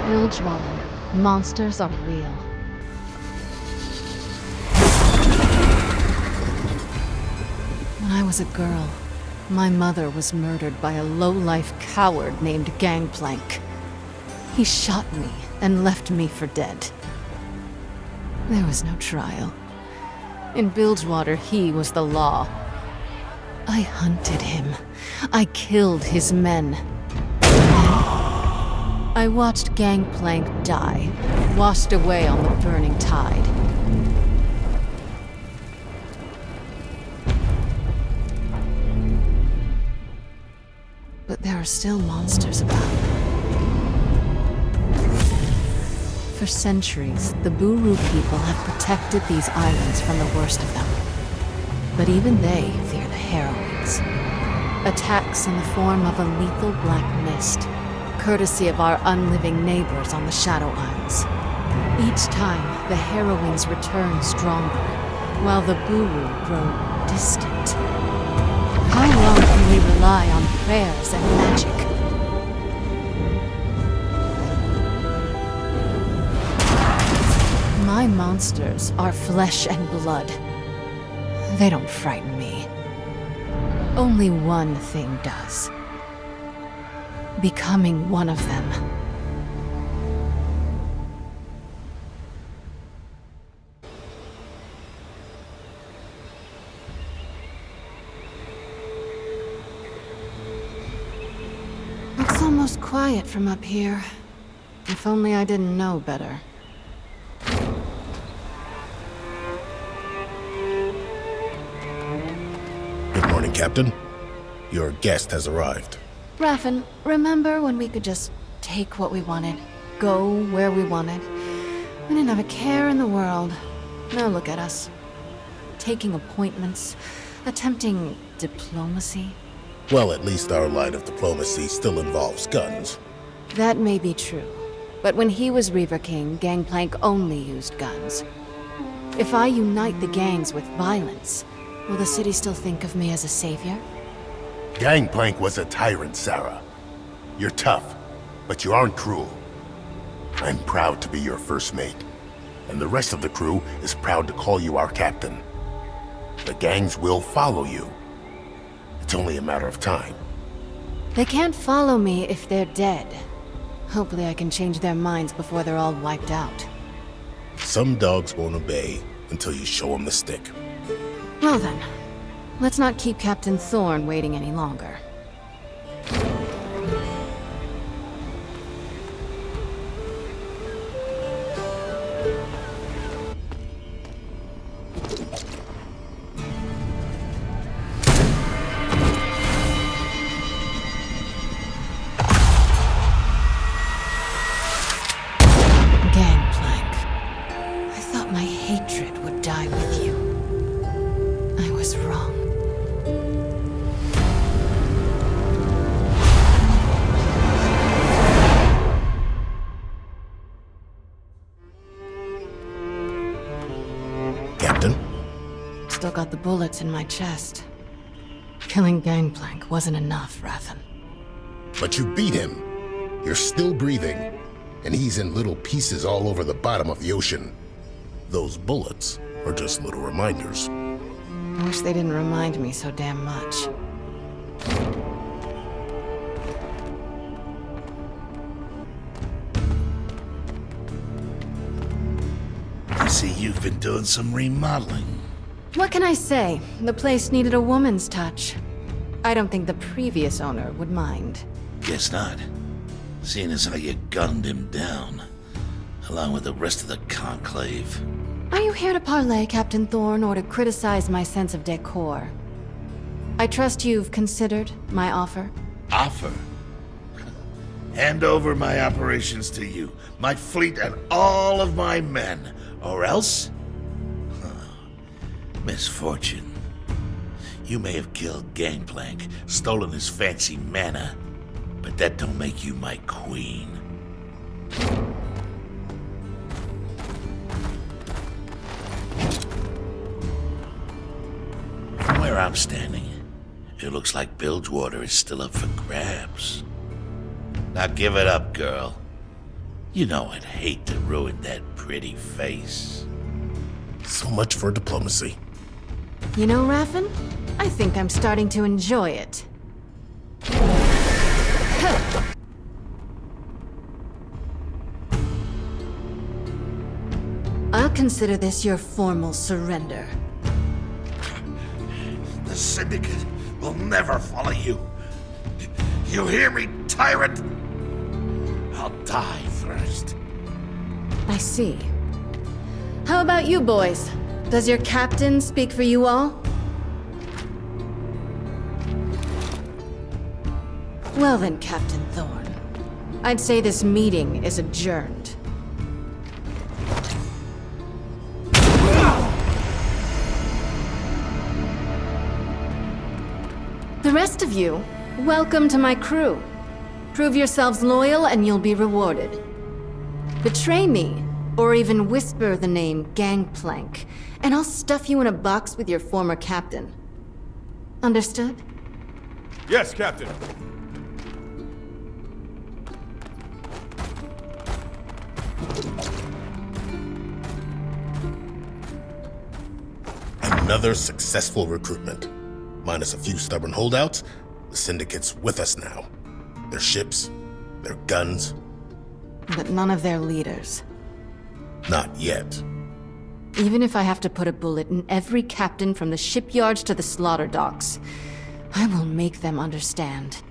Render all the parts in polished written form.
Bilgewater, monsters are real. When I was a girl, my mother was murdered by a low-life coward named Gangplank. He shot me and left me for dead. There was no trial. In Bilgewater, he was the law. I hunted him. I killed his men. I watched Gangplank die, washed away on the burning tide. But there are still monsters about. For centuries, the Buru people have protected these islands from the worst of them. But even they fear the Harrowings. Attacks in the form of a lethal black mist, courtesy of our unliving neighbors on the Shadow Isles. Each time, the Harrowings return stronger, while the Buru grow distant. How long can we rely on prayers and magic? My monsters are flesh and blood. They don't frighten me. Only one thing does. Becoming one of them. It's almost quiet from up here. If only I didn't know better. Good morning, Captain. Your guest has arrived. Raffen, remember when we could just take what we wanted, go where we wanted? We didn't have a care in the world. Now look at us. Taking appointments, attempting diplomacy. Well, at least our line of diplomacy still involves guns. That may be true, but when he was Reaver King, Gangplank only used guns. If I unite the gangs with violence, will the city still think of me as a savior? Gangplank was a tyrant, Sarah. You're tough, but you aren't cruel. I'm proud to be your first mate, and the rest of the crew is proud to call you our captain. The gangs will follow you. It's only a matter of time. They can't follow me if they're dead. Hopefully I can change their minds before they're all wiped out. Some dogs won't obey until you show them the stick. Well then, let's not keep Captain Thorn waiting any longer. got the bullets in my chest. Killing Gangplank wasn't enough, Rathan. But you beat him. You're still breathing, and he's in little pieces all over the bottom of the ocean. Those bullets are just little reminders. I wish they didn't remind me so damn much. I see you've been doing some remodeling. What can I say? The place needed a woman's touch. I don't think the previous owner would mind. Guess not. Seeing as how you gunned him down, along with the rest of the Conclave. Are you here to parley, Captain Thorne, or to criticize my sense of decor? I trust you've considered my offer. Offer? Hand over my operations to you, my fleet, and all of my men, or else? Misfortune. You may have killed Gangplank, stolen his fancy mana, but that don't make you my queen. From where I'm standing, it looks like Bilgewater is still up for grabs. Now give it up, girl. You know I'd hate to ruin that pretty face. So much for diplomacy. You know, Raffen? I think I'm starting to enjoy it. I'll consider this your formal surrender. The Syndicate will never follow you. You hear me, tyrant? I'll die first. I see. How about you boys? Does your captain speak for you all? Well then, Captain Thorne. I'd say this meeting is adjourned. The rest of you, welcome to my crew. Prove yourselves loyal and you'll be rewarded. Betray me, or even whisper the name Gangplank, and I'll stuff you in a box with your former captain. Understood? Yes, Captain. Another successful recruitment. Minus a few stubborn holdouts, the Syndicate's with us now. Their ships, their guns. But none of their leaders. Not yet. Even if I have to put a bullet in every captain from the shipyards to the slaughter docks, I will make them understand.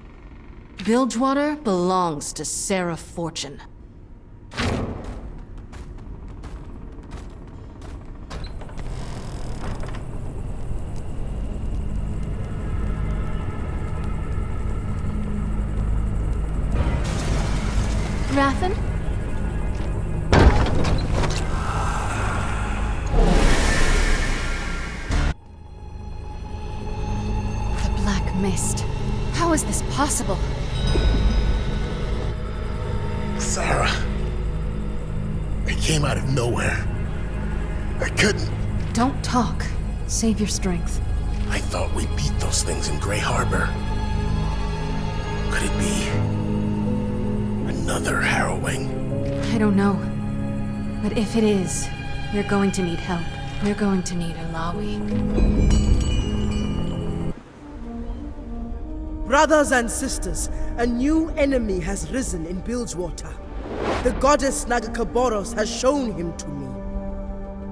Bilgewater belongs to Sarah Fortune. Rathan? The Black Mist. How is this possible? Sarah. They came out of nowhere. I couldn't. Don't talk. Save your strength. I thought we beat those things in Grey Harbor. Could it be another harrowing? I don't know. But if it is, you're going to need help. You're going to need Alawi. Brothers and sisters, a new enemy has risen in Bilgewater. The goddess Nagakaboros has shown him to me.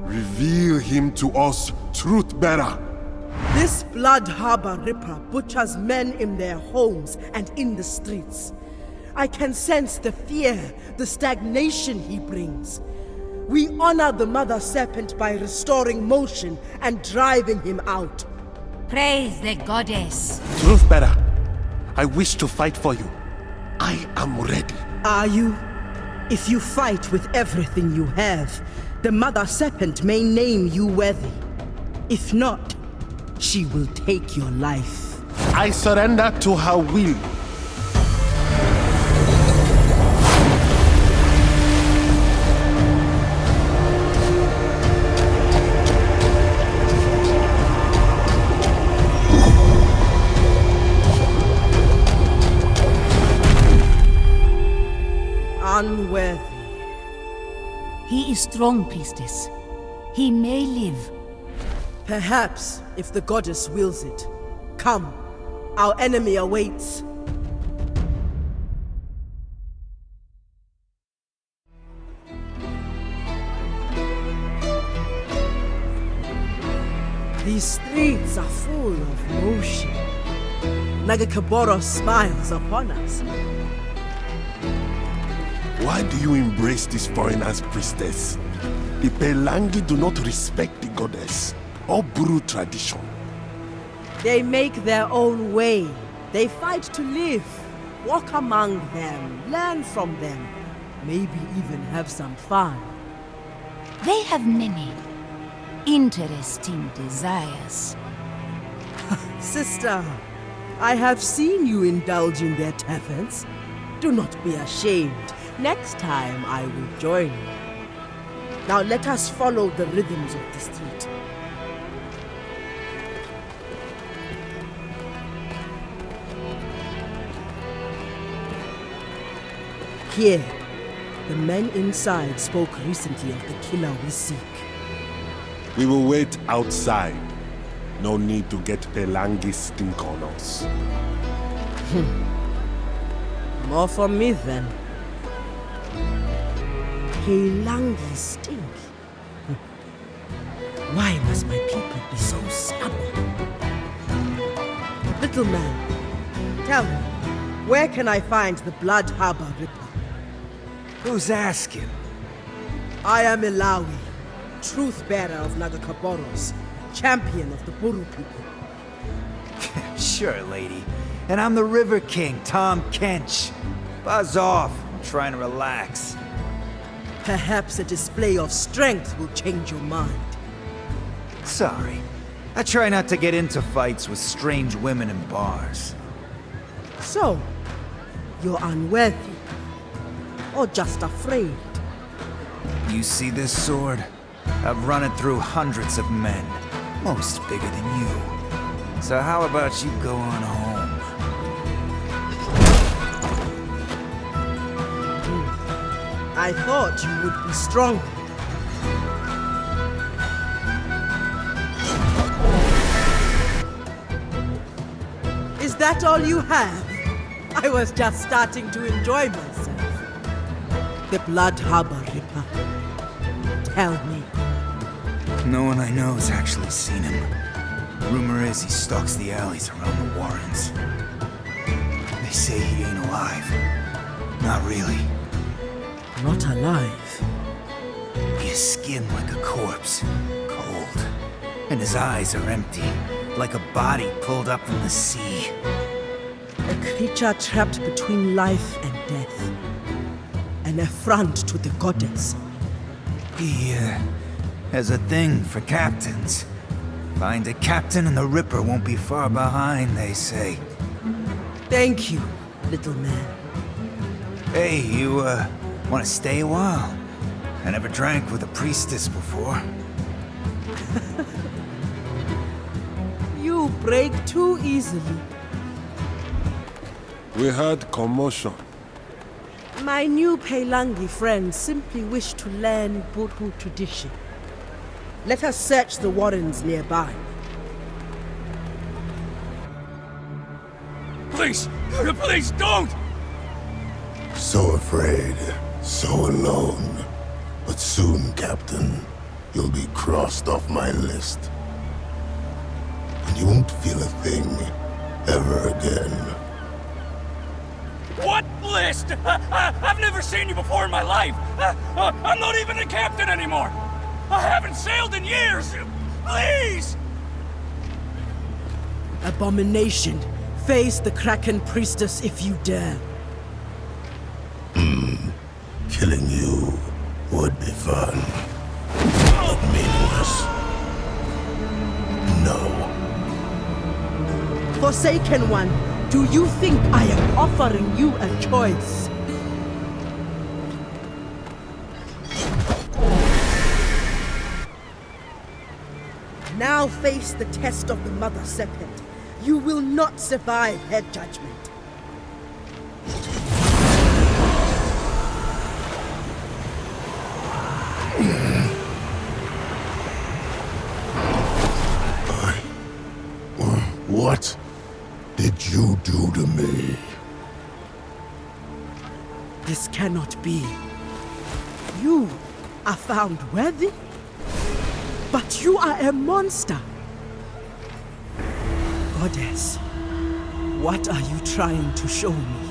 Reveal him to us, Truth-bearer. This Blood Harbor Ripper butchers men in their homes and in the streets. I can sense the fear, the stagnation he brings. We honor the Mother Serpent by restoring motion and driving him out. Praise the goddess. Truth-bearer, I wish to fight for you. I am ready. Are you? If you fight with everything you have, the Mother Serpent may name you worthy. If not, she will take your life. I surrender to her will. He is strong, priestess. He may live. Perhaps, if the goddess wills it. Come, our enemy awaits. These streets are full of motion. Nagakaboro smiles upon us. Why do you embrace this foreigner's priestess? The Pelangi do not respect the goddess or Buru tradition. They make their own way. They fight to live. Walk among them, learn from them, maybe even have some fun. They have many interesting desires. Sister, I have seen you indulge in their taverns. Do not be ashamed. Next time I will join you. Now let us follow the rhythms of the street. Here, the men inside spoke recently of the killer we seek. We will wait outside. No need to get Pelangi stink on us. More for me then. Pelangi stink. Why must my people be so stubborn? Little man, tell me, where can I find the Blood Harbor Ripper? Who's asking? I am Ilawi, truth-bearer of Nagakaboros, champion of the Buru people. Sure, lady. And I'm the River King, Tom Kench. Buzz off. I'm trying to relax. Perhaps a display of strength will change your mind. Sorry. I try not to get into fights with strange women in bars. So, you're unworthy. Or just afraid. You see this sword? I've run it through hundreds of men. Most bigger than you. So how about you go on home? I thought you would be stronger. Is that all you have? I was just starting to enjoy myself. The Blood Harbor Ripper. Tell me. No one I know has actually seen him. Rumor is he stalks the alleys around the Warrens. They say he ain't alive. Not really. Not alive. His skin like a corpse. Cold. And his eyes are empty. Like a body pulled up from the sea. A creature trapped between life and death. An affront to the goddess. He, has a thing for captains. Find a captain and the Ripper won't be far behind, they say. Thank you, little man. Hey, you, wanna stay a while? I never drank with a priestess before. You break too easily. We heard commotion. My new Pelangi friends simply wish to learn Buru tradition. Let us search the Warrens nearby. Please! Please don't! So afraid, so alone. But soon, Captain, you'll be crossed off my list. And you won't feel a thing ever again. What list? I've never seen you before in my life. I'm not even a captain anymore. I haven't sailed in years. Please! Abomination. Face the Kraken priestess if you dare. Killing you would be fun. But meaningless. No. Forsaken One, do you think I am offering you a choice? Now face the test of the Mother Serpent. You will not survive her judgment. What did you do to me? This cannot be. You are found worthy? But you are a monster! Goddess, what are you trying to show me?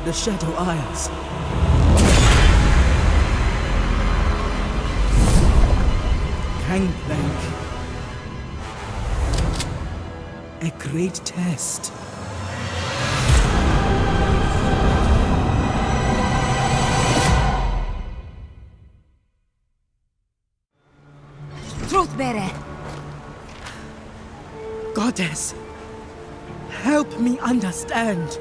The Shadow Isles. Gangplank. A great test. Truthbearer! Goddess, help me understand.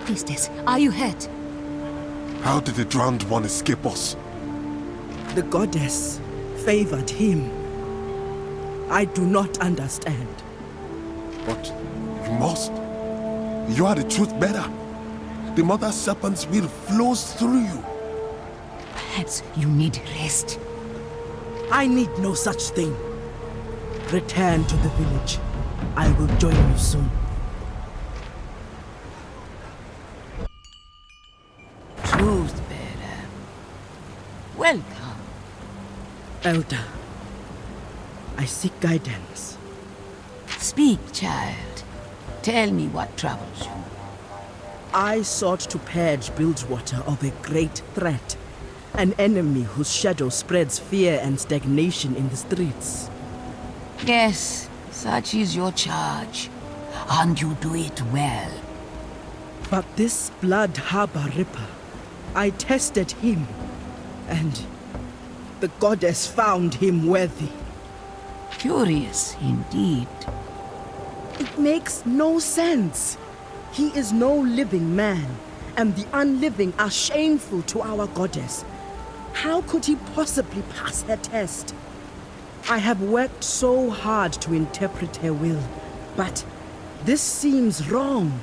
Priestess, are you hurt? How did the drowned one escape us? The goddess favored him. I do not understand. But you must. You are the truth bearer. The Mother Serpent's will flows through you. Perhaps you need rest. I need no such thing. Return to the village. I will join you soon. Truthbearer. Welcome. Elder, I seek guidance. Speak, child. Tell me what troubles you. I sought to purge Bilgewater of a great threat. An enemy whose shadow spreads fear and stagnation in the streets. Yes, such is your charge. And you do it well. But this Blood Harbor Ripper, I tested him, and the goddess found him worthy. Curious indeed. It makes no sense. He is no living man, and the unliving are shameful to our goddess. How could he possibly pass her test? I have worked so hard to interpret her will, but this seems wrong.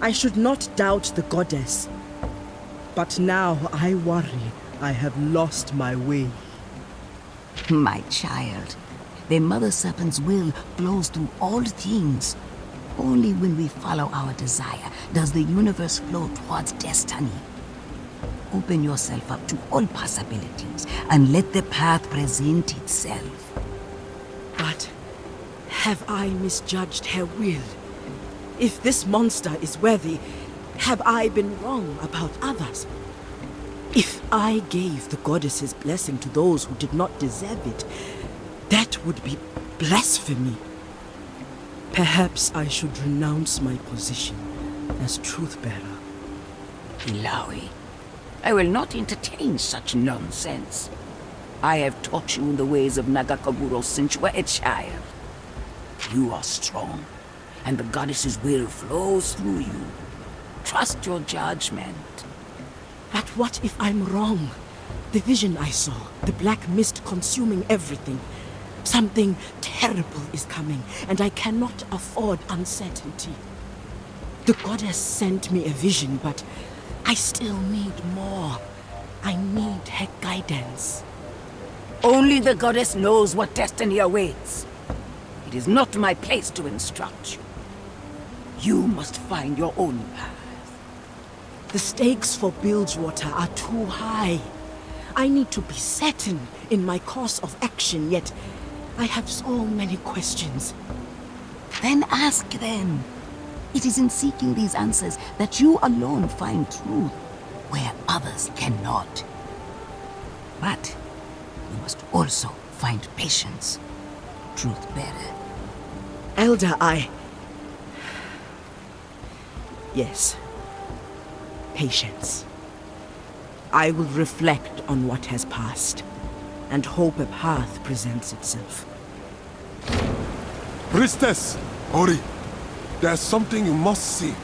I should not doubt the goddess. But now I worry I have lost my way. My child, the Mother Serpent's will flows through all things. Only when we follow our desire does the universe flow towards destiny. Open yourself up to all possibilities and let the path present itself. But have I misjudged her will? If this monster is worthy, have I been wrong about others? If I gave the goddess's blessing to those who did not deserve it, that would be blasphemy. Perhaps I should renounce my position as truth-bearer. Illaoi, I will not entertain such nonsense. I have taught you the ways of Nagakaburo since you were a child. You are strong, and the goddess's will flows through you. Trust your judgment. But what if I'm wrong? The vision I saw, the black mist consuming everything. Something terrible is coming, and I cannot afford uncertainty. The goddess sent me a vision, but I still need more. I need her guidance. Only the goddess knows what destiny awaits. It is not my place to instruct you. You must find your own path. The stakes for Bilgewater are too high. I need to be certain in my course of action, yet I have so many questions. Then ask them. It is in seeking these answers that you alone find truth, where others cannot. But you must also find patience, truth-bearer. Elder, Yes. Patience. I will reflect on what has passed, and hope a path presents itself. Priestess! Ori, there's something you must see.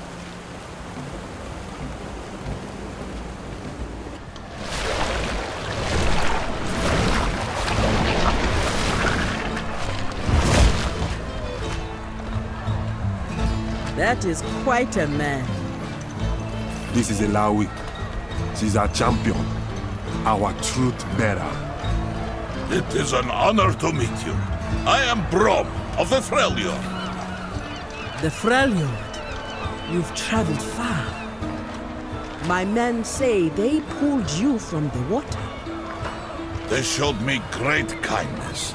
That is quite a man. This is Illaoi. She's our champion, our truth bearer. It is an honor to meet you. I am Brom of the Freljord. The Freljord. You've traveled far. My men say they pulled you from the water. They showed me great kindness.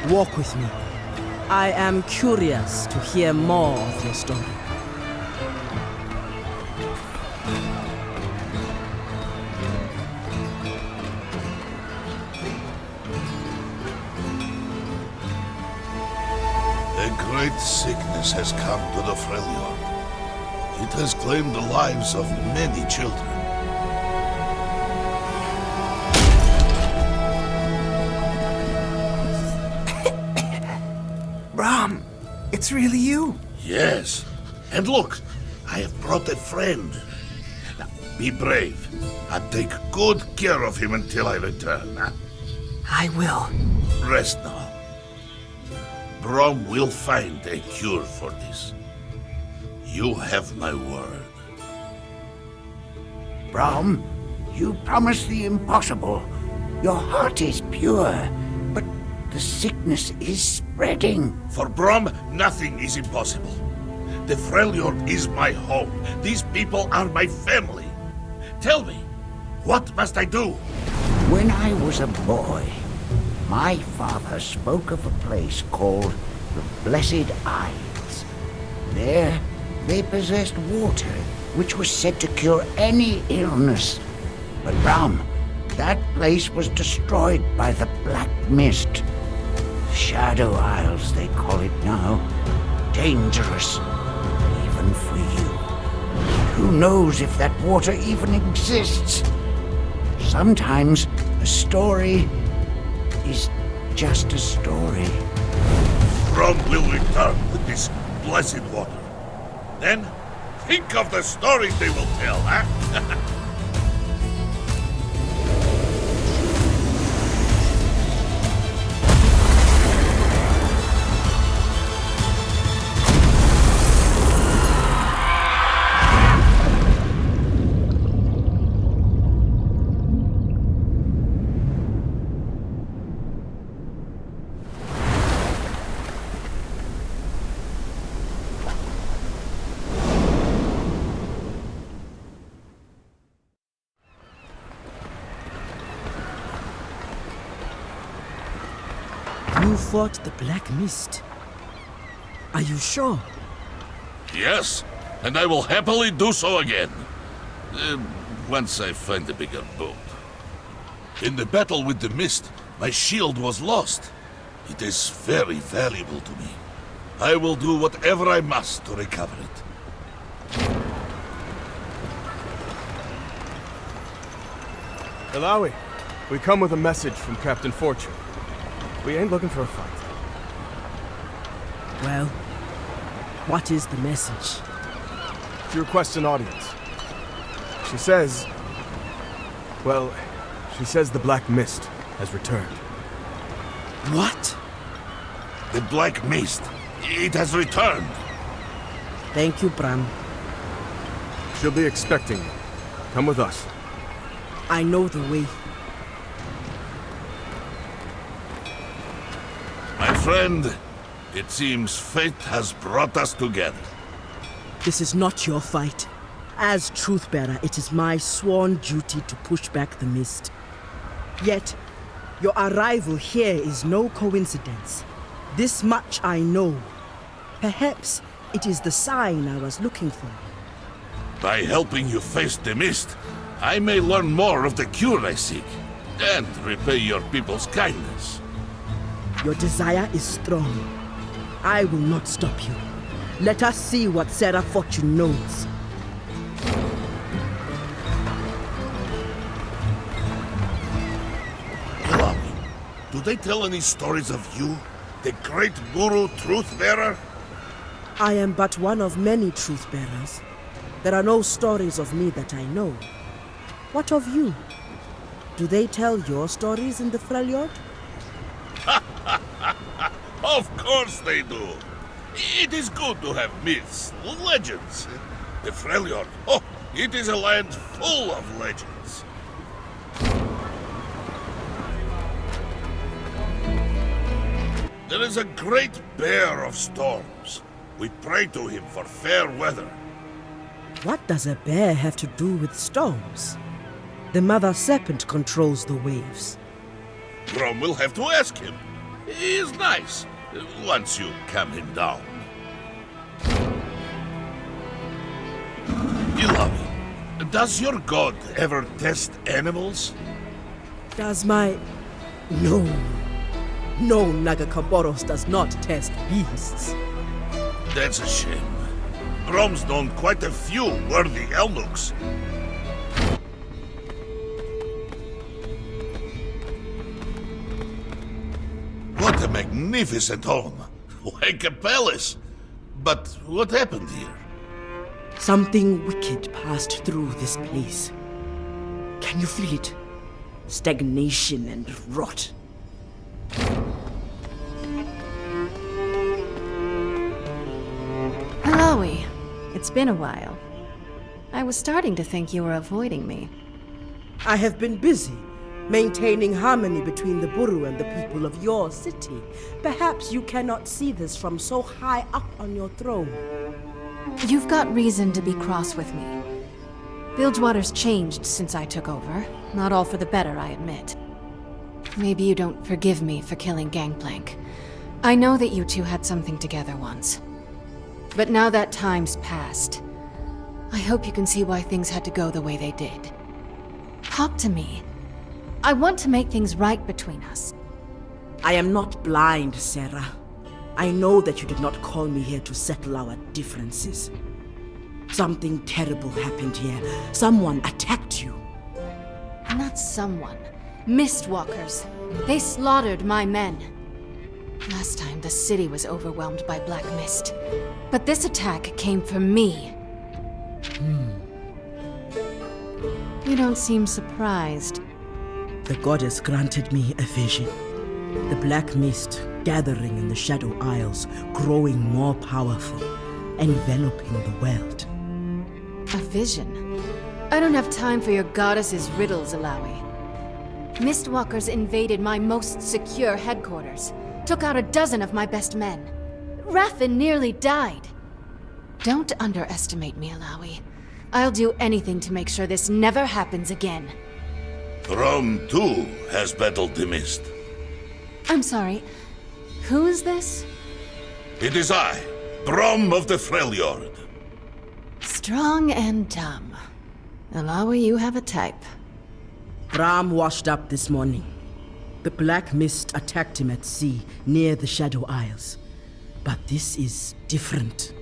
Walk with me. I am curious to hear more of your story. A great sickness has come to the Freljord. It has claimed the lives of many children. Brom, it's really you. Yes. And look, I have brought a friend. Now, be brave and take good care of him until I return. Huh? I will. Rest now. Brom will find a cure for this. You have my word. Brom, you promised the impossible. Your heart is pure, but the sickness is spreading. For Brom, nothing is impossible. The Freljord is my home. These people are my family. Tell me, what must I do? When I was a boy, my father spoke of a place called the Blessed Isles. There, they possessed water, which was said to cure any illness. But Brom, that place was destroyed by the Black Mist. Shadow Isles, they call it now. Dangerous, even for you. Who knows if that water even exists? Sometimes a story is just a story. Brom will return with this blessed water. Then, think of the stories they will tell, huh? You fought the Black Mist. Are you sure? Yes, and I will happily do so again. Once I find a bigger boat. In the battle with the mist, my shield was lost. It is very valuable to me. I will do whatever I must to recover it. Illaoi, we come with a message from Captain Fortune. We ain't looking for a fight. Well, what is the message? She requests an audience. She says... Well, she says the Black Mist has returned. What? The Black Mist. It has returned. Thank you, Bram. She'll be expecting you. Come with us. I know the way. My friend, it seems fate has brought us together. This is not your fight. As Truthbearer, it is my sworn duty to push back the mist. Yet, your arrival here is no coincidence. This much I know. Perhaps it is the sign I was looking for. By helping you face the mist, I may learn more of the cure I seek, and repay your people's kindness. Your desire is strong. I will not stop you. Let us see what Sarah Fortune knows. Illaoi, do they tell any stories of you? The great guru Truthbearer? I am but one of many truth-bearers. There are no stories of me that I know. What of you? Do they tell your stories in the Freljord? Of course they do. It is good to have myths, legends. The Freljord, oh, it is a land full of legends. There is a great bear of storms. We pray to him for fair weather. What does a bear have to do with storms? The mother serpent controls the waves. Brom will have to ask him. He is nice, once you calm him down. Ilawi, does your god ever test animals? Does my... No. No, Nagakaboros does not test beasts. That's a shame. Brom's known quite a few worthy eunuchs. What a magnificent home! Like a palace! But what happened here? Something wicked passed through this place. Can you feel it? Stagnation and rot. Alawi, it's been a while. I was starting to think you were avoiding me. I have been busy, maintaining harmony between the Buru and the people of your city. Perhaps you cannot see this from so high up on your throne. You've got reason to be cross with me. Bilgewater's changed since I took over. Not all for the better, I admit. Maybe you don't forgive me for killing Gangplank. I know that you two had something together once. But now that time's passed, I hope you can see why things had to go the way they did. Talk to me. I want to make things right between us. I am not blind, Sarah. I know that you did not call me here to settle our differences. Something terrible happened here. Someone attacked you. Not someone. Mistwalkers. They slaughtered my men. Last time, the city was overwhelmed by black mist. But this attack came from me. You don't seem surprised. The goddess granted me a vision. The black mist gathering in the Shadow Isles, growing more powerful, enveloping the world. A vision? I don't have time for your goddess's riddles, Alawi. Mistwalkers invaded my most secure headquarters, took out a dozen of my best men. Raffin nearly died. Don't underestimate me, Alawi. I'll do anything to make sure this never happens again. Brom, too, has battled the mist. I'm sorry. Who is this? It is I, Brom of the Freljord. Strong and dumb. Alawi, you have a type. Bram washed up this morning. The black mist attacked him at sea, near the Shadow Isles. But this is different.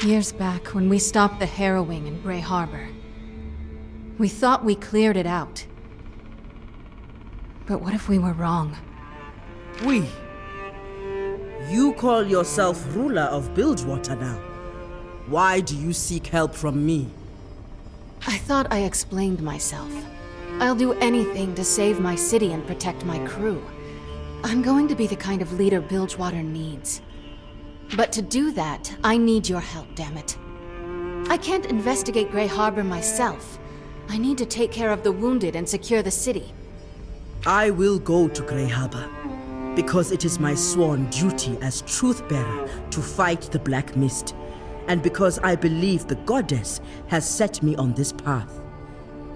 Years back, when we stopped the harrowing in Bray Harbor, we thought we cleared it out. But what if we were wrong? We? You call yourself ruler of Bilgewater now. Why do you seek help from me? I thought I explained myself. I'll do anything to save my city and protect my crew. I'm going to be the kind of leader Bilgewater needs. But to do that, I need your help, damn it. I can't investigate Grey Harbor myself. I need to take care of the wounded and secure the city. I will go to Grey Harbor, because it is my sworn duty as Truthbearer to fight the Black Mist, and because I believe the goddess has set me on this path,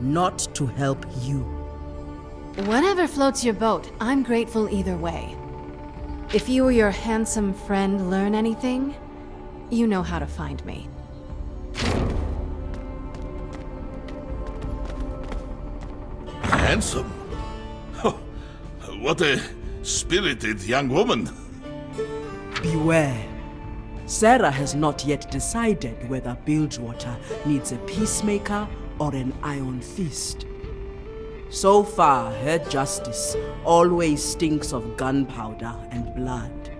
not to help you. Whatever floats your boat, I'm grateful either way. If you or your handsome friend learn anything, you know how to find me. Handsome? Oh, what a spirited young woman. Beware. Sarah has not yet decided whether Bilgewater needs a peacemaker or an iron fist. So far, her justice always stinks of gunpowder and blood.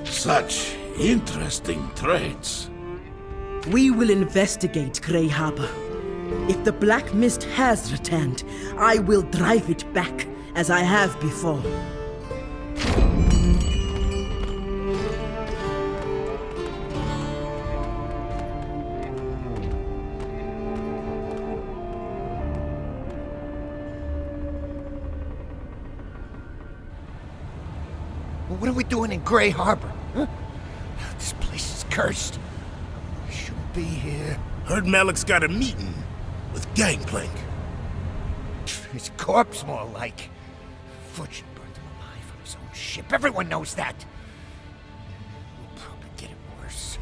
Such interesting traits. We will investigate Grey Harbor. If the Black Mist has returned, I will drive it back, as I have before. What are we doing in Grey Harbor? Huh? This place is cursed. I shouldn't be here. Heard Malik's got a meeting with Gangplank. His corpse, more like. Fortune burned him alive on his own ship. Everyone knows that. We'll probably get it worse.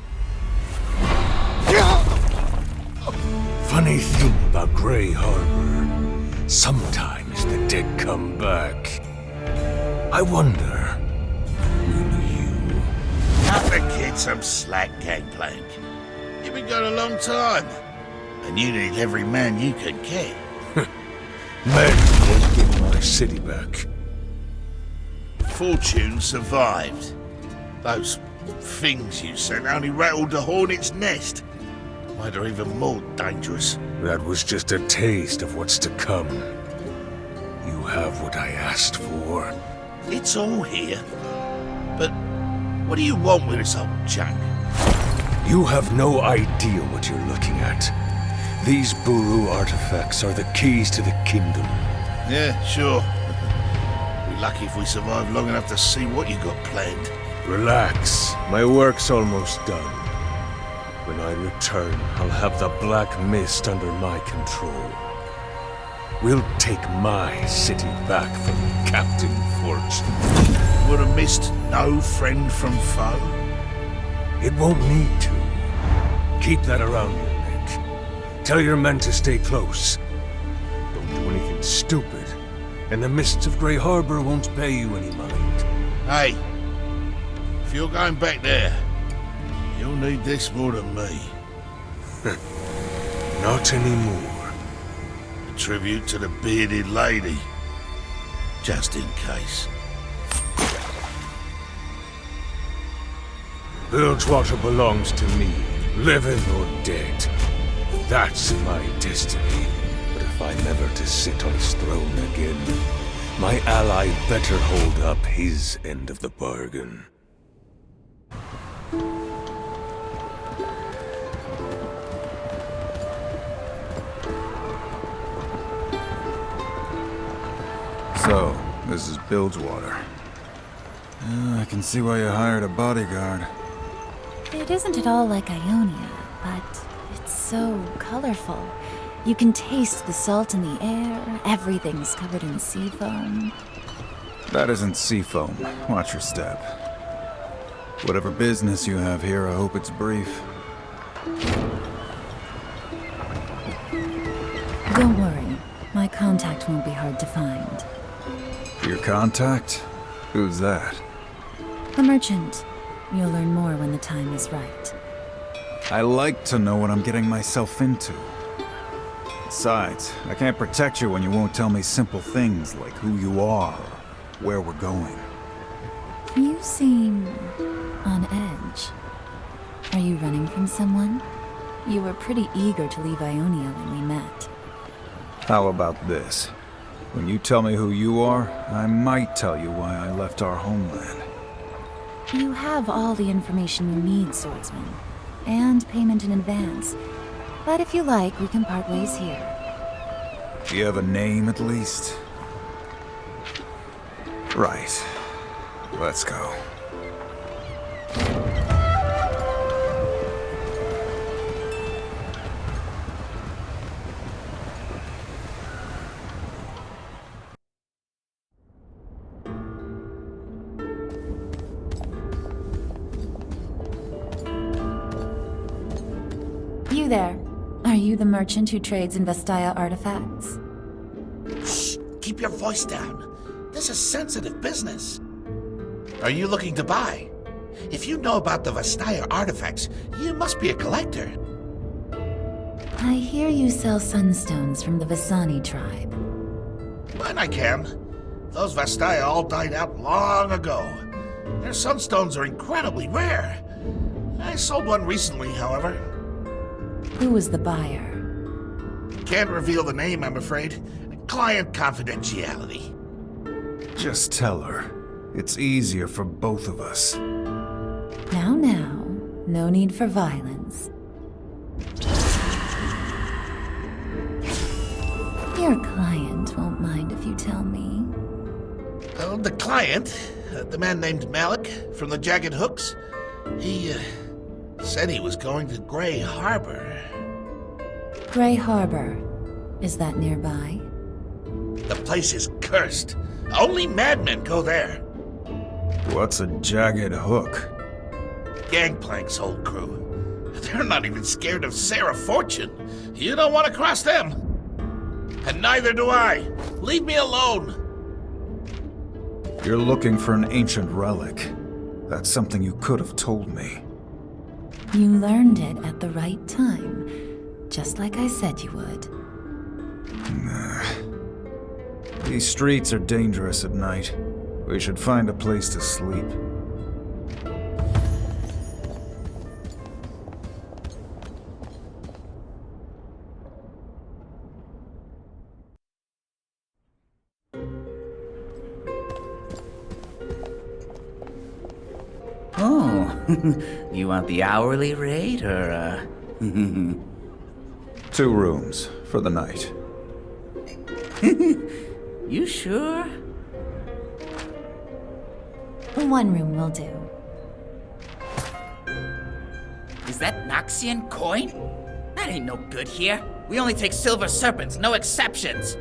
Funny thing about Grey Harbor. Sometimes the dead come back. I wonder, will you? Cut the kid some slack, Gangplank. You've been gone a long time, and you need every man you can get. Men won't get my city back. Fortune survived. Those things you sent only rattled the hornet's nest. Made her even more dangerous. That was just a taste of what's to come. You have what I asked for. It's all here. But what do you want with this old junk? You have no idea what you're looking at. These Buru artifacts are the keys to the kingdom. Yeah, sure. We're lucky if we survive long enough to see what you got planned. Relax. My work's almost done. When I return, I'll have the Black Mist under my control. We'll take my city back from Captain Fortune. Would have missed no friend from foe? It won't need to. Keep that around your neck. Tell your men to stay close. Don't do anything stupid, and the mists of Grey Harbor won't pay you any mind. Hey, if you're going back there, you'll need this more than me. Not anymore. A tribute to the bearded lady. Just in case. Bilgewater belongs to me, living or dead. That's my destiny. But if I'm ever to sit on his throne again, my ally better hold up his end of the bargain. So, this is Bilgewater. I can see why you hired a bodyguard. It isn't at all like Ionia, but it's so colorful. You can taste the salt in the air, everything's covered in sea foam. That isn't sea foam. Watch your step. Whatever business you have here, I hope it's brief. Don't worry, my contact won't be hard to find. Your contact? Who's that? A merchant. You'll learn more when the time is right. I like to know what I'm getting myself into. Besides, I can't protect you when you won't tell me simple things like who you are, or where we're going. You seem on edge. Are you running from someone? You were pretty eager to leave Ionia when we met. How about this? When you tell me who you are, I might tell you why I left our homeland. You have all the information you need, swordsman. And payment in advance. But if you like, we can part ways here. Do you have a name, at least? Right. Let's go. You there. Are you the merchant who trades in Vastaya artifacts? Shh! Keep your voice down. This is sensitive business. Are you looking to buy? If you know about the Vastaya artifacts, you must be a collector. I hear you sell sunstones from the Vistani tribe. When I can. Those Vastaya all died out long ago. Their sunstones are incredibly rare. I sold one recently, however. Who was the buyer? Can't reveal the name, I'm afraid. Client confidentiality. Just tell her. It's easier for both of us. Now, no need for violence. Your client won't mind if you tell me. The client? The man named Malik from the Jagged Hooks. He said he was going to Grey Harbor. Grey Harbor. Is that nearby? The place is cursed. Only madmen go there. What's a jagged hook? Gangplank's whole crew. They're not even scared of Sarah Fortune. You don't want to cross them. And neither do I. Leave me alone. You're looking for an ancient relic. That's something you could have told me. You learned it at the right time, just like I said you would. These streets are dangerous at night. We should find a place to sleep. Oh, you want the hourly rate, or, 2 rooms for the night. You sure? 1 room will do. Is that Noxian coin? That ain't no good here. We only take silver serpents, no exceptions.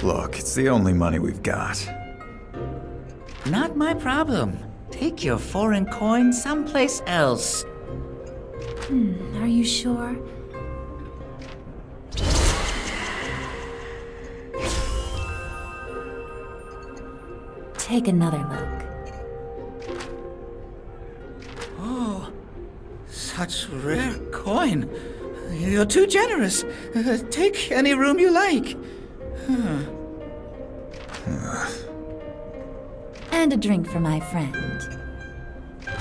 Look, it's the only money we've got. Not my problem. Take your foreign coin someplace else. Are you sure? Take another look. Oh, such rare coin. You're too generous. Take any room you like. And a drink for my friend.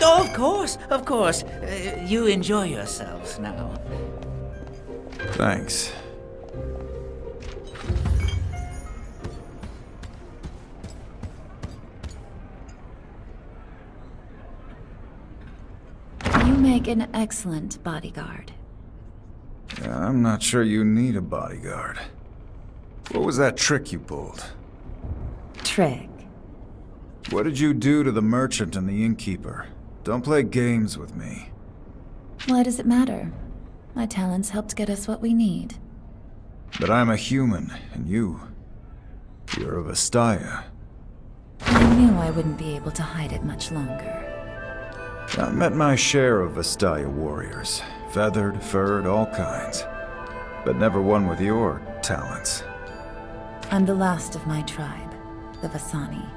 Oh, of course. You enjoy yourselves now. Thanks. You make an excellent bodyguard. I'm not sure you need a bodyguard. What was that trick you pulled? Trick? What did you do to the merchant and the innkeeper? Don't play games with me. Why does it matter? My talents helped get us what we need. But I'm a human, and you're a Vestaya. I knew I wouldn't be able to hide it much longer. I've met my share of Vestaya warriors. Feathered, furred, all kinds. But never one with your talents. I'm the last of my tribe, the Vasani.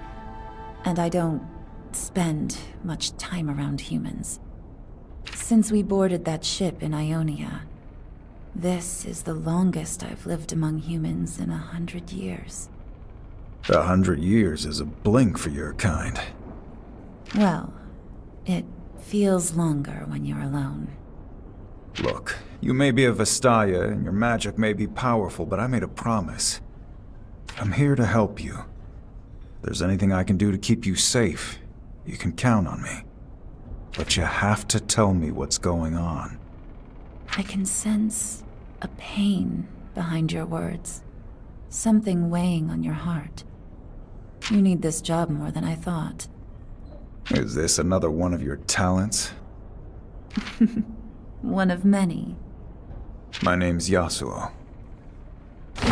And I don't spend much time around humans. Since we boarded that ship in Ionia, this is the longest I've lived among humans in 100 years. 100 years is a blink for your kind. Well, it feels longer when you're alone. Look, you may be a Vestaya and your magic may be powerful, but I made a promise. I'm here to help you. If there's anything I can do to keep you safe, you can count on me. But you have to tell me what's going on. I can sense a pain behind your words. Something weighing on your heart. You need this job more than I thought. Is this another one of your talents? One of many. My name's Yasuo.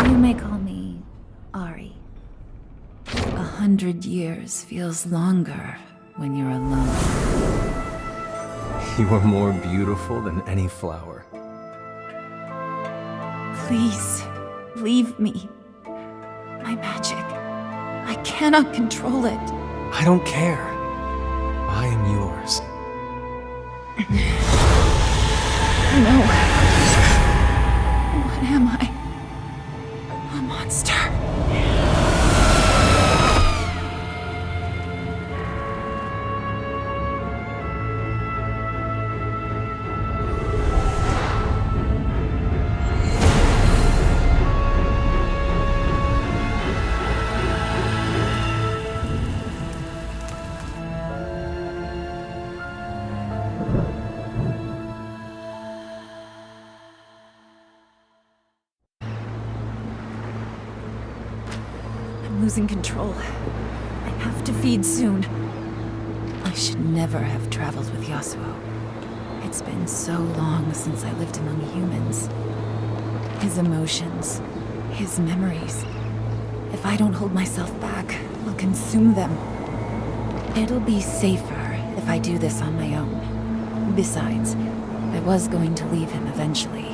You may call me Ari. 100 years feels longer when you're alone. You are more beautiful than any flower. Please, leave me. My magic. I cannot control it. I don't care. I am yours. No. What am I? A monster. I'm losing control. I have to feed soon. I should never have traveled with Yasuo. It's been so long since I lived among humans. His emotions, his memories. If I don't hold myself back, I'll consume them. It'll be safer if I do this on my own. Besides, I was going to leave him eventually.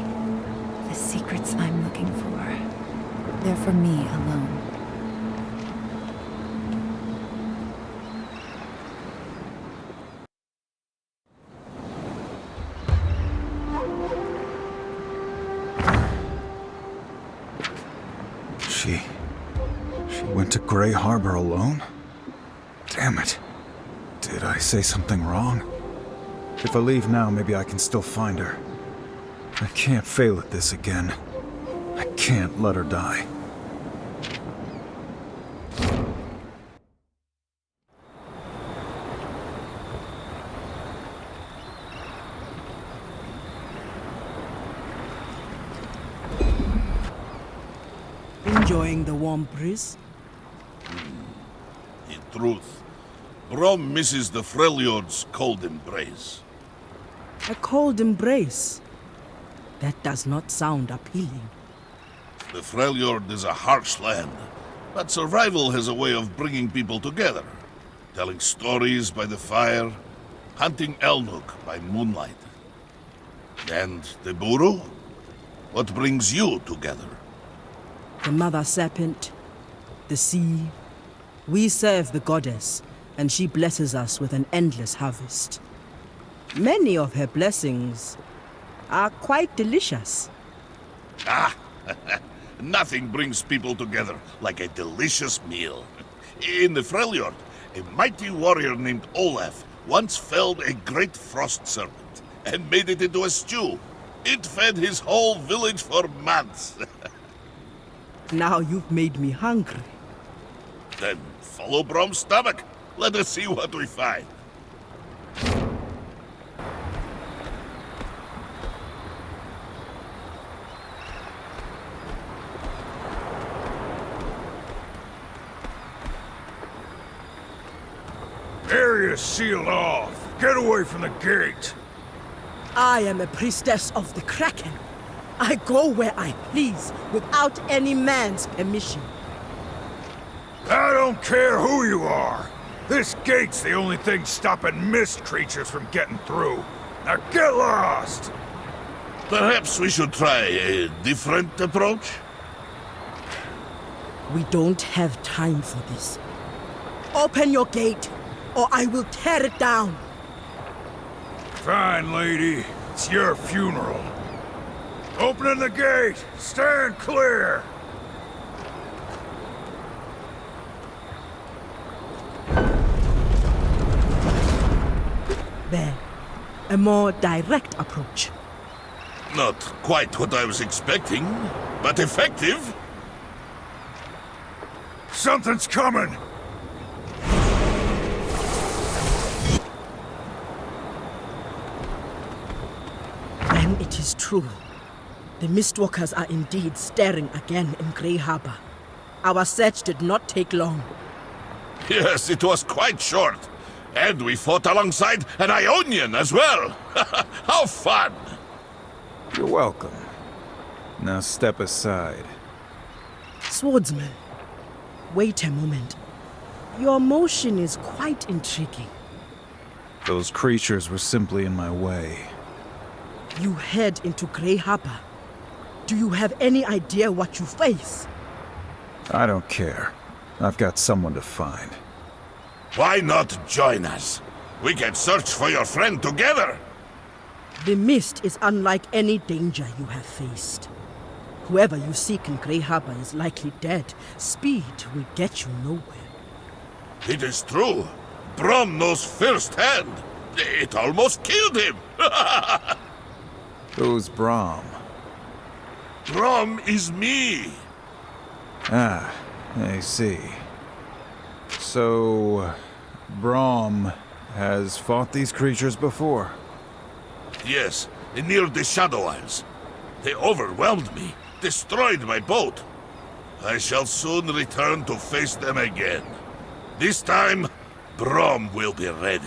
The secrets I'm looking for, they're for me alone. She went to Grey Harbor alone? Damn it. Did I say something wrong? If I leave now, maybe I can still find her. I can't fail at this again. I can't let her die. Enjoying the warm breeze? In truth, Braum misses the Freljord's cold embrace. A cold embrace? That does not sound appealing. The Freljord is a harsh land, but survival has a way of bringing people together. Telling stories by the fire, hunting Elnuk by moonlight. And the Buru? What brings you together? The Mother Serpent, the sea. We serve the goddess, and she blesses us with an endless harvest. Many of her blessings are quite delicious. Ah, nothing brings people together like a delicious meal. In the Freljord, a mighty warrior named Olaf once felled a great frost serpent and made it into a stew. It fed his whole village for months. Now you've made me hungry. Then follow Braum's stomach. Let us see what we find. Area's sealed off. Get away from the gate. I am a priestess of the Kraken. I go where I please, without any man's permission. I don't care who you are. This gate's the only thing stopping mist creatures from getting through. Now get lost! Perhaps we should try a different approach? We don't have time for this. Open your gate, or I will tear it down. Fine, lady. It's your funeral. Opening the gate! Stand clear! There. A more direct approach. Not quite what I was expecting, but effective. Something's coming! Then it is true. The Mistwalkers are indeed stirring again in Grey Harbor. Our search did not take long. Yes, it was quite short. And we fought alongside an Ionian as well. How fun! You're welcome. Now step aside. Swordsman, wait a moment. Your motion is quite intriguing. Those creatures were simply in my way. You head into Grey Harbor. Do you have any idea what you face? I don't care. I've got someone to find. Why not join us? We can search for your friend together. The mist is unlike any danger you have faced. Whoever you seek in Grey Harbor is likely dead. Speed will get you nowhere. It is true. Braum knows firsthand. It almost killed him. Who's Braum? Braum is me. Ah, I see. So, Braum has fought these creatures before? Yes, near the Shadow Isles. They overwhelmed me, destroyed my boat. I shall soon return to face them again. This time, Brom will be ready.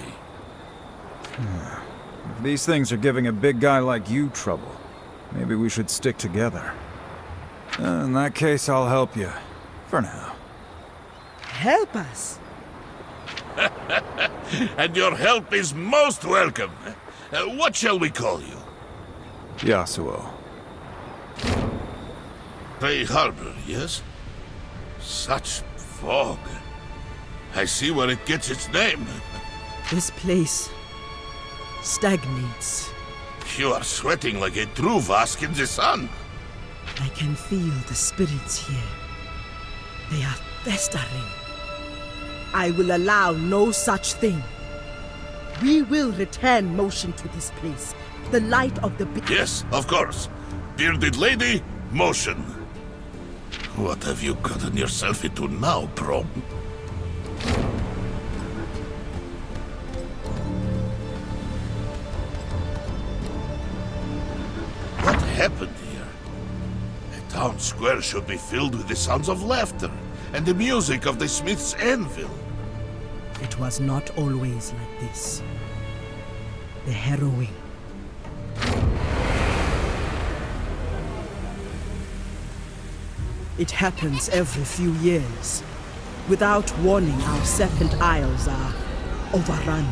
If these things are giving a big guy like you trouble, maybe we should stick together. In that case, I'll help you. For now. Help us? And your help is most welcome. What shall we call you? Yasuo. Grey Harbor, yes? Such fog. I see where it gets its name. This place stagnates. You are sweating like a true Vask in the sun. I can feel the spirits here. They are festering. I will allow no such thing. We will return motion to this place. The light of the... Yes, of course. Bearded lady, motion. What have you gotten yourself into now, Brom? What happened here? A town square should be filled with the sounds of laughter and the music of the smith's anvil. It was not always like this. The harrowing. It happens every few years. Without warning, our Serpent Isles are overrun.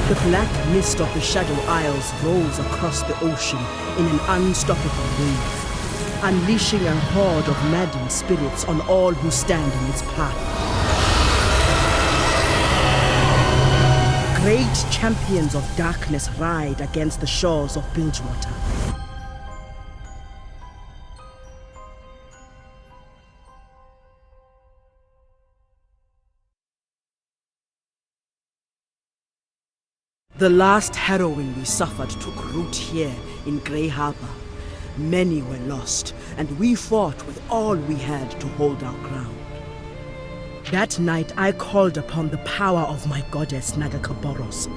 The black mist of the Shadow Isles rolls across the ocean in an unstoppable wave, unleashing a horde of maddened spirits on all who stand in its path. Great champions of darkness ride against the shores of Bilgewater. The last harrowing we suffered took root here in Grey Harbor. Many were lost, and we fought with all we had to hold our ground. That night I called upon the power of my goddess Nagakaboros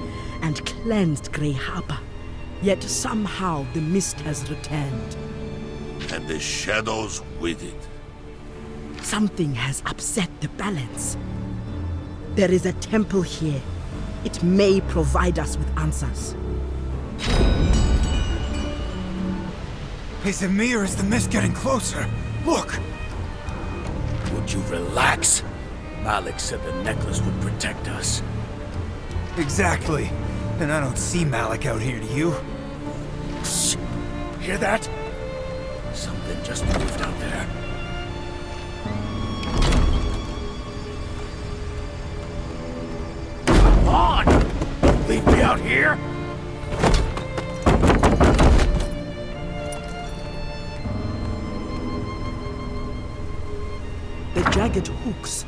and cleansed Grey Harbor. Yet somehow the mist has returned. And the shadows with it. Something has upset the balance. There is a temple here. It may provide us with answers. Is it me or is the mist getting closer? Look! Would you relax? Malik said the necklace would protect us. Exactly. And I don't see Malik out here, do you? Shh. Hear that? Something just moved out there. Come on! Don't leave me out here! The Jagged Hooks.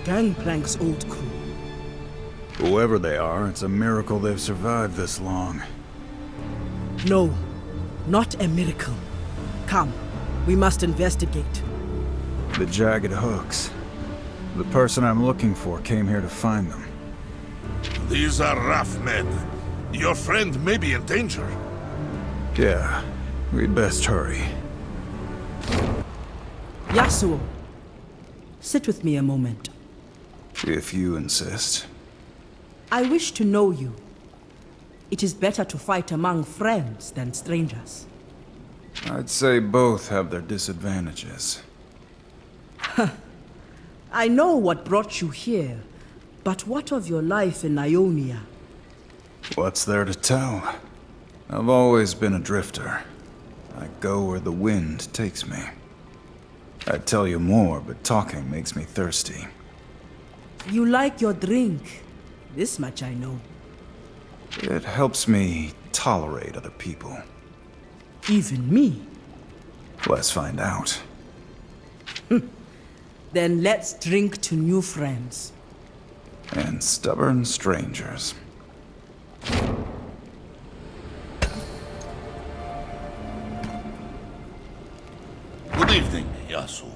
Gangplank's old crew. Whoever they are, it's a miracle they've survived this long. No, not a miracle. Come, we must investigate. The Jagged Hooks. The person I'm looking for came here to find them. These are rough men. Your friend may be in danger. Yeah, we'd best hurry. Yasuo, sit with me a moment. If you insist. I wish to know you. It is better to fight among friends than strangers. I'd say both have their disadvantages. I know what brought you here, but what of your life in Ionia? What's there to tell? I've always been a drifter. I go where the wind takes me. I'd tell you more, but talking makes me thirsty. You like your drink. This much I know. It helps me tolerate other people. Even me? Let's find out. Then let's drink to new friends. And stubborn strangers. Good evening, Yasuo.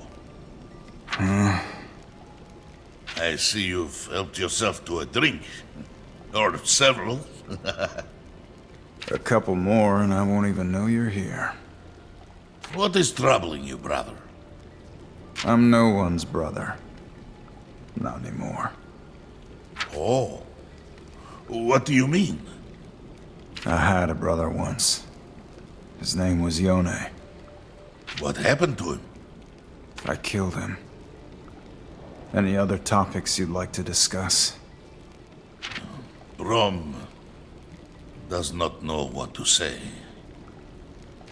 I see you've helped yourself to a drink. Or several. A couple more and I won't even know you're here. What is troubling you, brother? I'm no one's brother. Not anymore. Oh. What do you mean? I had a brother once. His name was Yone. What happened to him? I killed him. Any other topics you'd like to discuss? Brom does not know what to say.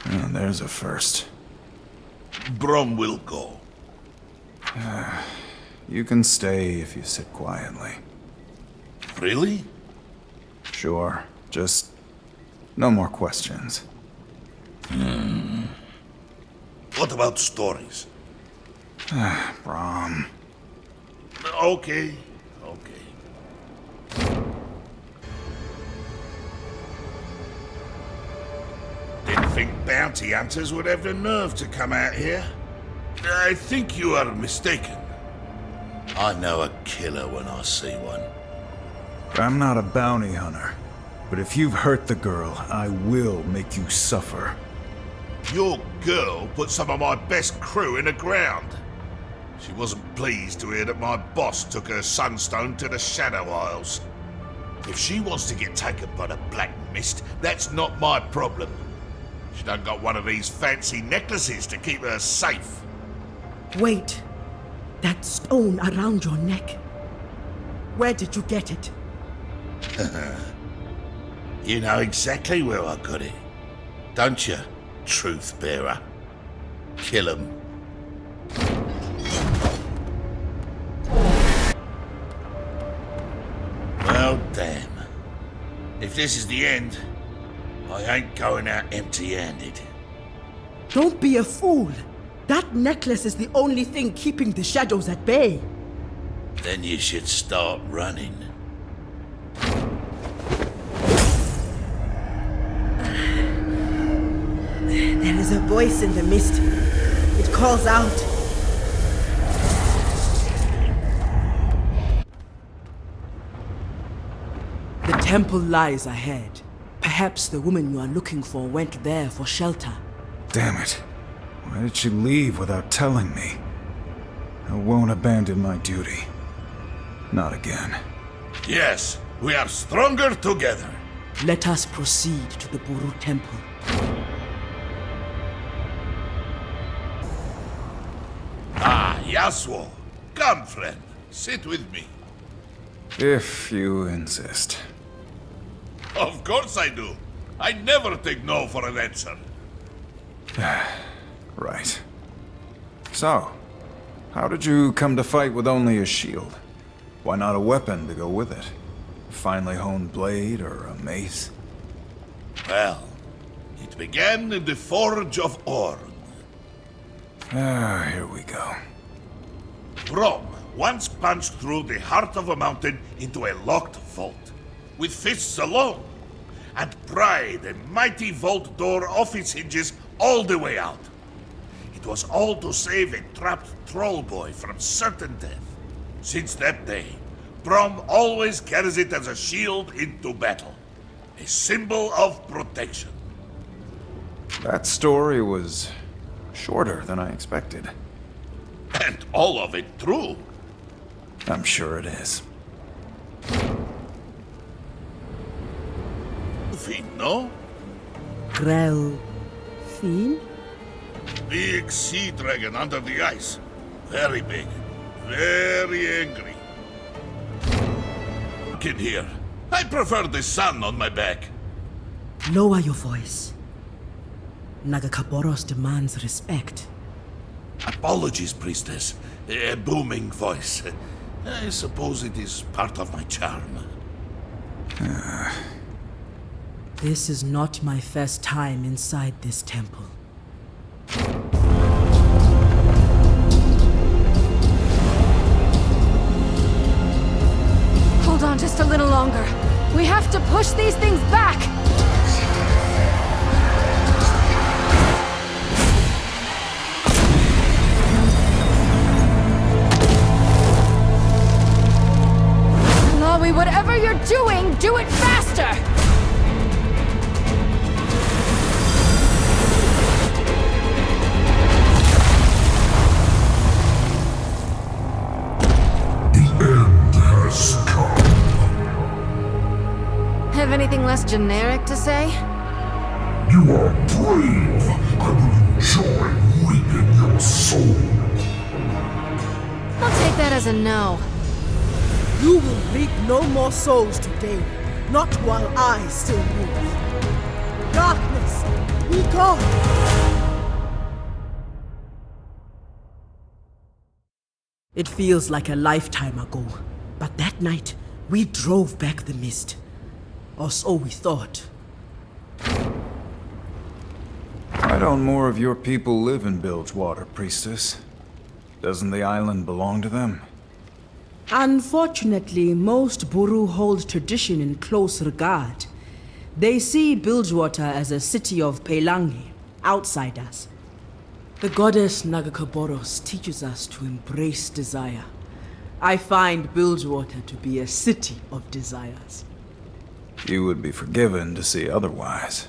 Oh, there's a first. Brom will go. You can stay if you sit quietly. Really? Sure. Just no more questions. What about stories? Brom. Okay. Didn't think bounty hunters would have the nerve to come out here. I think you are mistaken. I know a killer when I see one. I'm not a bounty hunter, but if you've hurt the girl, I will make you suffer. Your girl put some of my best crew in the ground. She wasn't pleased to hear that my boss took her sunstone to the Shadow Isles. If she wants to get taken by the Black Mist, that's not my problem. She done got one of these fancy necklaces to keep her safe. Wait. That stone around your neck. Where did you get it? You know exactly where I got it, don't you, Truth Bearer? Kill him. Well, damn. If this is the end, I ain't going out empty-handed. Don't be a fool. That necklace is the only thing keeping the shadows at bay. Then you should start running. There is a voice in the mist. It calls out. The temple lies ahead. Perhaps the woman you are looking for went there for shelter. Damn it. Why did she leave without telling me? I won't abandon my duty. Not again. Yes, we are stronger together. Let us proceed to the Buru Temple. Ah, Yasuo. Come, friend. Sit with me. If you insist. Of course I do. I never take no for an answer. Right. So, how did you come to fight with only a shield? Why not a weapon to go with it? A finely honed blade or a mace? Well, it began in the Forge of Orn. Here we go. Brom once punched through the heart of a mountain into a locked vault, with fists alone, and pried a mighty vault door off its hinges all the way out. It was all to save a trapped troll boy from certain death. Since that day, Brom always carries it as a shield into battle, a symbol of protection. That story was shorter than I expected. And all of it true. I'm sure it is. Fiend, no? Grell Fiend? Big sea dragon under the ice. Very big. Very angry. Look in here. I prefer the sun on my back. Lower your voice. Nagakaboros demands respect. Apologies, priestess. A booming voice. I suppose it is part of my charm. This is not my first time inside this temple. Hold on just a little longer. We have to push these things back! Lawi, whatever you're doing, do it faster! anything less generic to say? You are brave. I will enjoy reaping your soul. I'll take that as a no. You will reap no more souls today, not while I still move. Darkness, be gone! It feels like a lifetime ago, but that night, we drove back the mist. Or so we thought. Why don't more of your people live in Bilgewater, Priestess? Doesn't the island belong to them? Unfortunately, most Buru hold tradition in close regard. They see Bilgewater as a city of Pelangi, outsiders. The goddess Nagakaboros teaches us to embrace desire. I find Bilgewater to be a city of desires. You would be forgiven to see otherwise.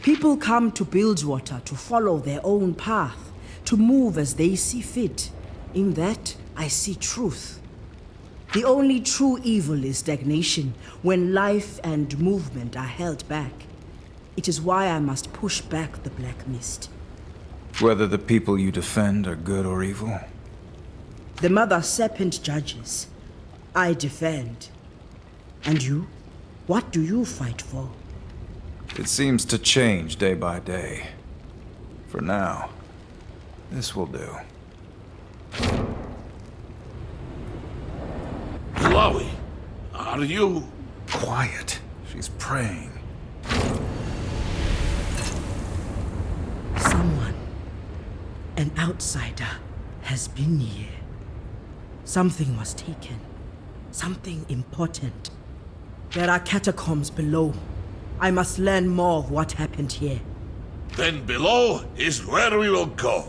People come to Bilgewater to follow their own path, to move as they see fit. In that, I see truth. The only true evil is stagnation, when life and movement are held back. It is why I must push back the Black Mist. Whether the people you defend are good or evil? The Mother Serpent judges. I defend. And you? What do you fight for? It seems to change day by day. For now, this will do. Chloe, are you... Quiet. She's praying. Someone, an outsider, has been here. Something was taken. Something important. There are catacombs below. I must learn more of what happened here. Then below is where we will go.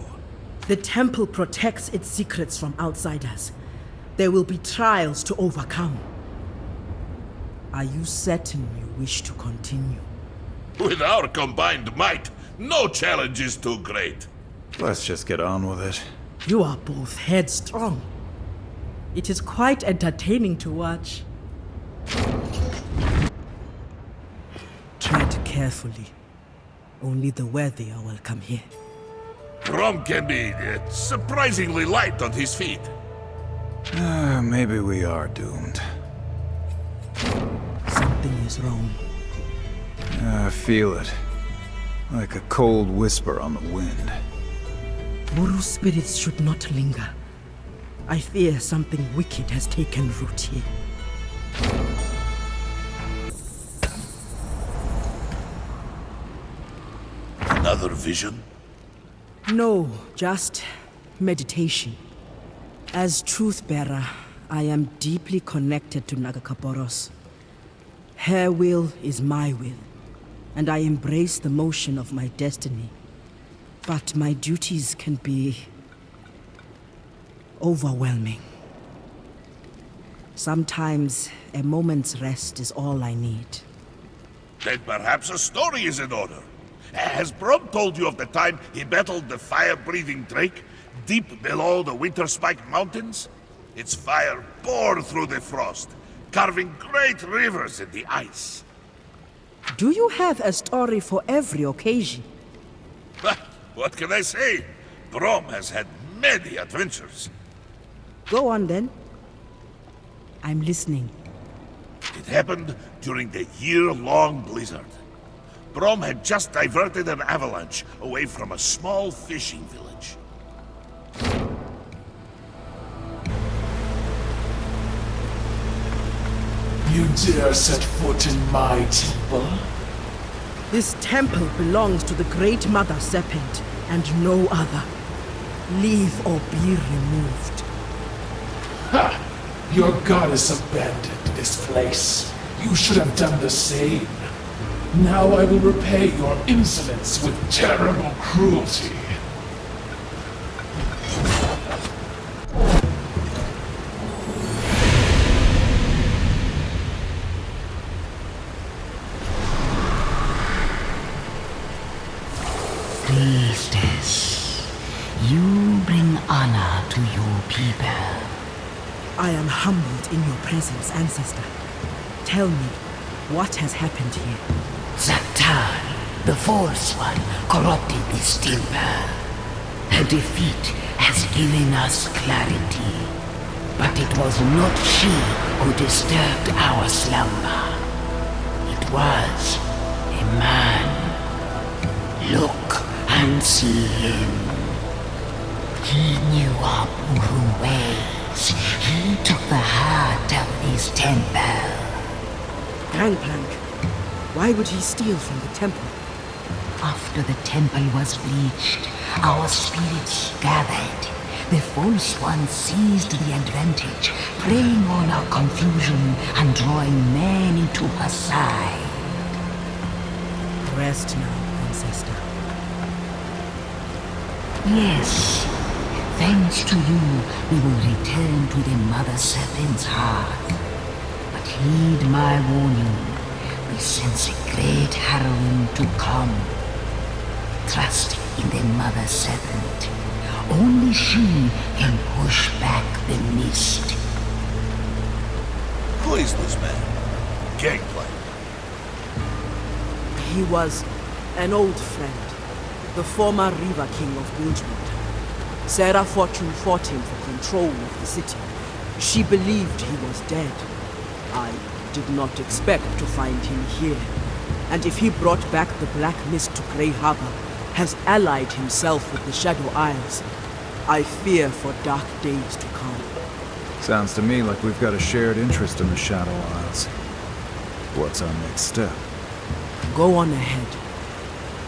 The temple protects its secrets from outsiders. There will be trials to overcome. Are you certain you wish to continue? With our combined might, no challenge is too great. Let's just get on with it. You are both headstrong. It is quite entertaining to watch. Tread carefully. Only the worthy are welcome here. Brom can be surprisingly light on his feet. Maybe we are doomed. Something is wrong. I feel it. Like a cold whisper on the wind. Buru spirits should not linger. I fear something wicked has taken root here. Another vision? No, just meditation. As truth-bearer, I am deeply connected to Nagakaboros. Her will is my will, and I embrace the motion of my destiny. But my duties can be overwhelming. Sometimes a moment's rest is all I need. Then perhaps a story is in order. Has Brom told you of the time he battled the fire-breathing drake deep below the Winterspike Mountains? Its fire poured through the frost, carving great rivers in the ice. Do you have a story for every occasion? What can I say? Brom has had many adventures. Go on then. I'm listening. It happened during the year-long blizzard. Brom had just diverted an avalanche away from a small fishing village. You dare set foot in my temple? This temple belongs to the Great Mother Serpent, and no other. Leave or be removed. Ha! Your goddess abandoned this place. You should have done the same. Now I will repay your insolence with terrible cruelty. Priestess, you bring honor to your people. I am humbled in your presence, ancestor. Tell me, What has happened here? Zaktan, the False One, corrupted this temple. Her defeat has given us clarity. But it was not she who disturbed our slumber. It was a man. Look and see him. He knew our Buru ways. He took the heart of this temple. Gangplank, why would he steal from the temple? After the temple was breached, our spirits gathered. The False One seized the advantage, preying on our confusion and drawing many to her side. Rest now, Ancestor. Yes. Thanks to you, we will return to the Mother Serpent's hearth. But heed my warning. We sense a great harrowing to come. Trust in the Mother Serpent. Only she can push back the mist. Who is this man? Gangplank. He was an old friend, the former River King of Bilgewater. Sarah Fortune fought him for control of the city. She believed he was dead. I did not expect to find him here. And if he brought back the Black Mist to Grey Harbor, has allied himself with the Shadow Isles, I fear for dark days to come. Sounds to me like we've got a shared interest in the Shadow Isles. What's our next step? Go on ahead.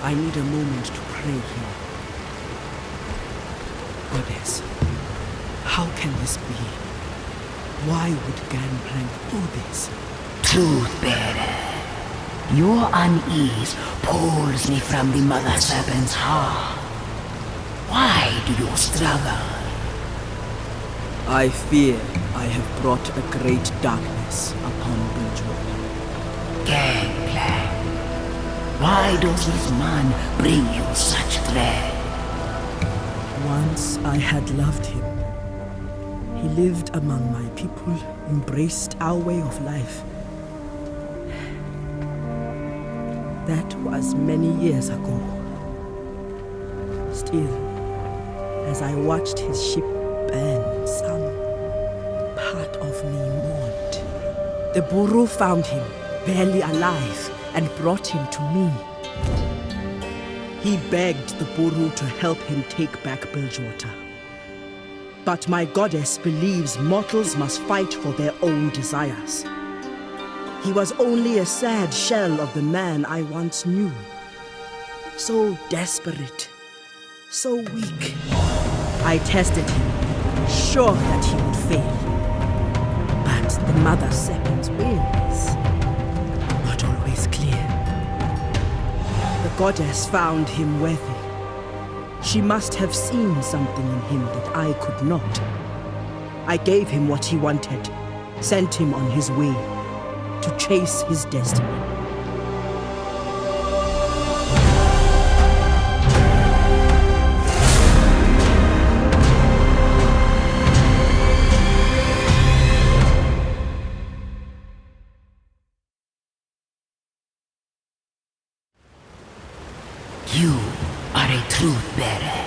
I need a moment to pray here. Goddess, how can this be? Why would Gangplank do this? Truth-bearer, your unease pulls me from the Mother Serpent's heart. Why do you struggle? I fear I have brought a great darkness upon Bilgewater. Gangplank, why does this man bring you such dread? Once I had loved him. He lived among my people, embraced our way of life. That was many years ago. Still, as I watched his ship burn, some part of me mourned. The Buru found him, barely alive, and brought him to me. He begged the Buru to help him take back Bilgewater. But my goddess believes mortals must fight for their own desires. He was only a sad shell of the man I once knew. So desperate, so weak. I tested him, sure that he would fail. But the Mother Serpent's will is not always clear. The goddess found him worthy. She must have seen something in him that I could not. I gave him what he wanted, sent him on his way to chase his destiny. You are a truth-bearer.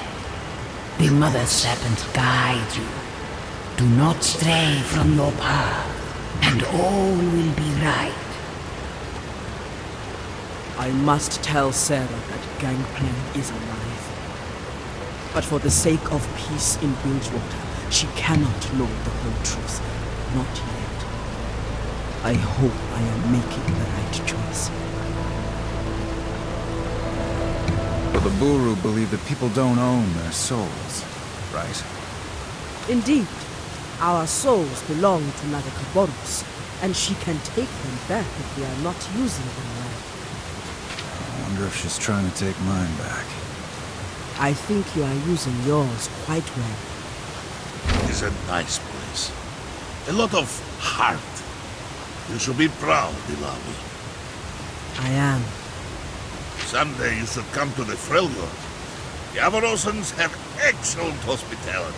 The Mother Serpent guides you. Do not stray from your path, and all will be right. I must tell Sarah that Gangplank is alive. But for the sake of peace in Bilgewater, she cannot know the whole truth. Not yet. I hope I am making the right choice. But the Buru believe that people don't own their souls, right? Indeed. Our souls belong to Nadakaboros, and she can take them back if we are not using them well. I wonder if she's trying to take mine back. I think you are using yours quite well. It's a nice place. A lot of heart. You should be proud, Ilawi. I am. Someday you should come to the Freljord. The Avarosans have excellent hospitality.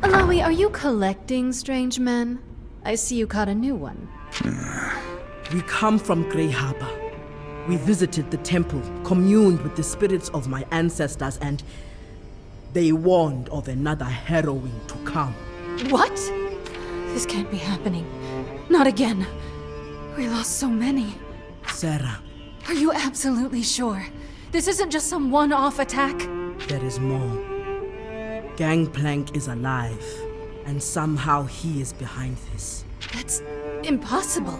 Alawi, are you collecting strange men? I see you caught a new one. We come from Grey Harbor. We visited the temple, communed with the spirits of my ancestors, and they warned of another harrowing to come. What? This can't be happening. Not again. We lost so many. Sarah. Are you absolutely sure? This isn't just some one-off attack? There is more. Gangplank is alive, and somehow he is behind this. That's impossible.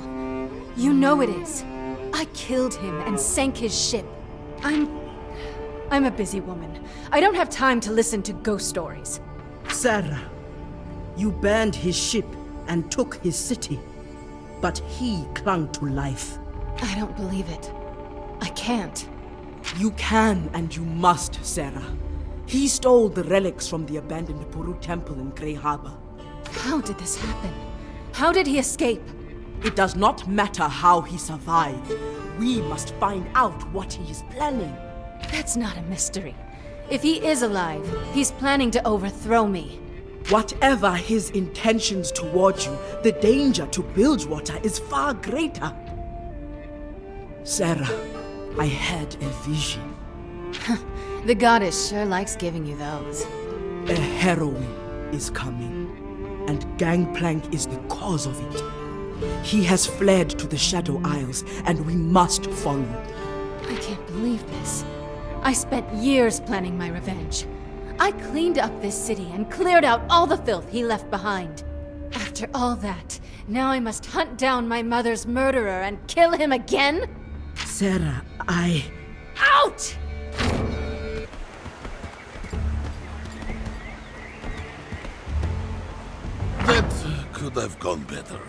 You know it is. I killed him and sank his ship. I'm a busy woman. I don't have time to listen to ghost stories. Sarah, you burned his ship and took his city, but he clung to life. I don't believe it. I can't. You can and you must, Sarah. He stole the relics from the abandoned Buru temple in Grey Harbor. How did this happen? How did he escape? It does not matter how he survived. We must find out what he is planning. That's not a mystery. If he is alive, he's planning to overthrow me. Whatever his intentions towards you, the danger to Bilgewater is far greater. Sarah, I had a vision. The goddess sure likes giving you those. A harrowing is coming, and Gangplank is the cause of it. He has fled to the Shadow Isles, and we must follow. I can't believe this. I spent years planning my revenge. I cleaned up this city and cleared out all the filth he left behind. After all that, now I must hunt down my mother's murderer and kill him again? Sarah, Out! That could have gone better.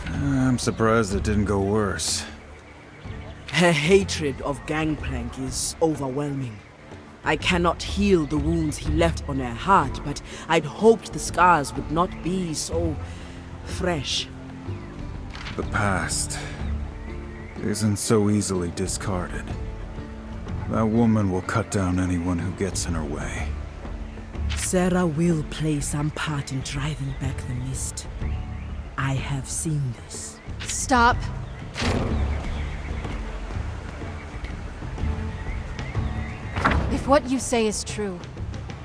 I'm surprised it didn't go worse. Her hatred of Gangplank is overwhelming. I cannot heal the wounds he left on her heart, but I'd hoped the scars would not be so fresh. The past isn't so easily discarded. That woman will cut down anyone who gets in her way. Sarah will play some part in driving back the mist. I have seen this. Stop. If what you say is true,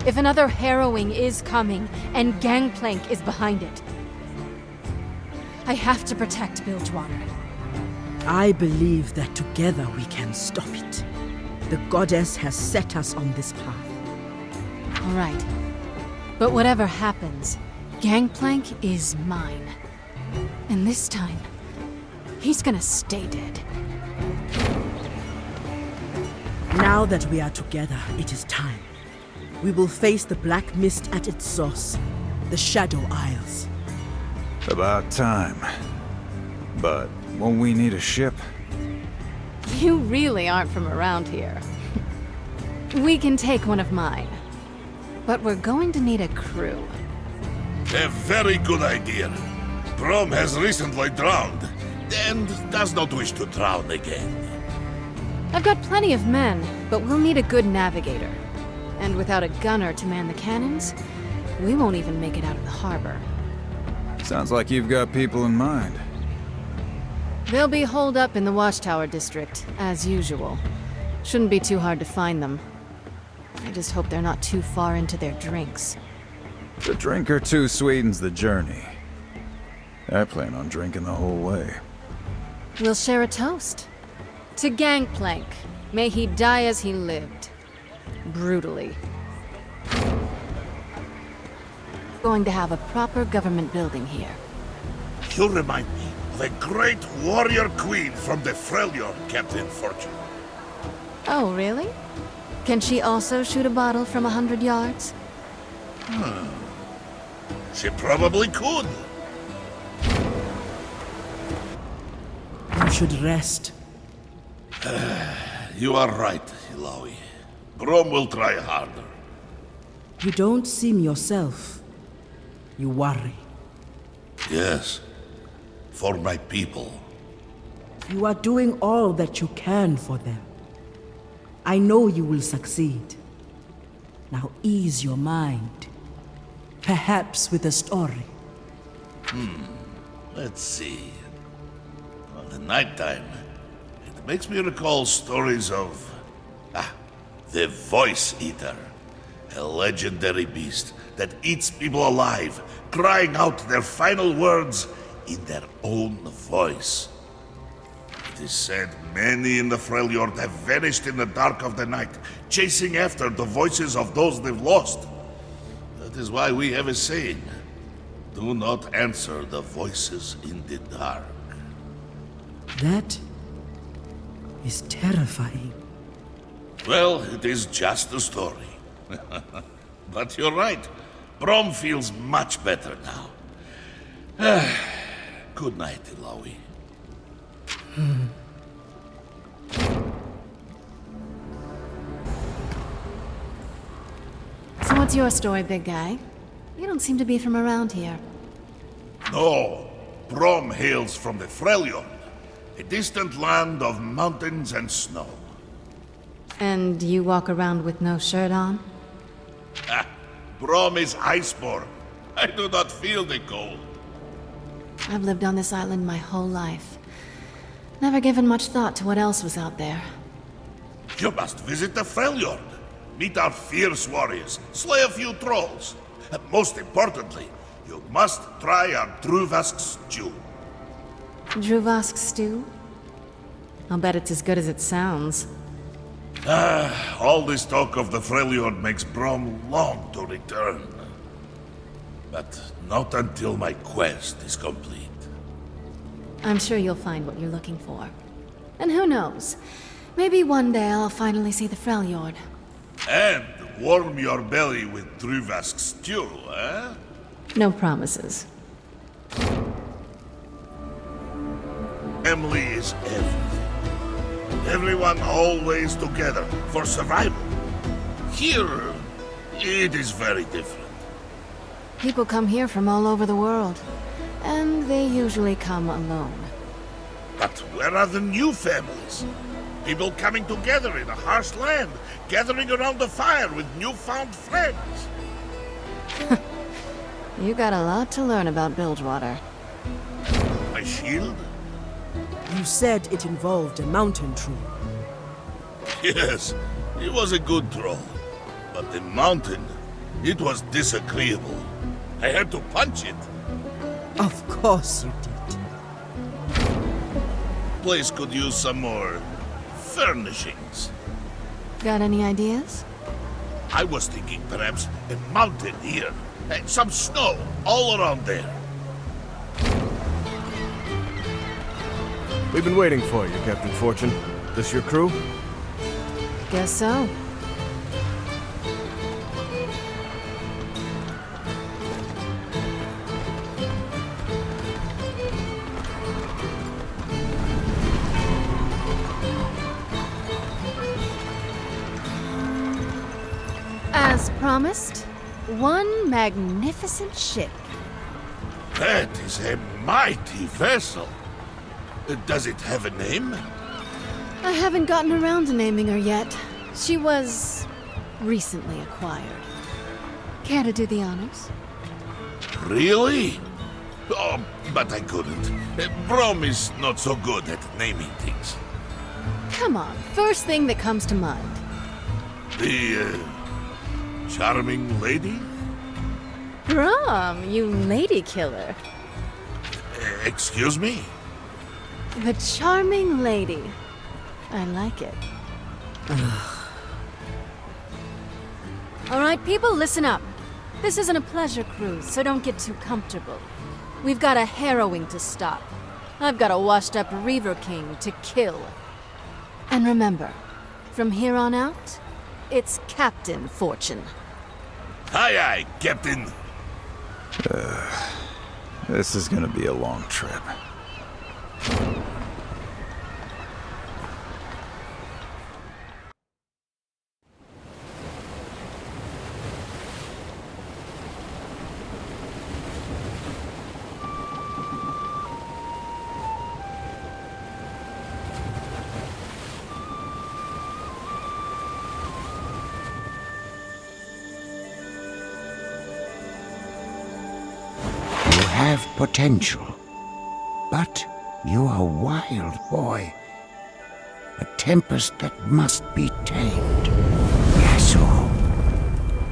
if another harrowing is coming and Gangplank is behind it, I have to protect Bilgewater. I believe that together we can stop it. The goddess has set us on this path. All right. But whatever happens, Gangplank is mine. And this time, he's gonna stay dead. Now that we are together, it is time. We will face the Black Mist at its source, the Shadow Isles. About time. But won't we need a ship? You really aren't from around here. We can take one of mine. But we're going to need a crew. A very good idea. Brom has recently drowned, and does not wish to drown again. I've got plenty of men, but we'll need a good navigator. And without a gunner to man the cannons, we won't even make it out of the harbor. Sounds like you've got people in mind. They'll be holed up in the Watchtower district, as usual. Shouldn't be too hard to find them. I just hope they're not too far into their drinks. A drink or two sweetens the journey. I plan on drinking the whole way. We'll share a toast. To Gangplank. May he die as he lived. Brutally. Going to have a proper government building here. You remind me of a great warrior queen from the Freljord, Captain Fortune. Oh, really? Can she also shoot a bottle from 100 yards? She probably could. You should rest. You are right, Illaoi. Brom will try harder. You don't seem yourself. You worry. Yes. For my people. You are doing all that you can for them. I know you will succeed. Now ease your mind. Perhaps with a story. Let's see. Well, the nighttime, it makes me recall stories of... the Voice Eater. A legendary beast that eats people alive, crying out their final words in their own voice. It is said many in the Freljord have vanished in the dark of the night, chasing after the voices of those they've lost. That is why we have a saying, do not answer the voices in the dark. That is terrifying. Well, it is just a story. But you're right. Brom feels much better now. Good night, Illaoi. So what's your story, big guy? You don't seem to be from around here. No, Brom hails from the Freljord, a distant land of mountains and snow. And you walk around with no shirt on? Brom is iceborn. I do not feel the cold. I've lived on this island my whole life. Never given much thought to what else was out there. You must visit the Freljord. Meet our fierce warriors, slay a few trolls. And most importantly, you must try our Druvask stew. Druvask stew? I'll bet it's as good as it sounds. All this talk of the Freljord makes Brom long to return. But not until my quest is complete. I'm sure you'll find what you're looking for. And who knows? Maybe one day I'll finally see the Freljord. And warm your belly with Druvask stew, eh? No promises. Family is everything. Everyone always together for survival. Here, it is very different. People come here from all over the world. And they usually come alone. But where are the new families? People coming together in a harsh land, gathering around the fire with newfound friends. You got a lot to learn about Bilgewater. My shield? You said it involved a mountain troll. Yes, it was a good troll. But the mountain, it was disagreeable. I had to punch it. Of course you did. Place could use some more furnishings. Got any ideas? I was thinking perhaps a mountain here, and some snow all around there. We've been waiting for you, Captain Fortune. This your crew? Guess so. As promised, one magnificent ship. That is a mighty vessel. Does it have a name? I haven't gotten around to naming her yet. She was recently acquired. Care to do the honors? Really? Oh, but I couldn't. Brom is not so good at naming things. Come on, first thing that comes to mind. The, charming lady? Brom, you lady killer. Excuse me? The charming lady. I like it. All right, people, listen up. This isn't a pleasure cruise, so don't get too comfortable. We've got a harrowing to stop. I've got a washed-up Reaver King to kill. And remember, from here on out, it's Captain Fortune. Aye, aye, Captain. This is gonna be a long trip. have potential. But you are a wild boy. A tempest that must be tamed. Yasuo,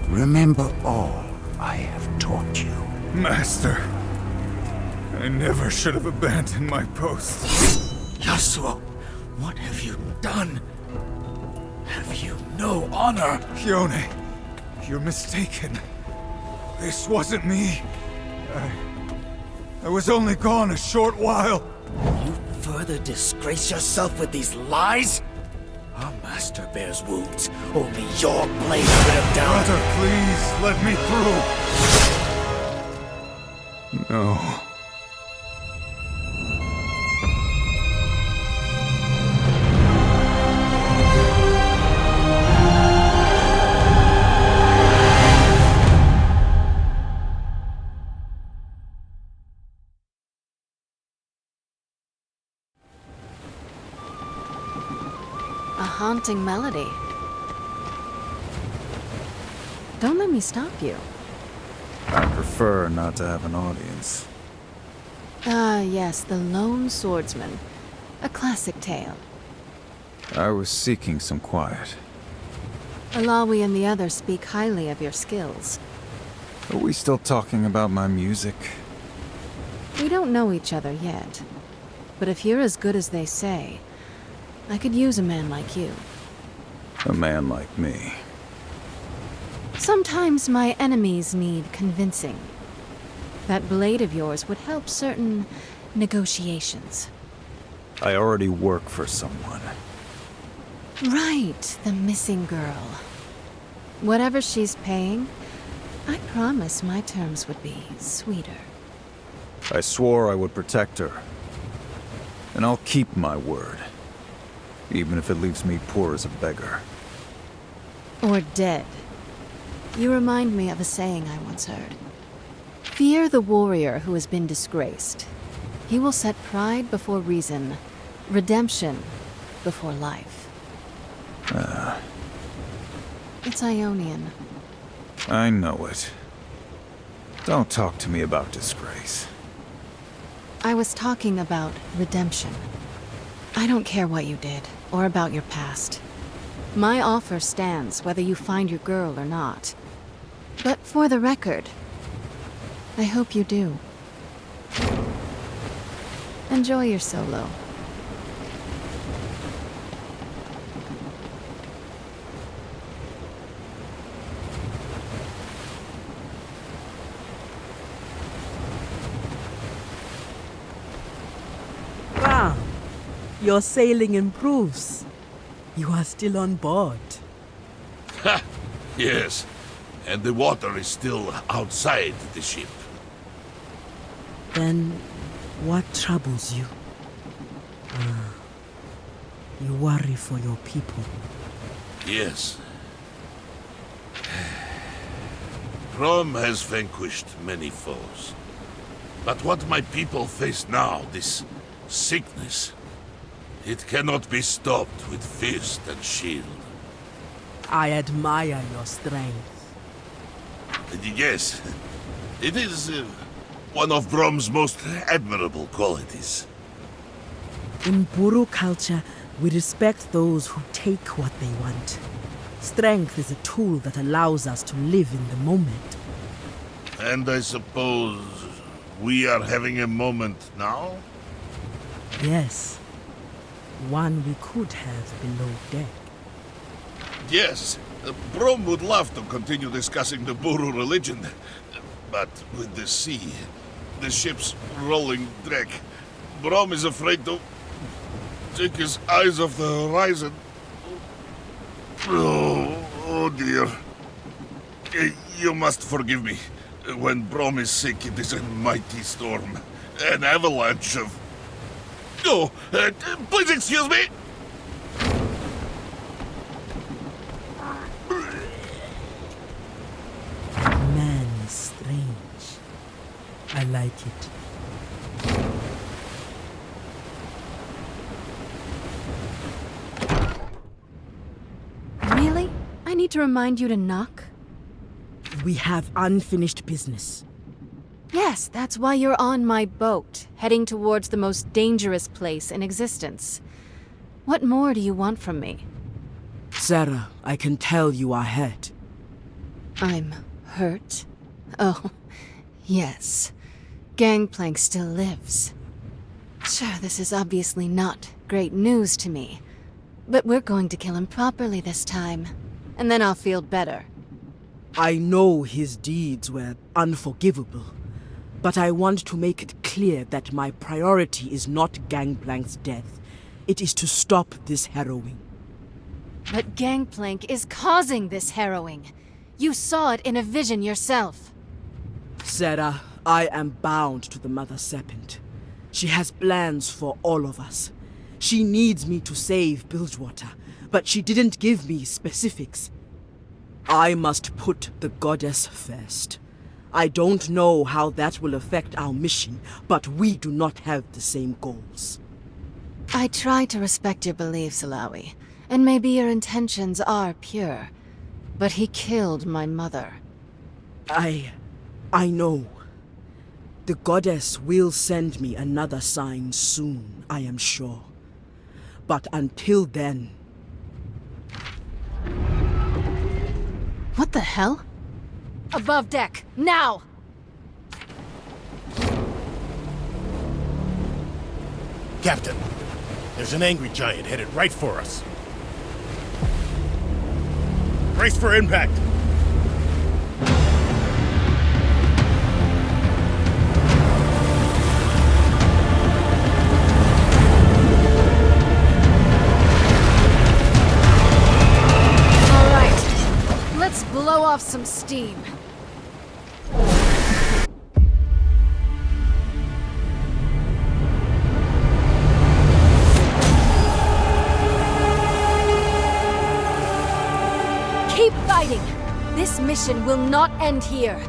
remember all I have taught you. Master, I never should have abandoned my post. Yasuo, what have you done? Have you no honor? Yone, you're mistaken. This wasn't me. I was only gone a short while. You further disgrace yourself with these lies? Our master bears wounds. Only your blade could have dealt. Brother, please, let me through. No. A haunting melody. Don't let me stop you. I prefer not to have an audience. Ah, yes, the Lone Swordsman. A classic tale. I was seeking some quiet. Alawi and the others speak highly of your skills. Are we still talking about my music? We don't know each other yet. But if you're as good as they say, I could use a man like you. A man like me. Sometimes my enemies need convincing. That blade of yours would help certain negotiations. I already work for someone. Right, the missing girl. Whatever she's paying, I promise my terms would be sweeter. I swore I would protect her. And I'll keep my word. Even if it leaves me poor as a beggar. Or dead. You remind me of a saying I once heard. Fear the warrior who has been disgraced. He will set pride before reason, redemption before life. It's Ionian. I know it. Don't talk to me about disgrace. I was talking about redemption. I don't care what you did, or about your past. My offer stands whether you find your girl or not. But for the record, I hope you do. Enjoy your solo. Wow, your sailing improves. You are still on board. Ha! Yes. And the water is still outside the ship. Then, what troubles you? You worry for your people. Yes. Brom has vanquished many foes. But what my people face now, this sickness, it cannot be stopped with fist and shield. I admire your strength. Yes, it is one of Brom's most admirable qualities. In Buru culture, we respect those who take what they want. Strength is a tool that allows us to live in the moment. And I suppose we are having a moment now? Yes. One we could have below deck. Yes, Brom would love to continue discussing the Buru religion. But with the sea, the ship's rolling deck, Brom is afraid to take his eyes off the horizon. Oh dear. You must forgive me. When Brom is sick, it is a mighty storm. An avalanche of... Oh, please excuse me! Man is strange. I like it. Really? I need to remind you to knock? We have unfinished business. Yes, that's why you're on my boat, heading towards the most dangerous place in existence. What more do you want from me? Sarah, I can tell you are hurt. I'm hurt? Oh, yes. Gangplank still lives. Sure, this is obviously not great news to me. But we're going to kill him properly this time. And then I'll feel better. I know his deeds were unforgivable. But I want to make it clear that my priority is not Gangplank's death. It is to stop this harrowing. But Gangplank is causing this harrowing. You saw it in a vision yourself. Sarah, I am bound to the Mother Serpent. She has plans for all of us. She needs me to save Bilgewater, but she didn't give me specifics. I must put the goddess first. I don't know how that will affect our mission, but we do not have the same goals. I try to respect your beliefs, Alawi, and maybe your intentions are pure. But he killed my mother. I know. The goddess will send me another sign soon, I am sure. But until then... What the hell? Above deck, now! Captain, there's an angry giant headed right for us. Brace for impact! Let's blow off some steam. Keep fighting! This mission will not end here.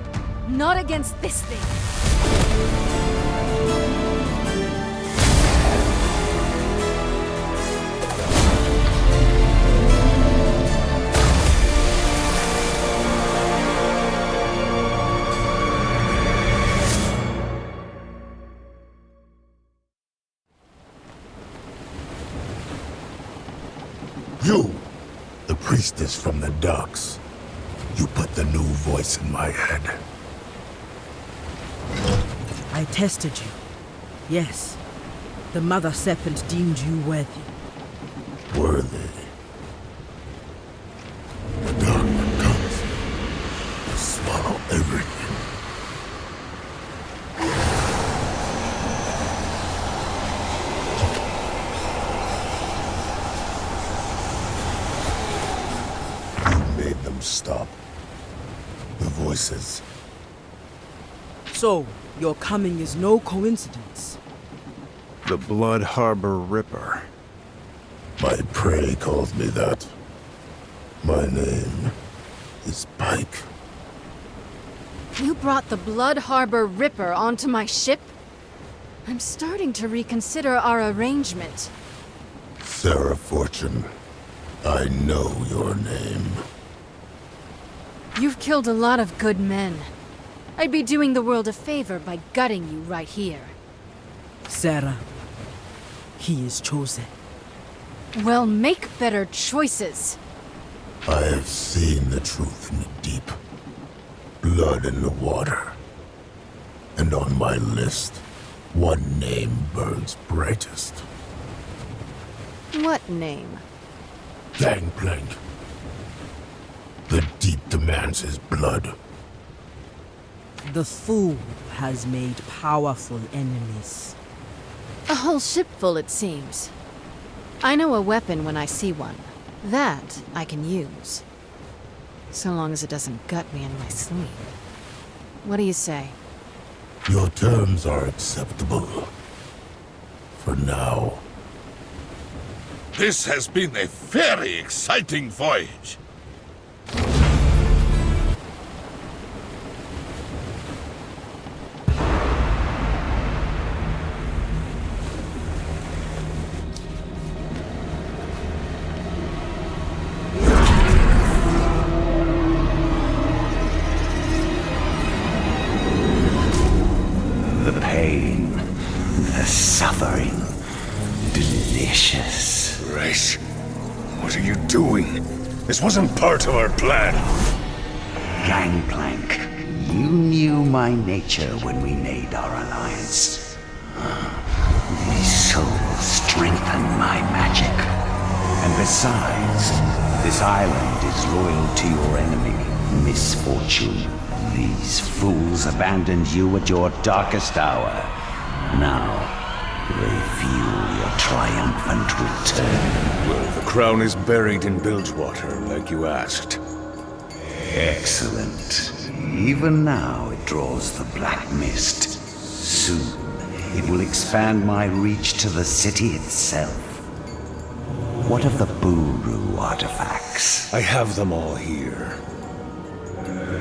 Not against this thing. You, the priestess from the docks. You put the new voice in my head. I tested you. Yes. The Mother Serpent deemed you worthy. Worthy. The dark one comes. To swallow everything. Stop. The voices. So, your coming is no coincidence. The Blood Harbor Ripper. My prey calls me that. My name is Pike. You brought the Blood Harbor Ripper onto my ship? I'm starting to reconsider our arrangement. Sarah Fortune, I know your name. You've killed a lot of good men. I'd be doing the world a favor by gutting you right here. Sarah, he is chosen. Well, make better choices. I have seen the truth in the deep. Blood in the water. And on my list, one name burns brightest. What name? Gangplank. The deep demands his blood. The fool has made powerful enemies. A whole ship full, it seems. I know a weapon when I see one. That I can use. So long as it doesn't gut me in my sleep. What do you say? Your terms are acceptable. For now. This has been a very exciting voyage. The pain, the suffering. Delicious. Race, what are you doing? This wasn't part of our plan. Gangplank, you knew my nature when we made our alliance. These souls strengthen my magic. And besides, this island is loyal to your enemy, Misfortune. These fools abandoned you at your darkest hour. Now, they fuel your triumphant return. Well, the crown is buried in Bilgewater, like you asked. Excellent. Even now it draws the black mist. Soon, it will expand my reach to the city itself. What of the Buru artifacts? I have them all here.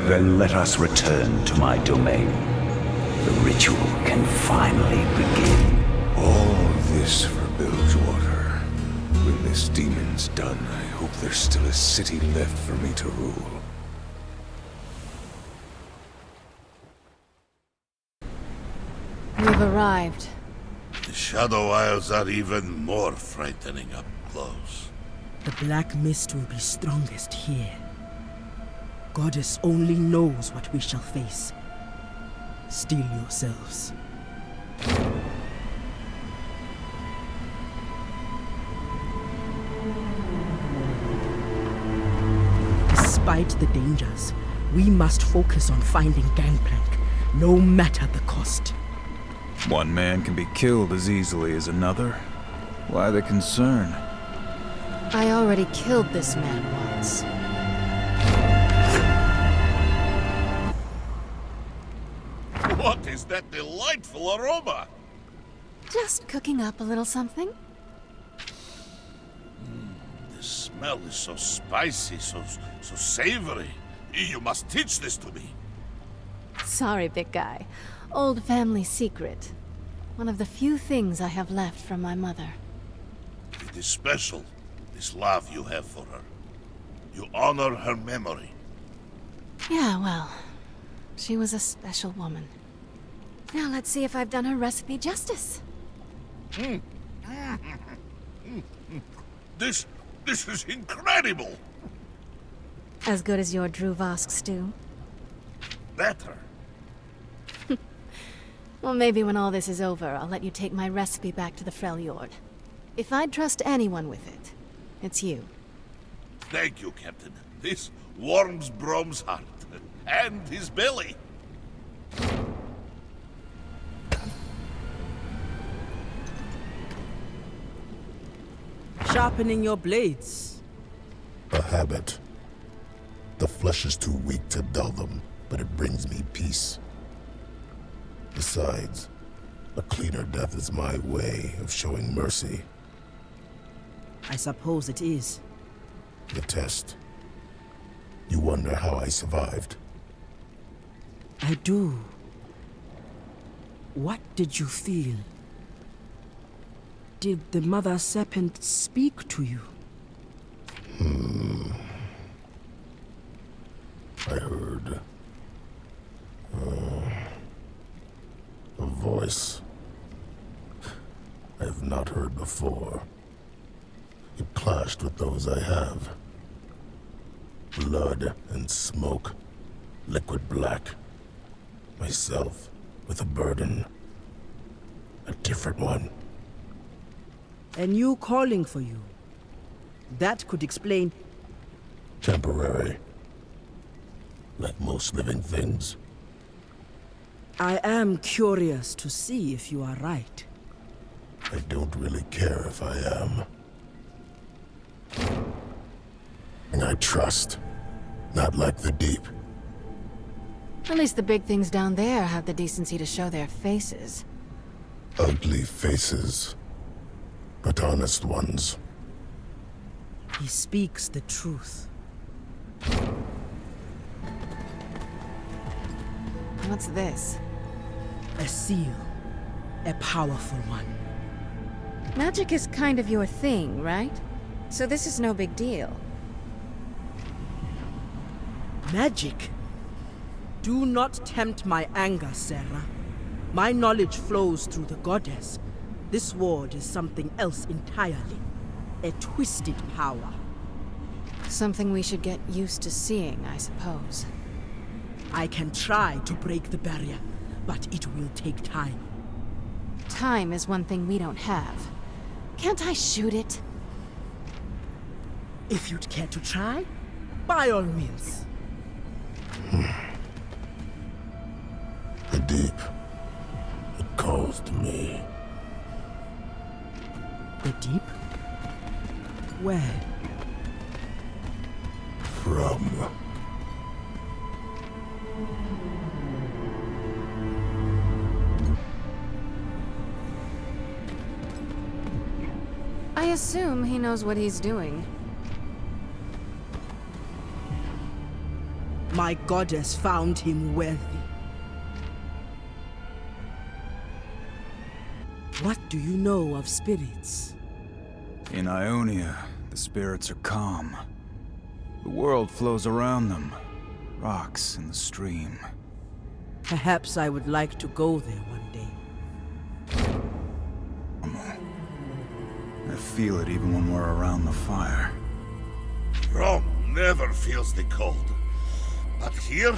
Then let us return to my domain. The ritual can finally begin. All this for Bilgewater. When this demon's done, I hope there's still a city left for me to rule. We've arrived. The Shadow Isles are even more frightening up close. The Black Mist will be strongest here. Goddess only knows what we shall face. Steel yourselves. Despite the dangers, we must focus on finding Gangplank, no matter the cost. One man can be killed as easily as another. Why the concern? I already killed this man once. What is that delightful aroma? Just cooking up a little something. The smell is so spicy, so savory. You must teach this to me. Sorry, big guy. Old family secret. One of the few things I have left from my mother. It is special, this love you have for her. You honor her memory. Yeah, well, she was a special woman. Now let's see if I've done her recipe justice. This is incredible! As good as your Druvask stew? Better. Well, maybe when all this is over, I'll let you take my recipe back to the Freljord. If I'd trust anyone with it, it's you. Thank you, Captain. This warms Brom's heart. And his belly. Sharpening your blades. A habit. The flesh is too weak to dull them, but it brings me peace. Besides, a cleaner death is my way of showing mercy. I suppose it is. The test. You wonder how I survived? I do. What did you feel? Did the Mother Serpent speak to you? I heard... a voice I have not heard before. It clashed with those I have. Blood and smoke, liquid black. Myself with a burden. A different one. And you calling for you. That could explain... Temporary. Like most living things. I am curious to see if you are right. I don't really care if I am. And I trust. Not like the deep. At least the big things down there have the decency to show their faces. Ugly faces. But honest ones. He speaks the truth. What's this? A seal. A powerful one. Magic is kind of your thing, right? So this is no big deal. Magic? Do not tempt my anger, Sarah. My knowledge flows through the goddess. This ward is something else entirely. A twisted power. Something we should get used to seeing, I suppose. I can try to break the barrier, but it will take time. Time is one thing we don't have. Can't I shoot it? If you'd care to try, by all means. The deep. It calls to me. The deep? Where? From. I assume he knows what he's doing. My goddess found him worthy. What do you know of spirits? In Ionia, the spirits are calm. The world flows around them. Rocks in the stream. Perhaps I would like to go there one day. I feel it even when we're around the fire. Rome never feels the cold. But here,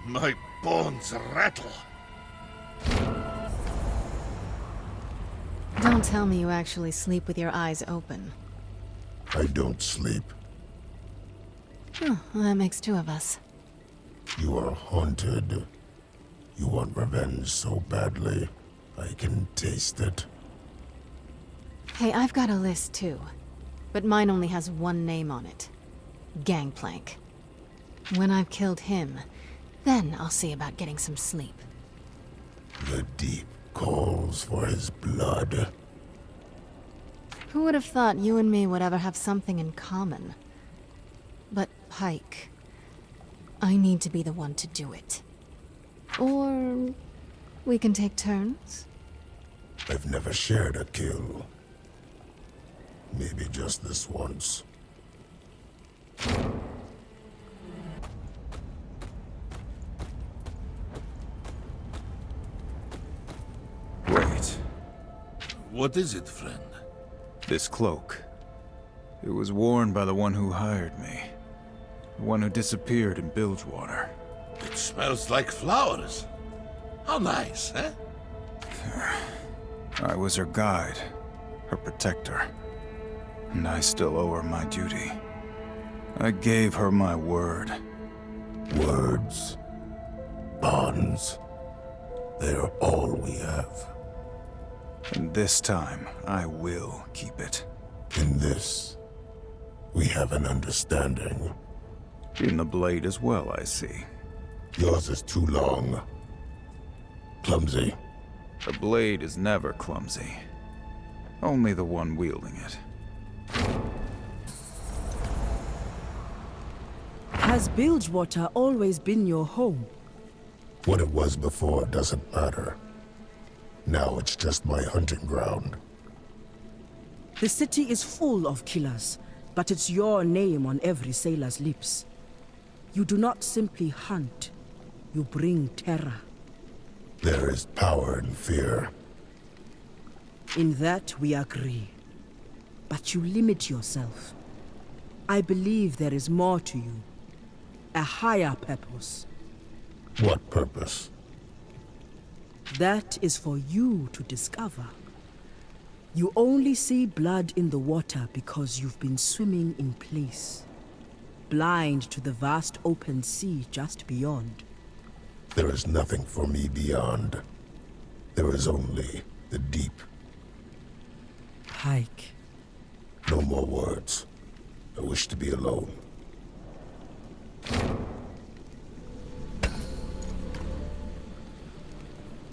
my bones rattle. Don't tell me you actually sleep with your eyes open. I don't sleep. Oh, well, that makes two of us. You are haunted. You want revenge so badly. I can taste it. Hey, I've got a list too. But mine only has one name on it. Gangplank. When I've killed him, then I'll see about getting some sleep. The deep calls for his blood. Who would have thought you and me would ever have something in common? But, Pike, I need to be the one to do it. Or we can take turns? I've never shared a kill. Maybe just this once. Wait. What is it, friend? This cloak. It was worn by the one who hired me. The one who disappeared in Bilgewater. It smells like flowers. How nice, eh? I was her guide, her protector. And I still owe her my duty. I gave her my word. Words. Bonds. They are all we have. And this time, I will keep it. In this, we have an understanding. In the blade as well, I see. Yours is too long. Clumsy. The blade is never clumsy. Only the one wielding it. Has Bilgewater always been your home? What it was before doesn't matter. Now it's just my hunting ground. The city is full of killers, but it's your name on every sailor's lips. You do not simply hunt, you bring terror. There is power in fear. In that we agree. But you limit yourself. I believe there is more to you. A higher purpose. What purpose? That is for you to discover. You only see blood in the water because you've been swimming in place. Blind to the vast open sea just beyond. There is nothing for me beyond. There is only the deep. Pike. No more words. I wish to be alone.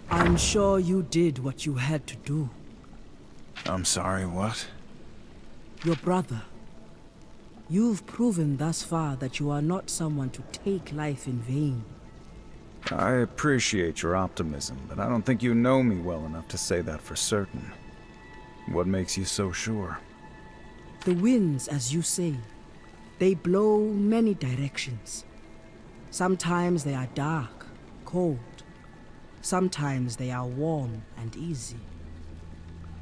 I'm sure you did what you had to do. I'm sorry, what? Your brother. You've proven thus far that you are not someone to take life in vain. I appreciate your optimism, but I don't think you know me well enough to say that for certain. What makes you so sure? The winds, as you say, they blow many directions. Sometimes they are dark, cold. Sometimes they are warm and easy.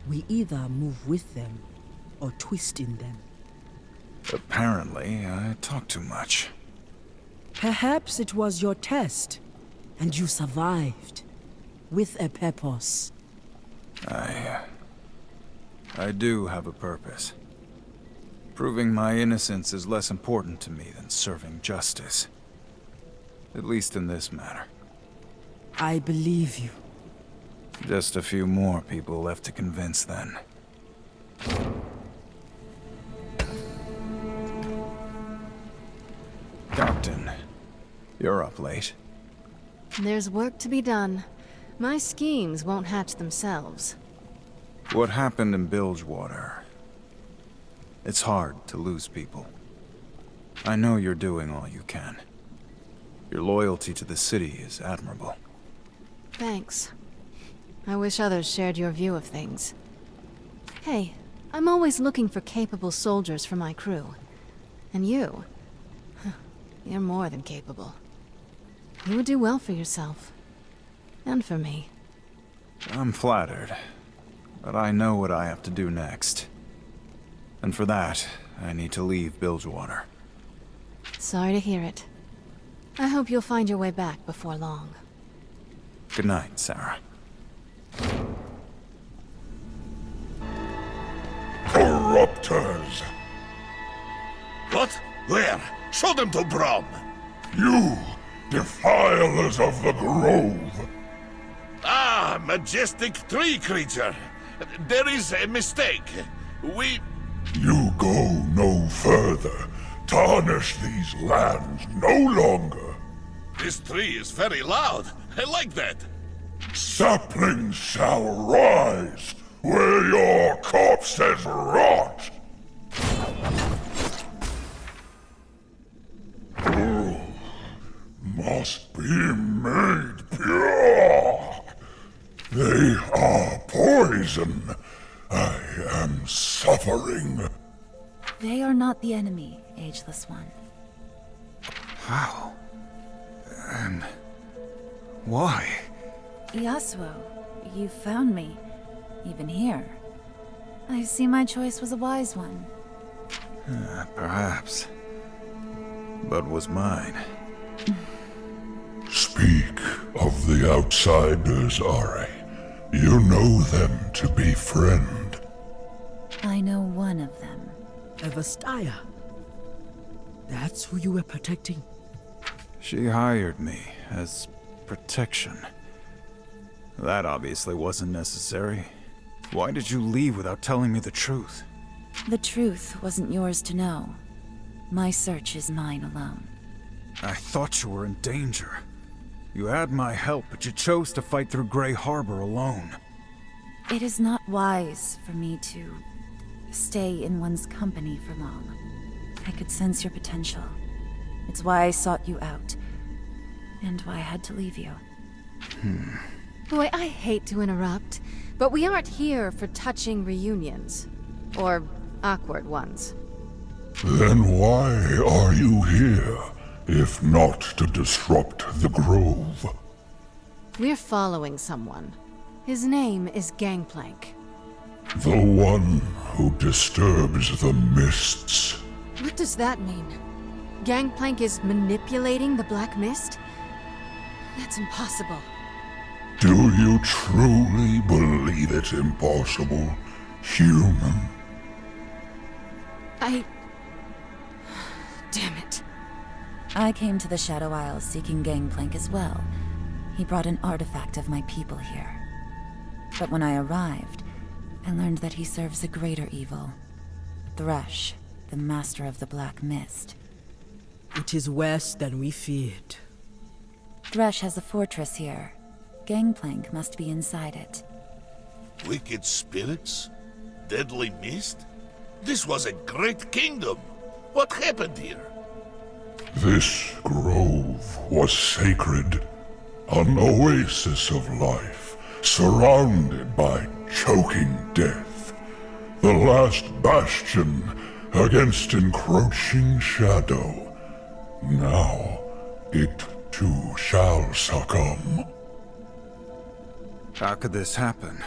We either move with them or twist in them. Apparently, I talk too much. Perhaps it was your test, and you survived. With a purpose. I do have a purpose. Proving my innocence is less important to me than serving justice. At least in this matter. I believe you. Just a few more people left to convince then. Captain, you're up late. There's work to be done. My schemes won't hatch themselves. What happened in Bilgewater? It's hard to lose people. I know you're doing all you can. Your loyalty to the city is admirable. Thanks. I wish others shared your view of things. Hey, I'm always looking for capable soldiers for my crew. And you? You're more than capable. You would do well for yourself. And for me. I'm flattered. But I know what I have to do next. And for that, I need to leave Bilgewater. Sorry to hear it. I hope you'll find your way back before long. Good night, Sarah. Corruptors! What? Where? Show them to Brom! You, defilers of the grove! Ah, majestic tree creature! There is a mistake. You go no further. Tarnish these lands no longer. This tree is very loud. I like that. Saplings shall rise where your corpses rot. Oh, must be made pure. They are poison. I am suffering. They are not the enemy, Ageless One. How? And why? Yasuo, you found me. Even here. I see my choice was a wise one. Perhaps. But was mine. Speak of the outsiders, Ari. You know them to be friend. I know one of them. Evastaya. That's who you were protecting? She hired me as protection. That obviously wasn't necessary. Why did you leave without telling me the truth? The truth wasn't yours to know. My search is mine alone. I thought you were in danger. You had my help, but you chose to fight through Grey Harbor alone. It is not wise for me to stay in one's company for long. I could sense your potential. It's why I sought you out. And why I had to leave you. Boy, I hate to interrupt, but we aren't here for touching reunions. Or awkward ones. Then why are you here, if not to disrupt the grove? We're following someone. His name is Gangplank. The one who disturbs the mists. What does that mean? Gangplank is manipulating the Black Mist? That's impossible. Do you truly believe it impossible, human? Damn it. I came to the Shadow Isles seeking Gangplank as well. He brought an artifact of my people here. But when I arrived, I learned that he serves a greater evil. Thresh, the master of the Black Mist. It is worse than we feared. Thresh has a fortress here. Gangplank must be inside it. Wicked spirits? Deadly mist? This was a great kingdom. What happened here? This grove was sacred. An oasis of life, surrounded by choking death. The last bastion against encroaching shadow. Now, it too shall succumb. How could this happen?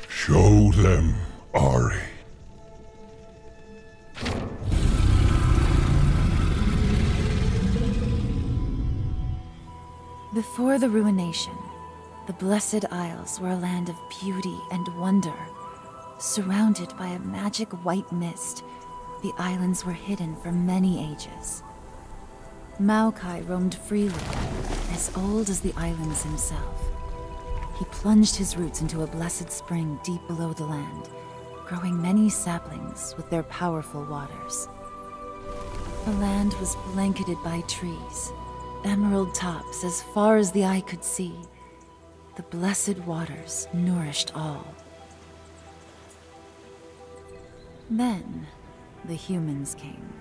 Show them, Ari. Before the Ruination, the Blessed Isles were a land of beauty and wonder. Surrounded by a magic white mist, the islands were hidden for many ages. Maokai roamed freely, as old as the islands himself. He plunged his roots into a blessed spring deep below the land, growing many saplings with their powerful waters. The land was blanketed by trees, emerald tops as far as the eye could see. The blessed waters nourished all. Then, the humans came.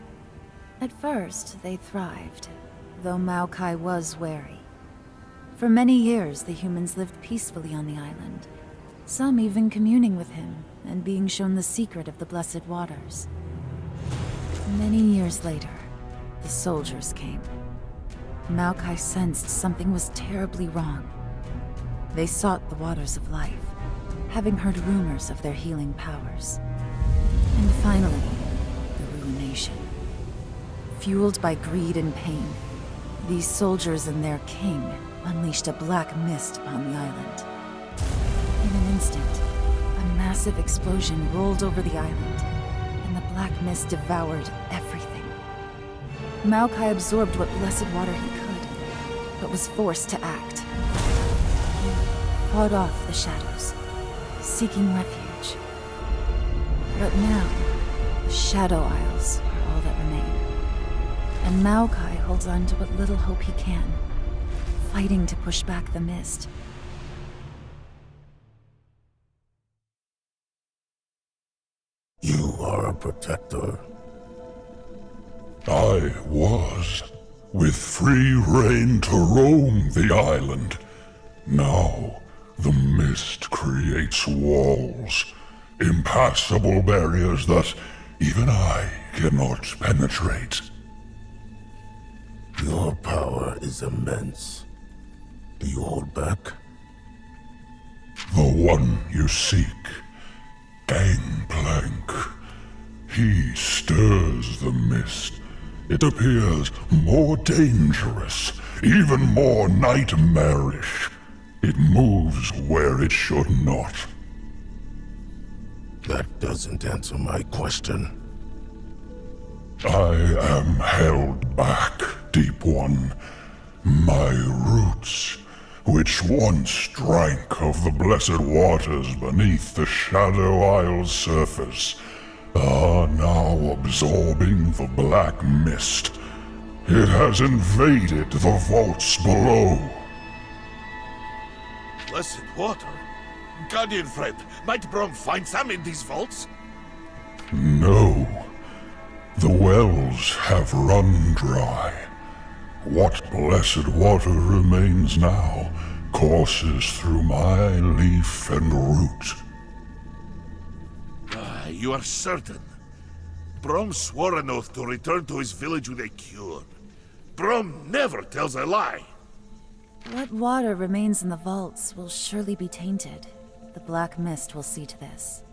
At first, they thrived, though Maokai was wary. For many years, the humans lived peacefully on the island, some even communing with him and being shown the secret of the blessed waters. Many years later, the soldiers came. Maokai sensed something was terribly wrong. They sought the waters of life, having heard rumors of their healing powers. And finally, the Ruination. Fueled by greed and pain, these soldiers and their king unleashed a black mist upon the island. In an instant, a massive explosion rolled over the island, and the black mist devoured everything. Maokai absorbed what blessed water he could, but was forced to act. He fought off the shadows, seeking refuge. But now, the Shadow Isles are all that remain. And Maokai holds on to what little hope he can, fighting to push back the mist. You are a protector. I was, with free rein to roam the island. Now, the mist creates walls, impassable barriers that even I cannot penetrate. Your power is immense. Do you hold back? The one you seek, Gangplank. He stirs the mist. It appears more dangerous, even more nightmarish. It moves where it should not. That doesn't answer my question. I am held back, Deep One. My roots, which once drank of the blessed waters beneath the Shadow Isle's surface, are now absorbing the black mist. It has invaded the vaults below. Blessed water? Guardian friend, might Brom find some in these vaults? No. The wells have run dry. What blessed water remains now courses through my leaf and root. You are certain? Brom swore an oath to return to his village with a cure. Brom never tells a lie. What water remains in the vaults will surely be tainted. The Black Mist will see to this.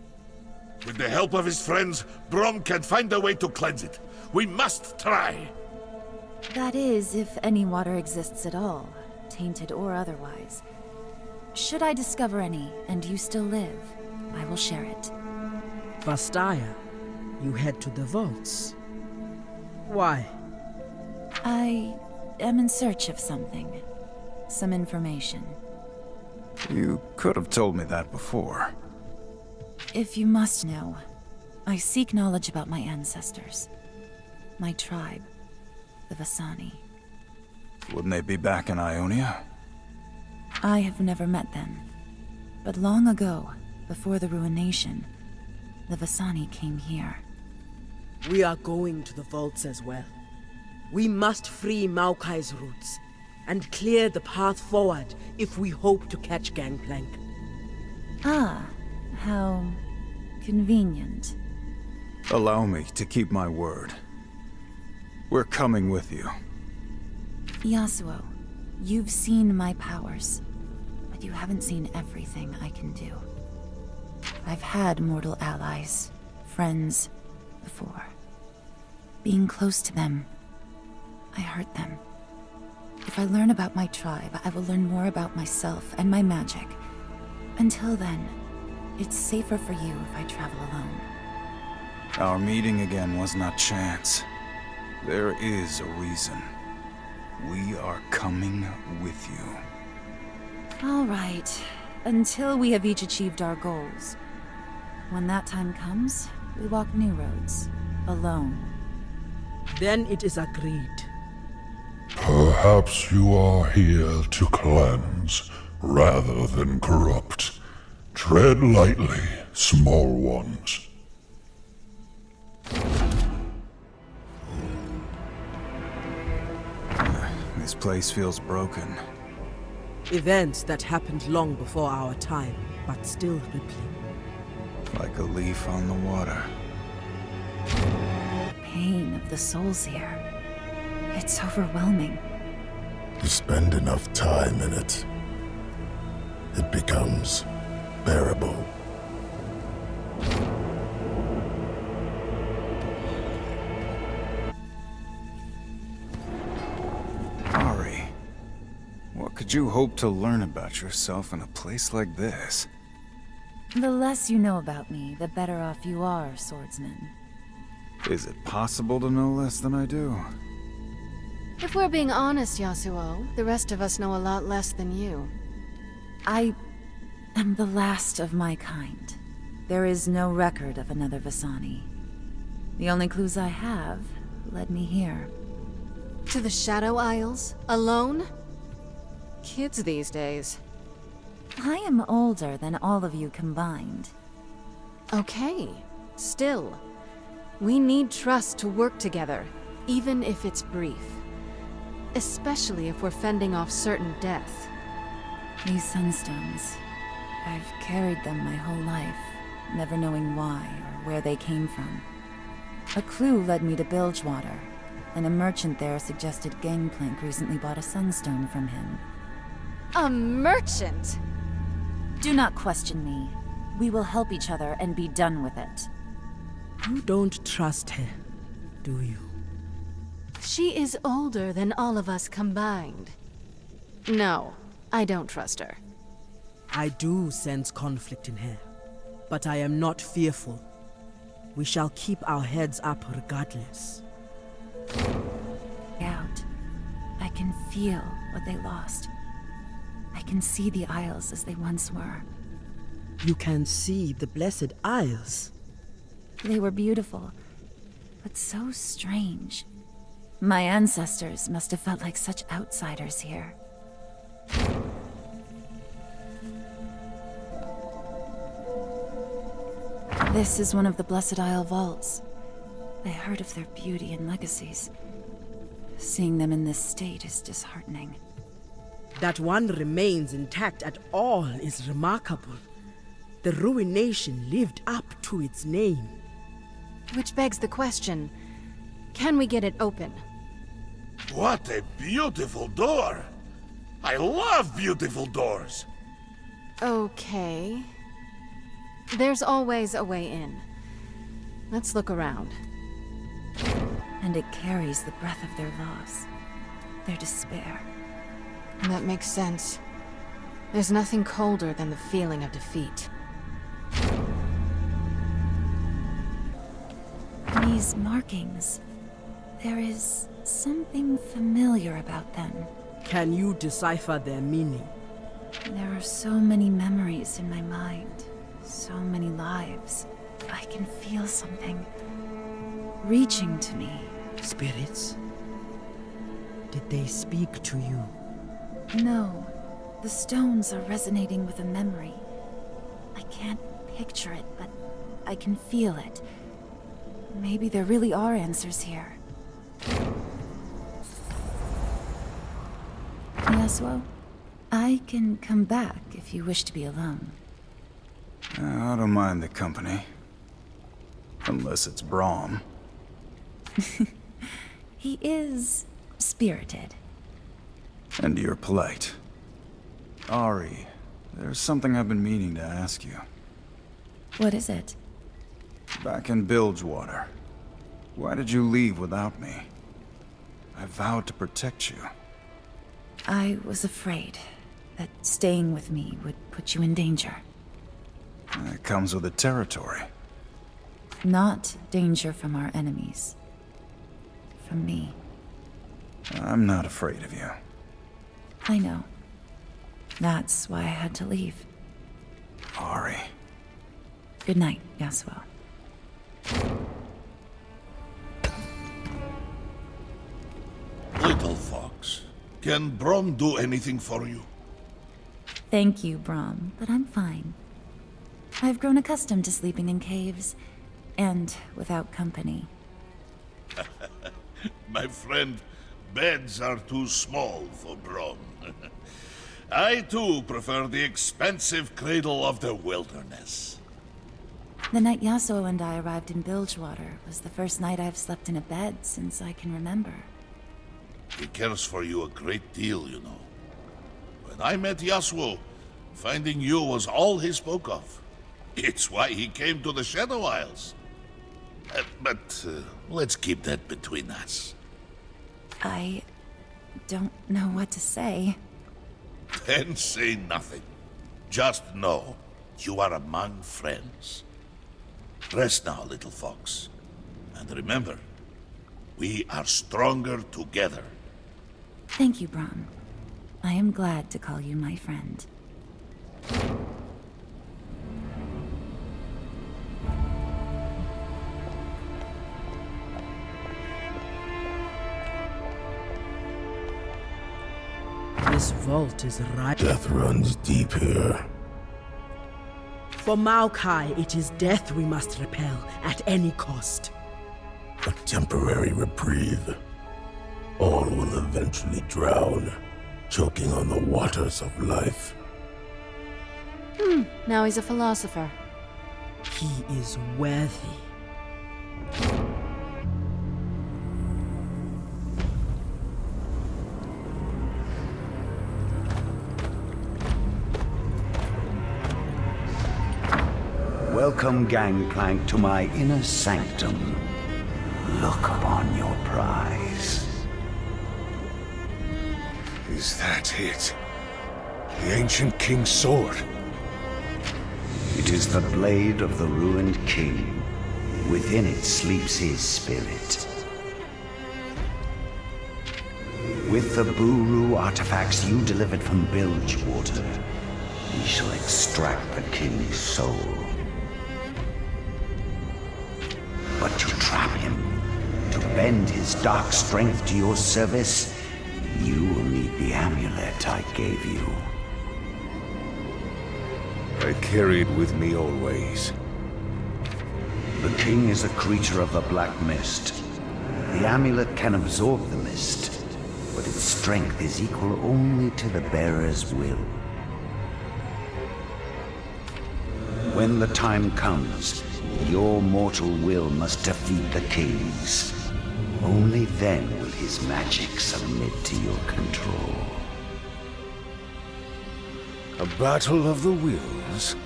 With the help of his friends, Brom can find a way to cleanse it. We must try. That is, if any water exists at all, tainted or otherwise. Should I discover any, and you still live, I will share it. Vastaya, you head to the vaults. Why? I am in search of something. Some information. You could have told me that before. If you must know, I seek knowledge about my ancestors. My tribe, the Vasani. Wouldn't they be back in Ionia? I have never met them. But long ago, before the Ruination, the Vasani came here. We are going to the vaults as well. We must free Maokai's roots and clear the path forward if we hope to catch Gangplank. Ah, how convenient. Allow me to keep my word. We're coming with you. Yasuo, you've seen my powers, but You haven't seen everything I can do. I've had mortal allies, friends, before. Being close to them, I hurt them. If I learn about my tribe, I will learn more about myself and my magic. Until then, it's safer for you if I travel alone. Our meeting again was not chance. There is a reason. We are coming with you. All right. Until we have each achieved our goals. When that time comes, we walk new roads. Alone. Then it is agreed. Perhaps you are here to cleanse, rather than corrupt. Tread lightly, small ones. This place feels broken. Events that happened long before our time, but still rippling. Like a leaf on the water. The pain of the souls here. It's overwhelming. You spend enough time in it, it becomes bearable. Ari, what could you hope to learn about yourself in a place like this? The less you know about me, the better off you are, swordsman. Is it possible to know less than I do? If we're being honest, Yasuo, the rest of us know a lot less than you. I am the last of my kind. There is no record of another Vasani. The only clues I have led me here. To the Shadow Isles? Alone? Kids these days. I am older than all of you combined. Okay. Still. We need trust to work together, even if it's brief. Especially if we're fending off certain death. These sunstones. I've carried them my whole life, never knowing why or where they came from. A clue led me to Bilgewater, and a merchant there suggested Gangplank recently bought a sunstone from him. A merchant? Do not question me. We will help each other and be done with it. You don't trust her, do you? She is older than all of us combined. No, I don't trust her. I do sense conflict in her, but I am not fearful. We shall keep our heads up regardless. Out. I can feel what they lost. I can see the Isles as they once were. You can see the Blessed Isles? They were beautiful, but so strange. My ancestors must have felt like such outsiders here. This is one of the Blessed Isle vaults. I heard of their beauty and legacies. Seeing them in this state is disheartening. That one remains intact at all is remarkable. The ruination lived up to its name. Which begs the question, can we get it open? What a beautiful door! I love beautiful doors! Okay. There's always a way in. Let's look around. And it carries the breath of their loss, their despair. That makes sense. There's nothing colder than the feeling of defeat. These markings, there is something familiar about them. Can you decipher their meaning? There are so many memories in my mind, so many lives. I can feel something reaching to me. Spirits? Did they speak to you? No. The stones are resonating with a memory. I can't picture it, but I can feel it. Maybe there really are answers here. Yasuo, I can come back if you wish to be alone. I don't mind the company. Unless it's Braum. He is spirited. And you're polite. Ari, There's something I've been meaning to ask you. What is it? Back in Bilgewater, why did you leave without me? I vowed to protect you. I was afraid that staying with me would put you in danger. It comes with the territory. Not danger from our enemies. From me. I'm not afraid of you. I know. That's why I had to leave. Ari. Good night, Yasuo. Little Fox, can Brom do anything for you? Thank you, Brom, but I'm fine. I've grown accustomed to sleeping in caves, and without company. My friend, beds are too small for Brom. I too prefer the expensive cradle of the wilderness. The night Yasuo and I arrived in Bilgewater was the first night I've slept in a bed since I can remember. He cares for you a great deal, you know. When I met Yasuo, finding you was all he spoke of. It's why he came to the Shadow Isles. But let's keep that between us. I don't know what to say. Then say nothing. Just know you are among friends. Rest now, little fox. And remember, we are stronger together. Thank you, Brom. I am glad to call you my friend. This vault is right. Death runs deep here. For Maokai, it is death we must repel at any cost. A temporary reprieve. All will eventually drown, choking on the waters of life. Now he's a philosopher. He is worthy. Welcome, Gangplank, to my inner sanctum. Look upon your prize. Is that it? The ancient king's sword? It is the blade of the ruined king. Within it sleeps his spirit. With the Buru artifacts you delivered from Bilgewater, we shall extract the king's soul. But to trap him, to bend his dark strength to your service, you will need the amulet I gave you. I carry it with me always. The king is a creature of the Black Mist. The amulet can absorb the mist, but its strength is equal only to the bearer's will. When the time comes, your mortal will must defeat the king's. Only then will his magic submit to your control. A battle of the wills?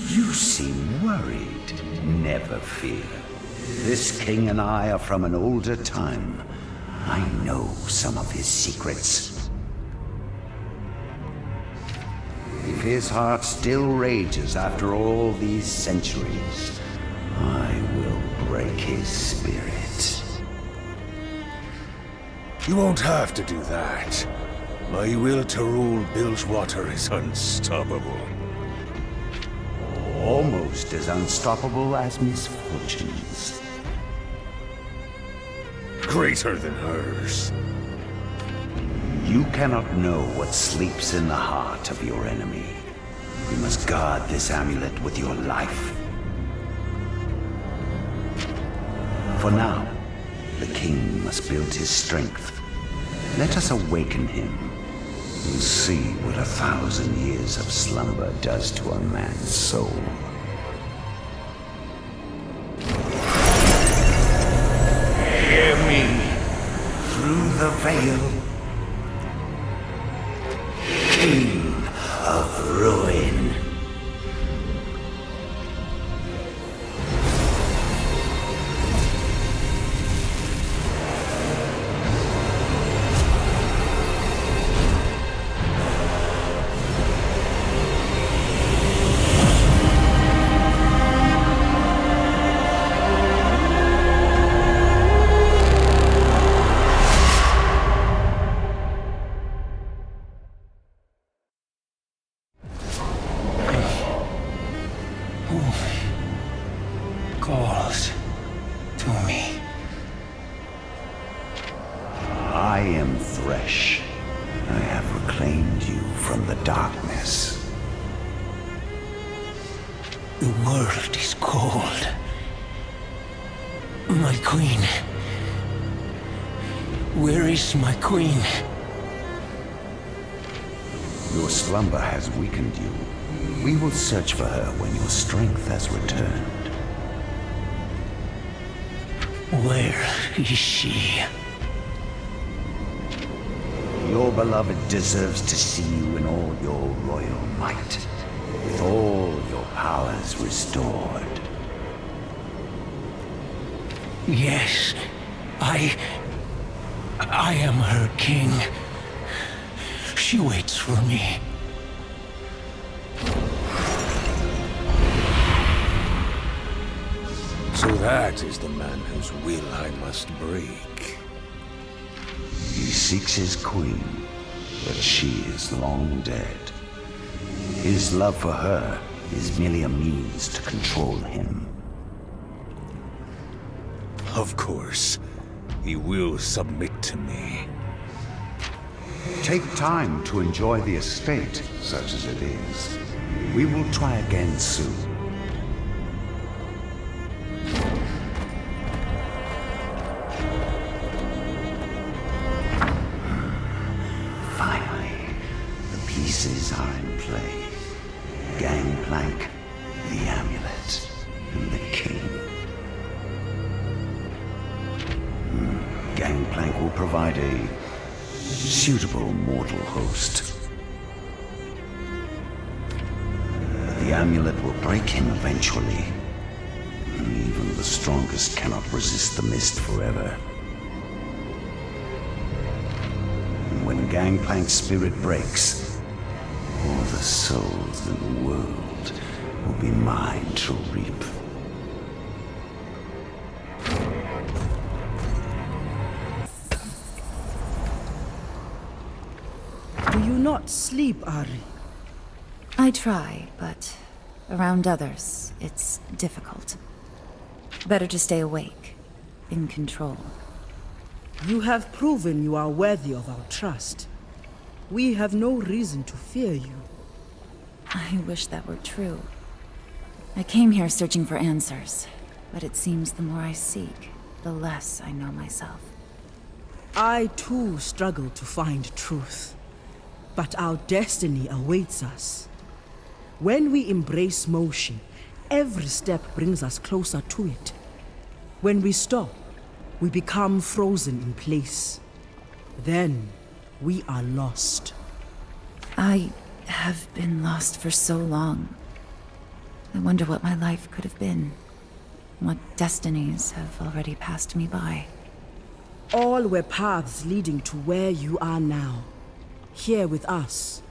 You seem worried. Never fear. This king and I are from an older time. I know some of his secrets. If his heart still rages after all these centuries, I will break his spirit. You won't have to do that. My will to rule Bilgewater is unstoppable. Almost as unstoppable as misfortunes. Greater than hers. You cannot know what sleeps in the heart of your enemy. You must guard this amulet with your life. For now, the king must build his strength. Let us awaken him. We'll see what 1,000 years of slumber does to a man's soul. Hear me through the veil. King who calls to me. I am Thresh. I have reclaimed you from the darkness. The world is cold. My queen. Where is my queen? Your slumber has weakened you. We will search for her when your strength has returned. Where is she? Your beloved deserves to see you in all your royal might, with all your powers restored. Yes, I am her king. She waits for me. So that is the man whose will I must break. He seeks his queen, but she is long dead. His love for her is merely a means to control him. Of course, he will submit to me. Take time to enjoy the estate, such as it is. We will try again soon. Finally, the pieces are in play. Gangplank, the amulet, and the king. Gangplank will provide a suitable mortal host. The amulet will break him eventually. Even the strongest cannot resist the mist forever. And when Gangplank's spirit breaks, all the souls in the world will be mine to reap. Do you not sleep, Ari? I try, but around others, it's difficult. Better to stay awake, in control. You have proven you are worthy of our trust. We have no reason to fear you. I wish that were true. I came here searching for answers, but it seems the more I seek, the less I know myself. I too struggle to find truth. But our destiny awaits us. When we embrace motion, every step brings us closer to it. When we stop, we become frozen in place. Then, we are lost. I have been lost for so long. I wonder what my life could have been. What destinies have already passed me by. All were paths leading to where you are now. Here with us,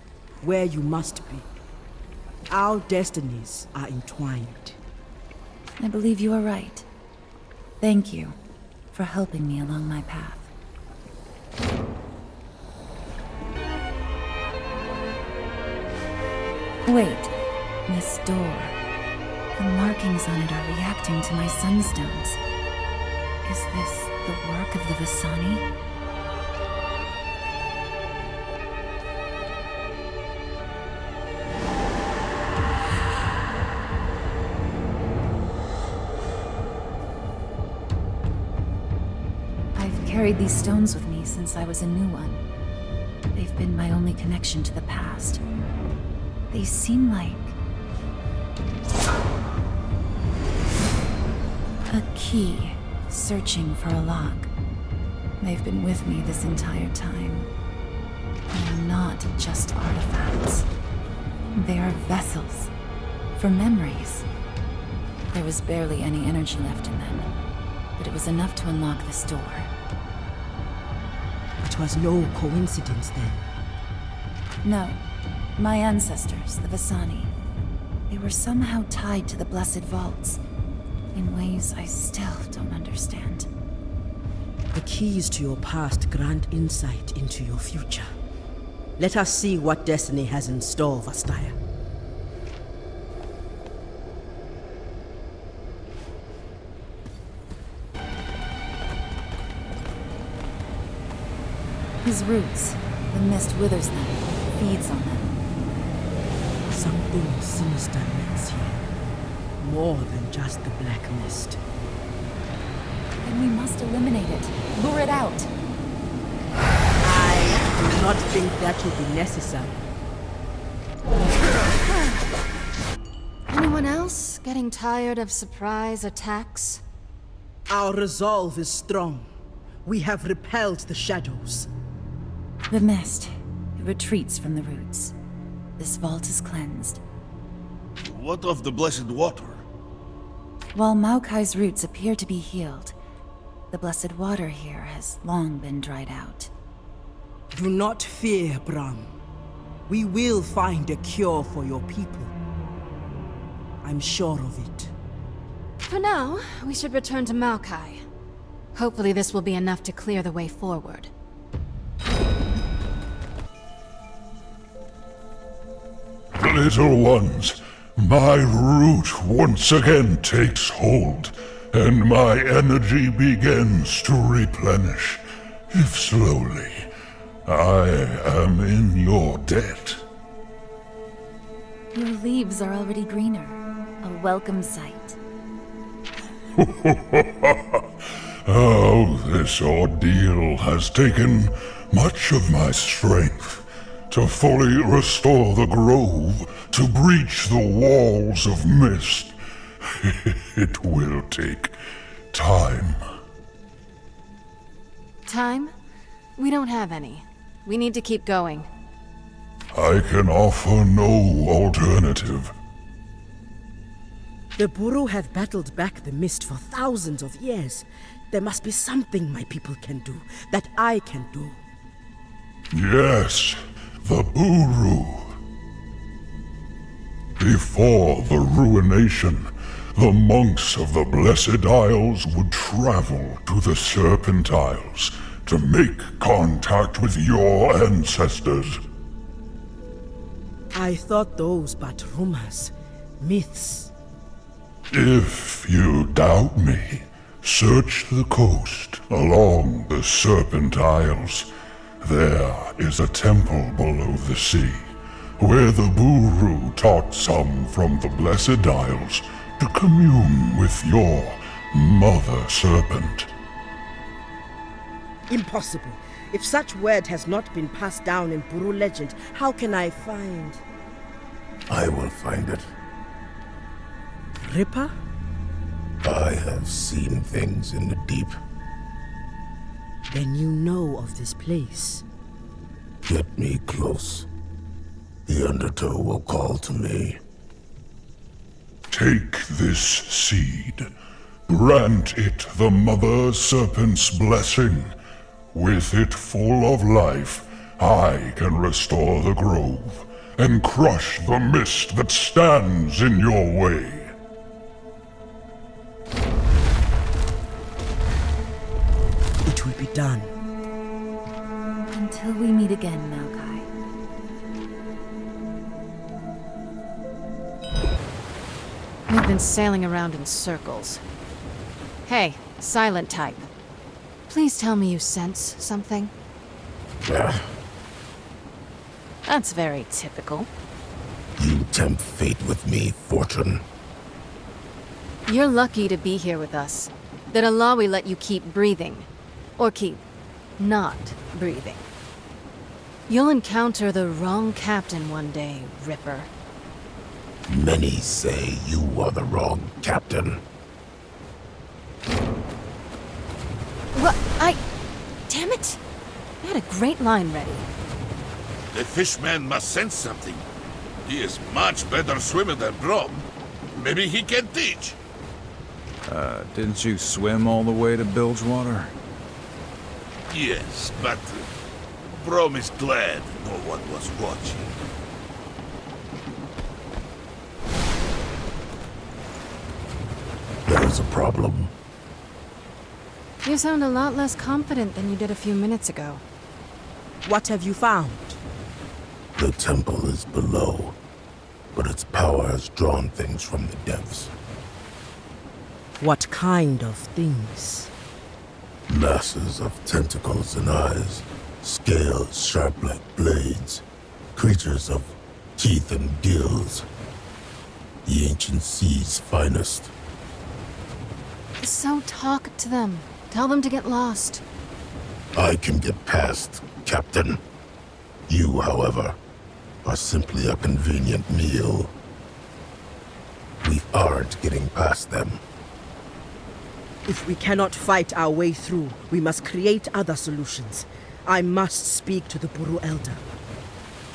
where you must be. Our destinies are entwined. I believe you are right. Thank you for helping me along my path. Wait, this door. The markings on it are reacting to my sunstones. Is this the work of the Vasani? Carried these stones with me since I was a new one. They've been my only connection to the past. They seem like a key searching for a lock. They've been with me this entire time. They're not just artifacts. They are vessels for memories. There was barely any energy left in them, but it was enough to unlock this door. It was no coincidence then. No. My ancestors, the Vasani, they were somehow tied to the Blessed Vaults, in ways I still don't understand. The keys to your past grant insight into your future. Let us see what destiny has in store, Vastaya. His roots. The mist withers them, feeds on them. Something sinister lives here. More than just the black mist. Then we must eliminate it. Lure it out. I do not think that will be necessary. Anyone else getting tired of surprise attacks? Our resolve is strong. We have repelled the shadows. The mist. It retreats from the roots. This vault is cleansed. What of the blessed water? While Maokai's roots appear to be healed, the blessed water here has long been dried out. Do not fear, Brahm. We will find a cure for your people. I'm sure of it. For now, we should return to Maokai. Hopefully this will be enough to clear the way forward. Little ones, my root once again takes hold, and my energy begins to replenish, if slowly. I am in your debt. Your leaves are already greener. A welcome sight. Oh, this ordeal has taken much of my strength. To fully restore the grove, to breach the walls of mist. It will take time. Time? We don't have any. We need to keep going. I can offer no alternative. The Buru have battled back the mist for thousands of years. There must be something my people can do, that I can do. Yes, the Buru. Before the ruination, the monks of the Blessed Isles would travel to the Serpent Isles to make contact with your ancestors. I thought those but rumors, myths. If you doubt me, search the coast along the Serpent Isles. There is a temple below the sea, where the Buru taught some from the Blessed Isles to commune with your Mother Serpent. Impossible. If such word has not been passed down in Buru legend, how can I find... I will find it. Ripper? I have seen things in the deep. Then you know of this place. Get me close. The Undertow will call to me. Take this seed. Grant it the Mother Serpent's blessing. With it full of life, I can restore the grove and crush the mist that stands in your way. It will be done. Until we meet again, Maokai. We've been sailing around in circles. Hey, silent type. Please tell me you sense something. That's very typical. You tempt fate with me, Fortune. You're lucky to be here with us. That Alawi let you keep breathing. Or keep not breathing. You'll encounter the wrong captain one day, Ripper. Many say you are the wrong captain. What? Damn it! I had a great line ready. The fishman must sense something. He is much better swimmer than Brom. Maybe he can teach. Didn't you swim all the way to Bilgewater? Yes, but Brom is glad no one was watching. There's a problem. You sound a lot less confident than you did a few minutes ago. What have you found? The temple is below, but its power has drawn things from the depths. What kind of things? Masses of tentacles and eyes, Scales sharp like blades. Creatures of teeth and gills. The ancient sea's finest. So talk to them. Tell them to get lost. I can get past, Captain. You, however, are simply a convenient meal. We aren't getting past them. If we cannot fight our way through, we must create other solutions. I must speak to the Buru Elder.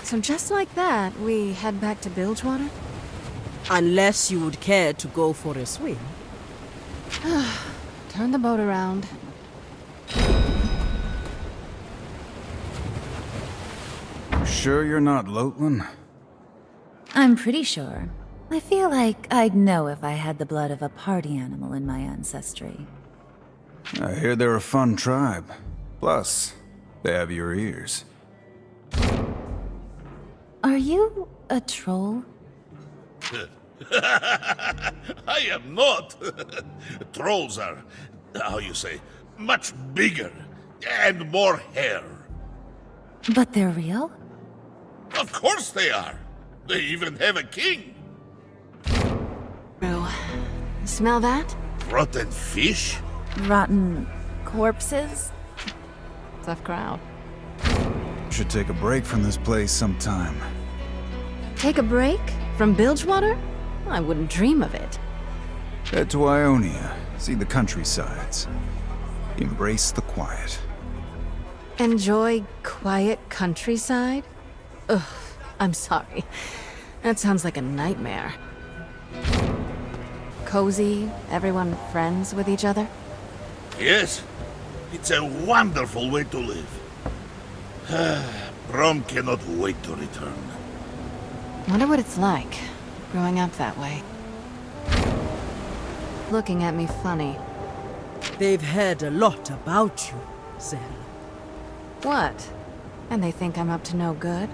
So just like that, we head back to Bilgewater? Unless you would care to go for a swim. Turn the boat around. Sure you're not Loatlan? I'm pretty sure. I feel like I'd know if I had the blood of a party animal in my ancestry. I hear they're a fun tribe. Plus, they have your ears. Are you a troll? I am not. Trolls are, how you say, much bigger and more hair. But they're real? Of course they are. They even have a king. Bro, smell that? Rotten fish? Rotten corpses? Tough crowd. Should take a break from this place sometime. Take a break? From Bilgewater? I wouldn't dream of it. Head to Ionia, see the countrysides. Embrace the quiet. Enjoy quiet countryside? Ugh, I'm sorry. That sounds like a nightmare. Cozy, everyone friends with each other? Yes, it's a wonderful way to live. Brom cannot wait to return. Wonder what it's like, growing up that way. Looking at me funny. They've heard a lot about you, Sarah. What? And they think I'm up to no good?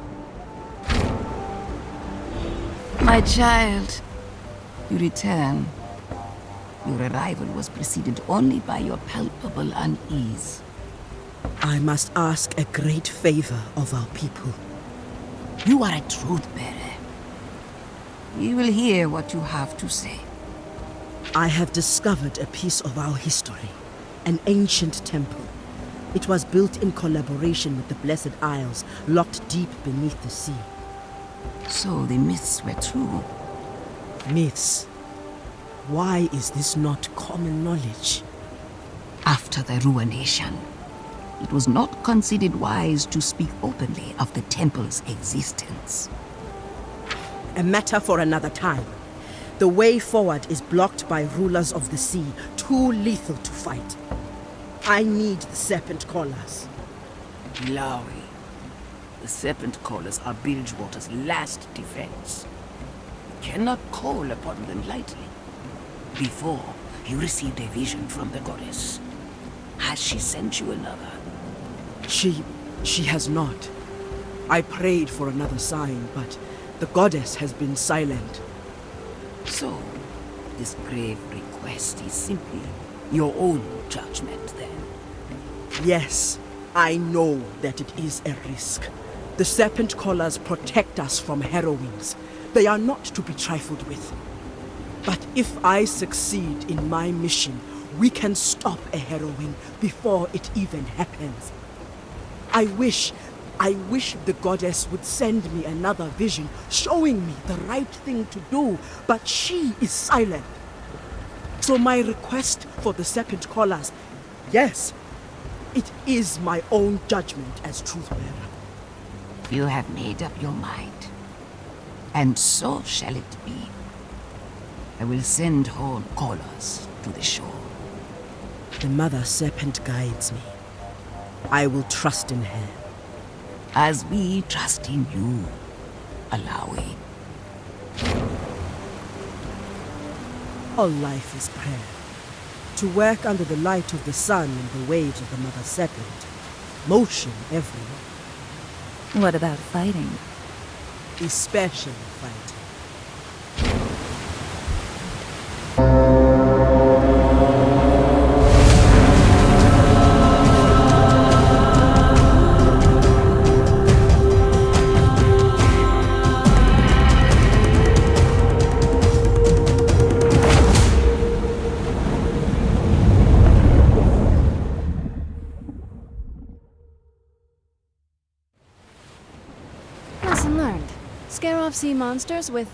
My child, you return. Your arrival was preceded only by your palpable unease. I must ask a great favor of our people. You are a truth-bearer. We will hear what you have to say. I have discovered a piece of our history. An ancient temple. It was built in collaboration with the Blessed Isles, locked deep beneath the sea. So the myths were true. Myths? Why is this not common knowledge? After the ruination, it was not considered wise to speak openly of the temple's existence. A matter for another time. The way forward is blocked by rulers of the sea, too lethal to fight. I need the Serpent Callers. Illaoi, the Serpent Callers are Bilgewater's last defense. You cannot call upon them lightly. Before, you received a vision from the goddess. Has she sent you another? She has not. I prayed for another sign, but the goddess has been silent. So, this grave request is simply your own judgment, then? Yes, I know that it is a risk. The Serpent Callers protect us from heroines. They are not to be trifled with. But if I succeed in my mission, we can stop a heroine before it even happens. I wish the goddess would send me another vision, showing me the right thing to do, but she is silent. So my request for the Serpent Callers, yes, it is my own judgment as Truthbearer. You have made up your mind. And so shall it be. I will send Horn Callers to the shore. The Mother Serpent guides me. I will trust in her. As we trust in you, Illaoi. All life is prayer. To work under the light of the sun and the waves of the Mother Serpent. Motion everywhere. What about fighting? Especially fighting. sea monsters with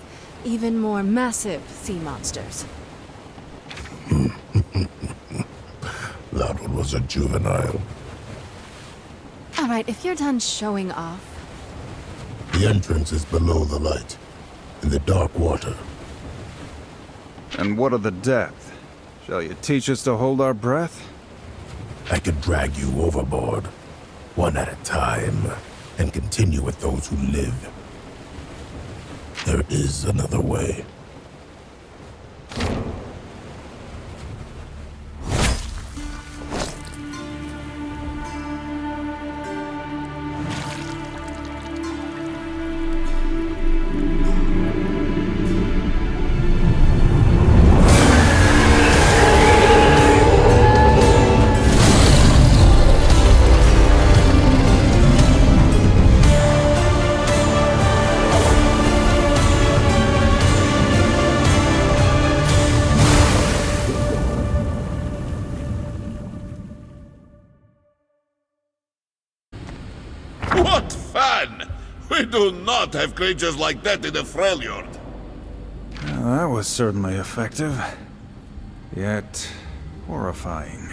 even more massive sea monsters. That one was a juvenile. Alright, if you're done showing off... The entrance is below the light, in the dark water. And what of the depth? Shall you teach us to hold our breath? I could drag you overboard, one at a time, and continue with those who live. There is another way. What fun! We do not have creatures like that in the Freljord. Well, that was certainly effective. Yet... horrifying.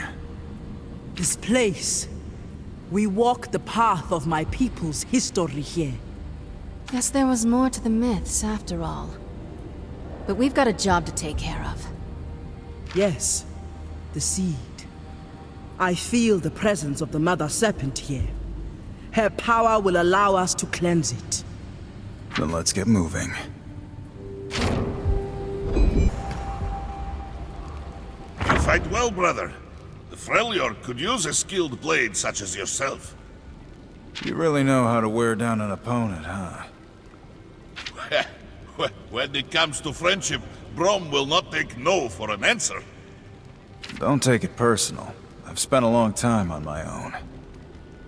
This place. We walk the path of my people's history here. Guess there was more to the myths after all. But we've got a job to take care of. Yes, the seed. I feel the presence of the Mother Serpent here. Her power will allow us to cleanse it. Then let's get moving. You fight well, brother. The Freljord could use a skilled blade such as yourself. You really know how to wear down an opponent, huh? When it comes to friendship, Brom will not take no for an answer. Don't take it personal. I've spent a long time on my own.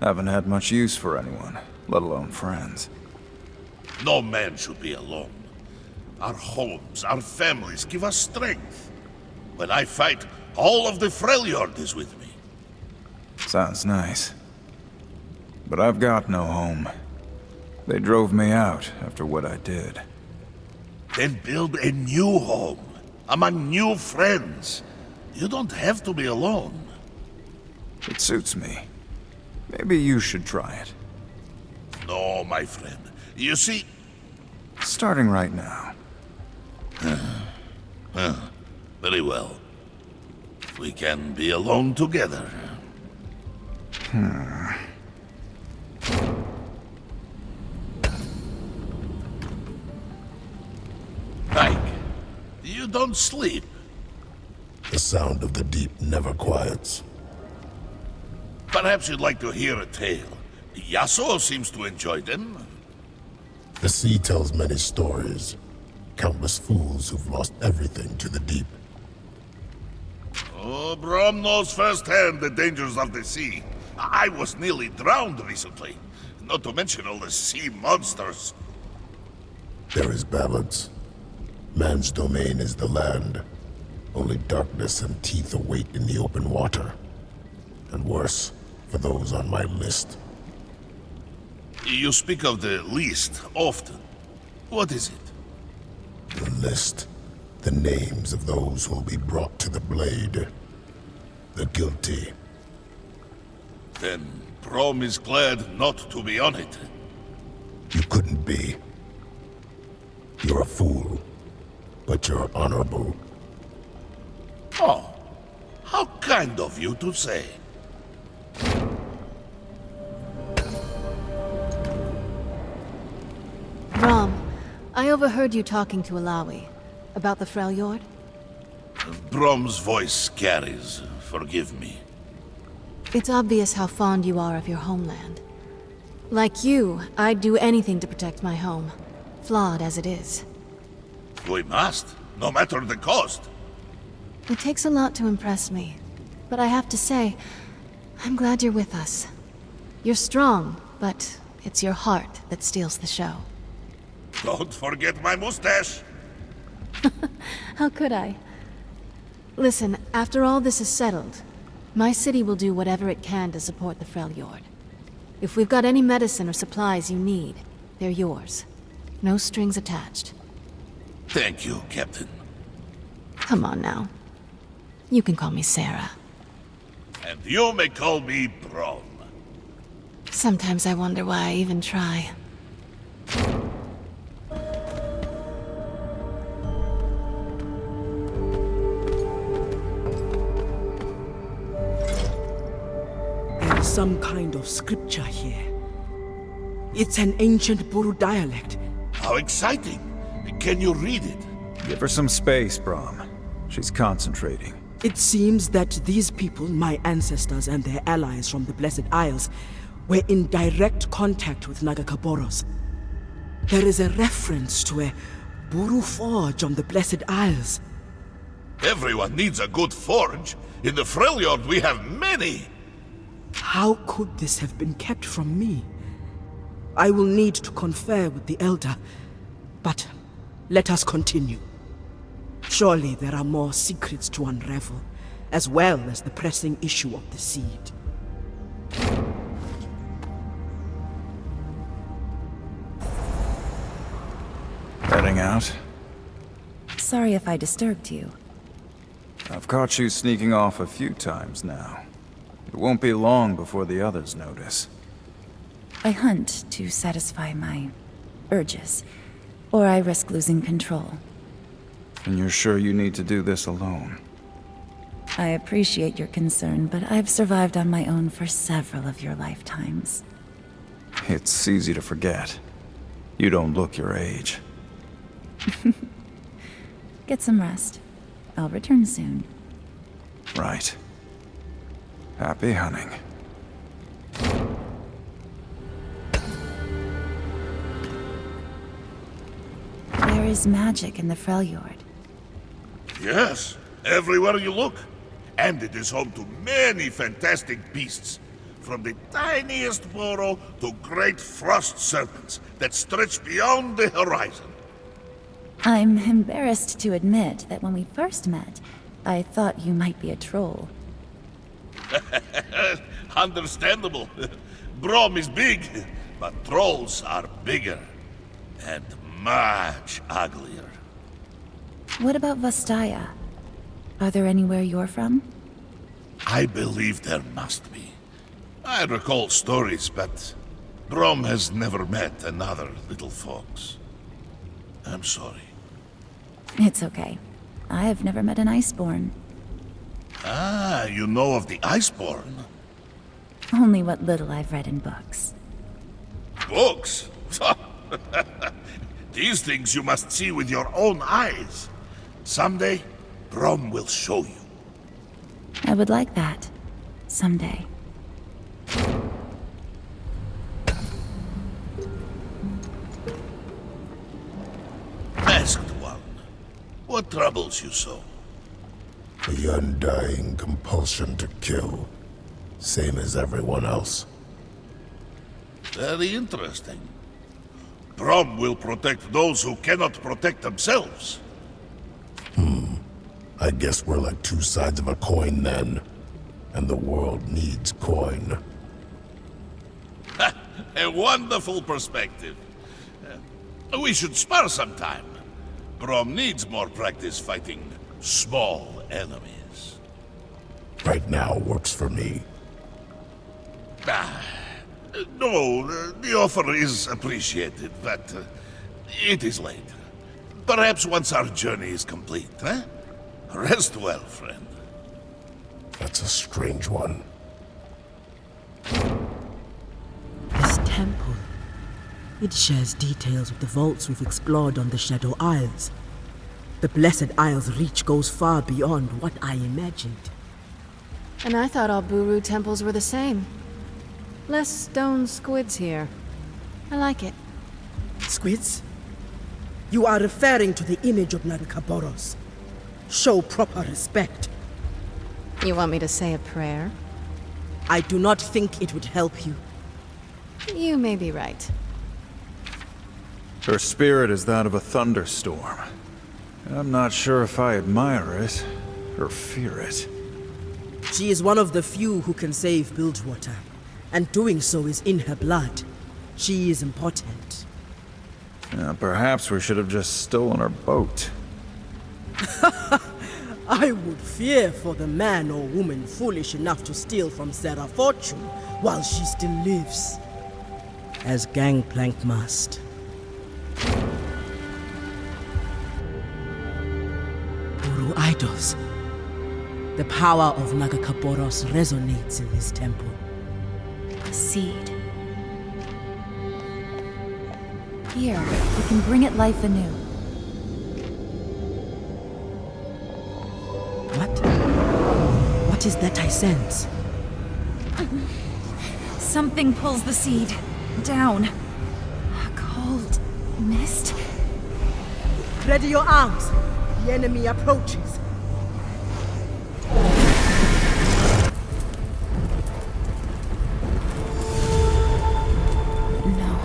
Haven't had much use for anyone, let alone friends. No man should be alone. Our homes, our families give us strength. When I fight, all of the Freljord is with me. Sounds nice. But I've got no home. They drove me out after what I did. Then build a new home, among new friends. You don't have to be alone. It suits me. Maybe you should try it. No, my friend. You see... Starting right now. Very well. We can be alone together. Mike, you don't sleep. The sound of the deep never quiets. Perhaps you'd like to hear a tale. Yasuo seems to enjoy them. The sea tells many stories. Countless fools who've lost everything to the deep. Oh, Brom knows firsthand the dangers of the sea. I was nearly drowned recently. Not to mention all the sea monsters. There is balance. Man's domain is the land. Only darkness and teeth await in the open water. And worse, for those on my list. You speak of the list often. What is it? The list. The names of those who will be brought to the blade. The guilty. Then Brom is glad not to be on it. You couldn't be. You're a fool. But you're honorable. Oh, how kind of you to say. Brom, I overheard you talking to Alawi. About the Freljord? Brom's voice carries. Forgive me. It's obvious how fond you are of your homeland. Like you, I'd do anything to protect my home. Flawed as it is. We must, no matter the cost. It takes a lot to impress me. But I have to say, I'm glad you're with us. You're strong, but it's your heart that steals the show. Don't forget my mustache. How could I? Listen, after all this is settled, my city will do whatever it can to support the Freljord. If we've got any medicine or supplies you need, they're yours. No strings attached. Thank you, Captain. Come on now. You can call me Sarah. And you may call me Brom. Sometimes I wonder why I even try. There is some kind of scripture here. It's an ancient Buru dialect. How exciting! Can you read it? Give her some space, Brom. She's concentrating. It seems that these people, my ancestors and their allies from the Blessed Isles, were in direct contact with Nagakaboros. There is a reference to a Buru forge on the Blessed Isles. Everyone needs a good forge. In the Freljord we have many. How could this have been kept from me? I will need to confer with the Elder, but let us continue. Surely there are more secrets to unravel, as well as the pressing issue of the seed. Heading out? Sorry if I disturbed you. I've caught you sneaking off a few times now. It won't be long before the others notice. I hunt to satisfy my urges, or I risk losing control. And you're sure you need to do this alone? I appreciate your concern, but I've survived on my own for several of your lifetimes. It's easy to forget. You don't look your age. Get some rest. I'll return soon. Right. Happy hunting. There is magic in the Freljord. Yes, everywhere you look. And it is home to many fantastic beasts. From the tiniest burrow to great frost serpents that stretch beyond the horizon. I'm embarrassed to admit that when we first met, I thought you might be a troll. Understandable. Brom is big, but trolls are bigger. And much uglier. What about Vastaya? Are there anywhere you're from? I believe there must be. I recall stories, but Brom has never met another little fox. I'm sorry. It's okay. I've never met an Iceborn. Ah, you know of the Iceborn? Only what little I've read in books. Books? These things you must see with your own eyes. Someday, Brom will show you. I would like that. Someday. Masked one, what troubles you so? The undying compulsion to kill. Same as everyone else. Very interesting. Brom will protect those who cannot protect themselves. I guess we're like two sides of a coin then. And the world needs coin. A wonderful perspective. We should spar sometime. Brom needs more practice fighting small enemies. Right now works for me. No, the offer is appreciated, but it is late. Perhaps once our journey is complete, eh? Rest well, friend. That's a strange one. This temple. It shares details with the vaults we've explored on the Shadow Isles. The Blessed Isles' reach goes far beyond what I imagined. And I thought all Buru temples were the same. Less stone squids here. I like it. Squids? You are referring to the image of Nagakaboros. Show proper respect. You want me to say a prayer? I do not think it would help you. You may be right. Her spirit is that of a thunderstorm. I'm not sure if I admire it or fear it. She is one of the few who can save Bilgewater, and doing so is in her blood. She is important. Perhaps we should have just stolen her boat. I would fear for the man or woman foolish enough to steal from Sarah Fortune while she still lives. As Gangplank must. Uru Eidos. The power of Nagakaboros resonates in this temple. A seed. Here, we can bring it life anew. What is that I sense? Something pulls the seed down. A cold mist. Ready your arms. The enemy approaches. No.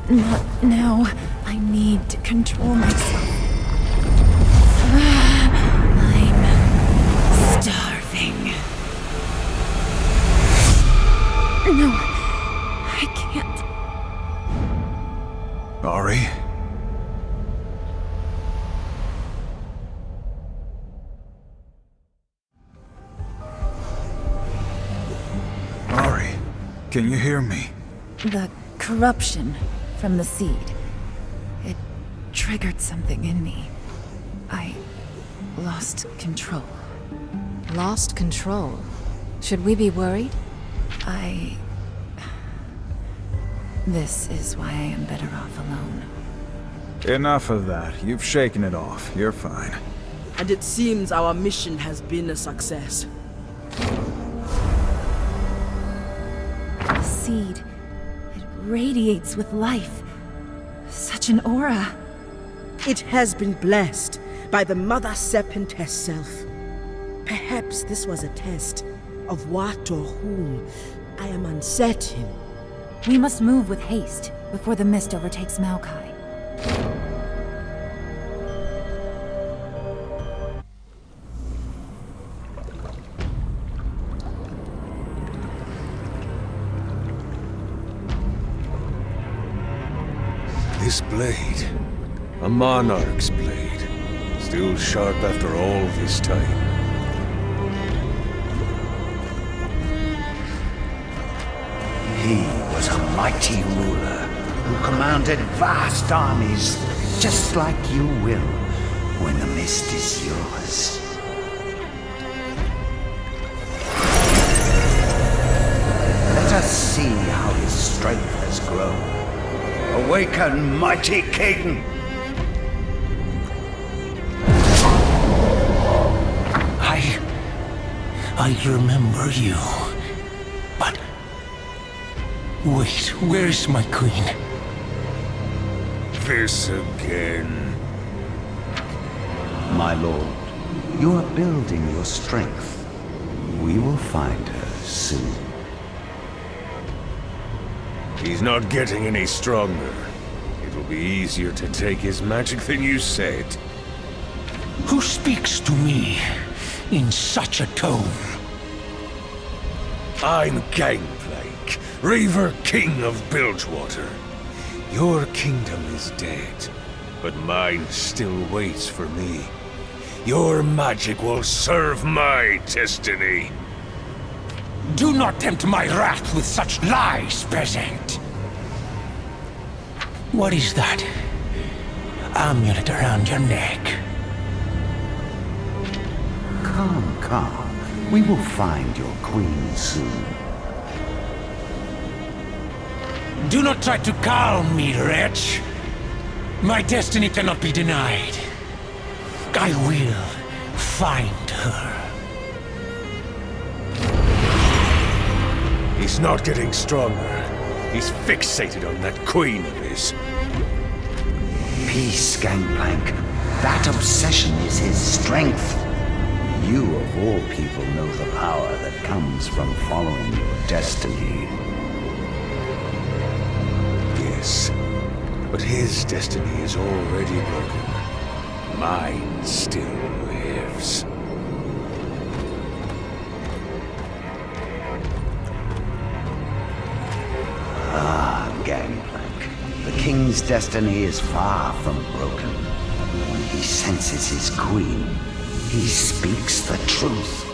Not now. I need to control myself. I'm starving. No, I can't. Ari? Ari, can you hear me? The corruption from the seed. It triggered something in me. I lost control. Lost control? Should we be worried? This is why I am better off alone. Enough of that. You've shaken it off. You're fine. And it seems our mission has been a success. The seed. It radiates with life. Such an aura. It has been blessed by the Mother Serpent herself. Perhaps this was a test of what or whom. I am uncertain. We must move with haste before the mist overtakes Maokai. This blade, a monarch's blade, still sharp after all this time. He was a mighty ruler who commanded vast armies, just like you will when the mist is yours. Let us see how his strength has grown. Awaken, mighty king! I remember you. But... wait, where's my queen? This again. My lord, you are building your strength. We will find her soon. He's not getting any stronger. It'll be easier to take his magic than you said. Who speaks to me in such a tone? I'm Gangplank, Reaver King of Bilgewater. Your kingdom is dead, but mine still waits for me. Your magic will serve my destiny. Do not tempt my wrath with such lies, peasant. What is that? Amulet around your neck. Calm, calm. We will find your queen soon. Do not try to calm me, wretch. My destiny cannot be denied. I will find her. He's not getting stronger. He's fixated on that queen of his. Peace, Gangplank. That obsession is his strength. You, of all people, know the power that comes from following your destiny. Yes, but his destiny is already broken. Mine still lives. Ah, Gangplank. The king's king's destiny is far from broken. When he senses his queen, he speaks the truth.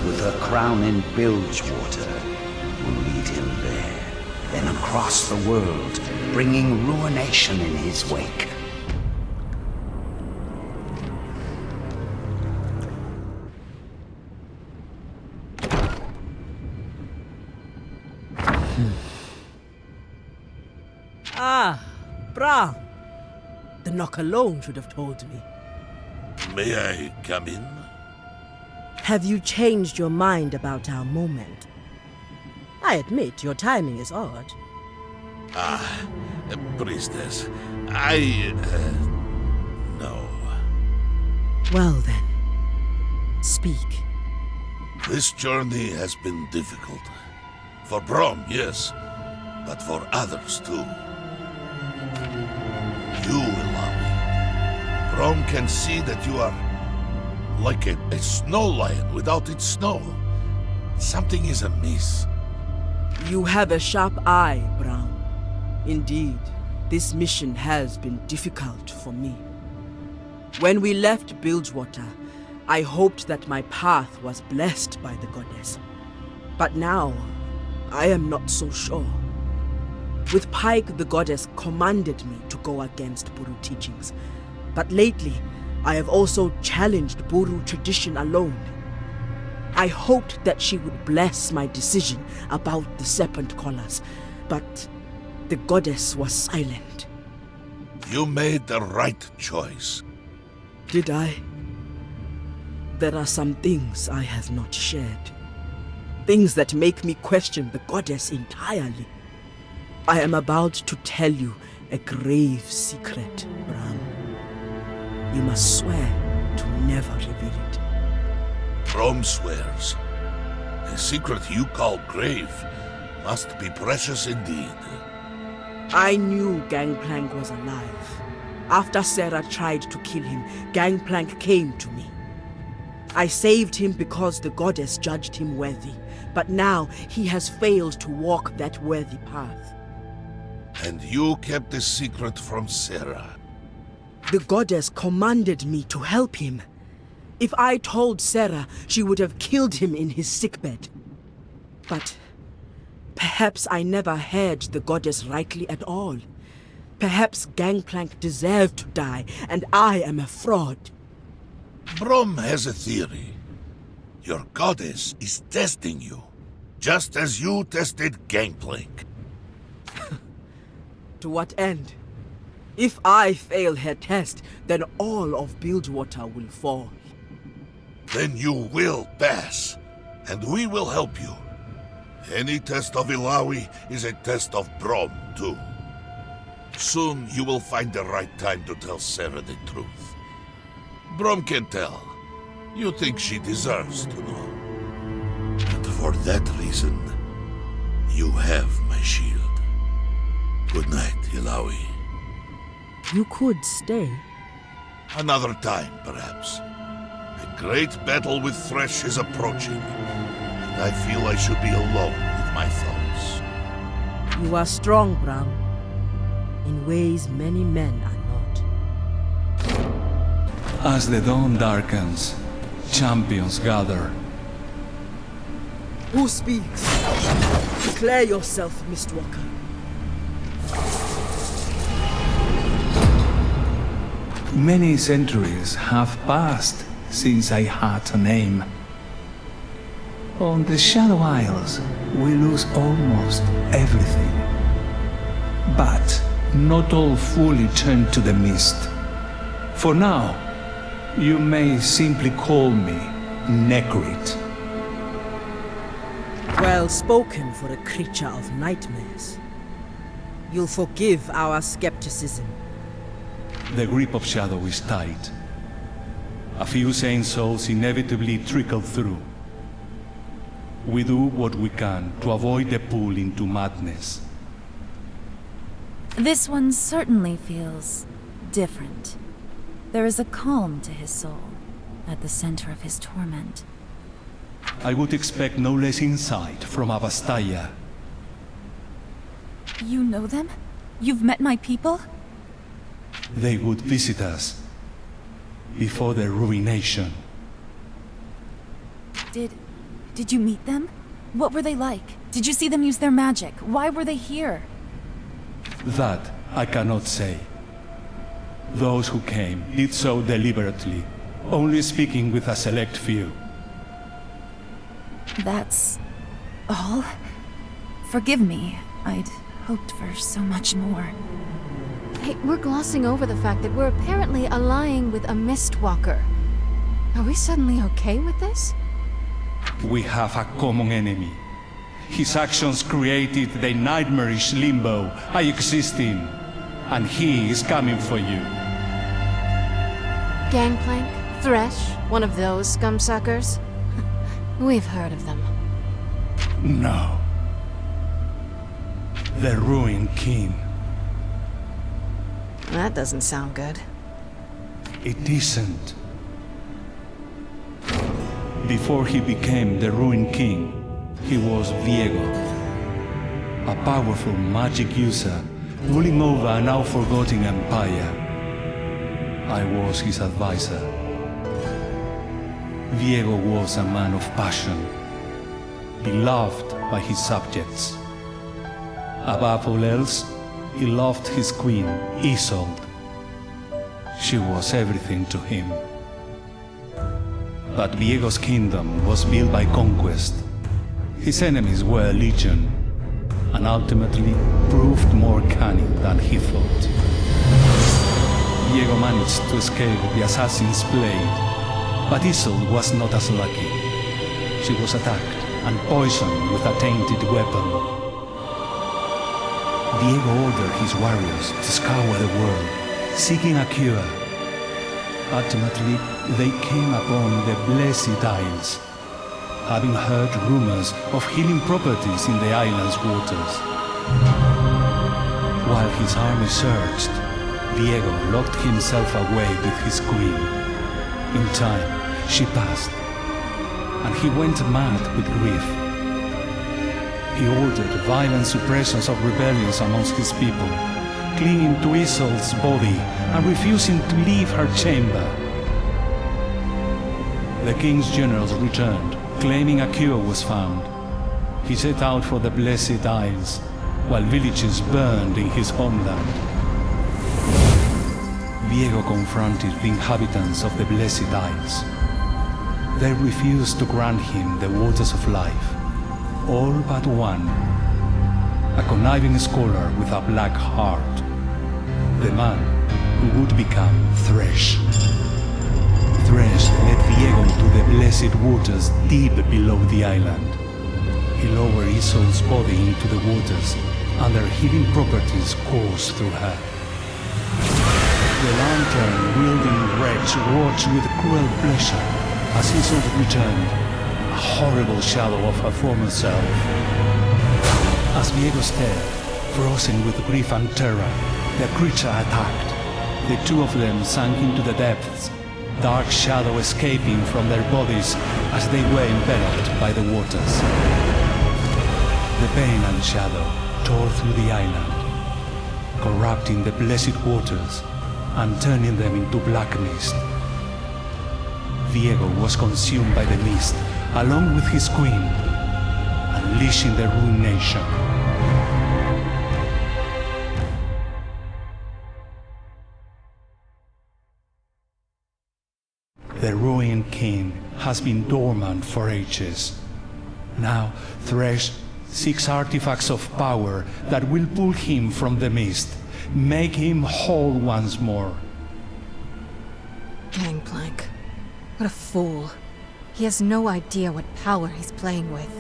With her crown in Bilgewater, will lead him there, then across the world, bringing ruination in his wake. Ah, Bram. The knock alone should have told me. May I come in? Have you changed your mind about our moment? I admit your timing is odd. Priestess, no. Well then, speak. This journey has been difficult. For Brom, yes, but for others too. You, Illaoi. Brom can see that you are like a snow lion without its snow. Something is amiss. You have a sharp eye, Bram. Indeed, this mission has been difficult for me. When we left Bilgewater, I hoped that my path was blessed by the goddess. But now, I am not so sure. With Pike, the goddess commanded me to go against Buru teachings. But lately, I have also challenged Buru tradition alone. I hoped that she would bless my decision about the Serpent Collars, but the goddess was silent. You made the right choice. Did I? There are some things I have not shared. Things that make me question the goddess entirely. I am about to tell you a grave secret, Bram. You must swear to never reveal it. Brom swears. A secret you call grave must be precious indeed. I knew Gangplank was alive. After Sarah tried to kill him, Gangplank came to me. I saved him because the goddess judged him worthy, but now he has failed to walk that worthy path. And you kept the secret from Sarah. The goddess commanded me to help him. If I told Sarah, she would have killed him in his sickbed. But perhaps I never heard the goddess rightly at all. Perhaps Gangplank deserved to die, and I am a fraud. Brom has a theory. Your goddess is testing you, just as you tested Gangplank. To what end? If I fail her test, then all of Bilgewater will fall. Then you will pass, and we will help you. Any test of Illaoi is a test of Brom, too. Soon you will find the right time to tell Sarah the truth. Brom can tell. You think she deserves to know. And for that reason, you have my shield. Good night, Illaoi. You could stay. Another time, perhaps. A great battle with Thresh is approaching, and I feel I should be alone with my thoughts. You are strong, Bram. In ways many men are not. As the dawn darkens, champions gather. Who speaks? Declare yourself, Mistwalker. Many centuries have passed since I had a name. On the Shadow Isles, we lose almost everything. But not all fully turn to the mist. For now, you may simply call me Nekrit. Well spoken for a creature of nightmares. You'll forgive our skepticism. The grip of Shadow is tight. A few sane souls inevitably trickle through. We do what we can to avoid the pull into madness. This one certainly feels different. There is a calm to his soul, at the center of his torment. I would expect no less insight from Avastaya. You know them? You've met my people? They would visit us before their ruination. Did you meet them? What were they like? Did you see them use their magic? Why were they here? That I cannot say. Those who came did so deliberately, only speaking with a select few. That's all? Forgive me. I'd hoped for so much more. Hey, we're glossing over the fact that we're apparently allying with a Mistwalker. Are we suddenly okay with this? We have a common enemy. His actions created the nightmarish limbo I exist in, and he is coming for you. Gangplank? Thresh? One of those scumsuckers? We've heard of them. No. The Ruined King. That doesn't sound good. It isn't. Before he became the Ruined King, he was Viego, a powerful magic user ruling over a now forgotten empire. I was his advisor. Viego was a man of passion, beloved by his subjects. Above all else, he loved his queen, Isolde. She was everything to him. But Viego's kingdom was built by conquest. His enemies were legion, and ultimately proved more cunning than he thought. Viego managed to escape the assassin's blade, but Isolde was not as lucky. She was attacked and poisoned with a tainted weapon. Viego ordered his warriors to scour the world, seeking a cure. Ultimately, they came upon the Blessed Isles, having heard rumors of healing properties in the island's waters. While his army searched, Viego locked himself away with his queen. In time, she passed, and he went mad with grief. He ordered violent suppressions of rebellions amongst his people, clinging to Isolde's body and refusing to leave her chamber. The king's generals returned, claiming a cure was found. He set out for the Blessed Isles, while villages burned in his homeland. Viego confronted the inhabitants of the Blessed Isles. They refused to grant him the waters of life, all but one, a conniving scholar with a black heart, the man who would become Thresh. Thresh led Viego to the blessed waters deep below the island. He lowered Isolde's body into the waters, and their healing properties coursed through her. The lantern-wielding wretch watched with cruel pleasure as Isolde returned, a horrible shadow of her former self. As Viego stared, frozen with grief and terror, the creature attacked. The two of them sank into the depths, dark shadow escaping from their bodies as they were enveloped by the waters. The pain and shadow tore through the island, corrupting the blessed waters and turning them into black mist. Viego was consumed by the mist, along with his queen, unleashing the ruination. The Ruined King has been dormant for ages. Now, Thresh seeks artifacts of power that will pull him from the mist, make him whole once more. Gangplank. What a fool. He has no idea what power he's playing with.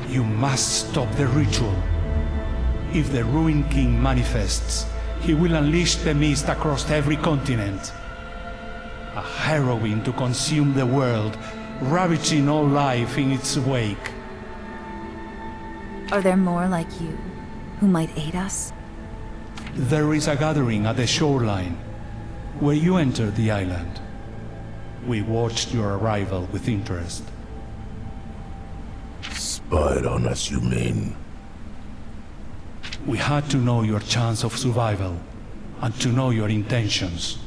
You must stop the ritual. If the Ruined King manifests, he will unleash the mist across every continent. A heroine to consume the world, ravaging all life in its wake. Are there more like you, who might aid us? There is a gathering at the shoreline, where you entered the island. We watched your arrival with interest. Spied on us, you mean? We had to know your chance of survival, and to know your intentions.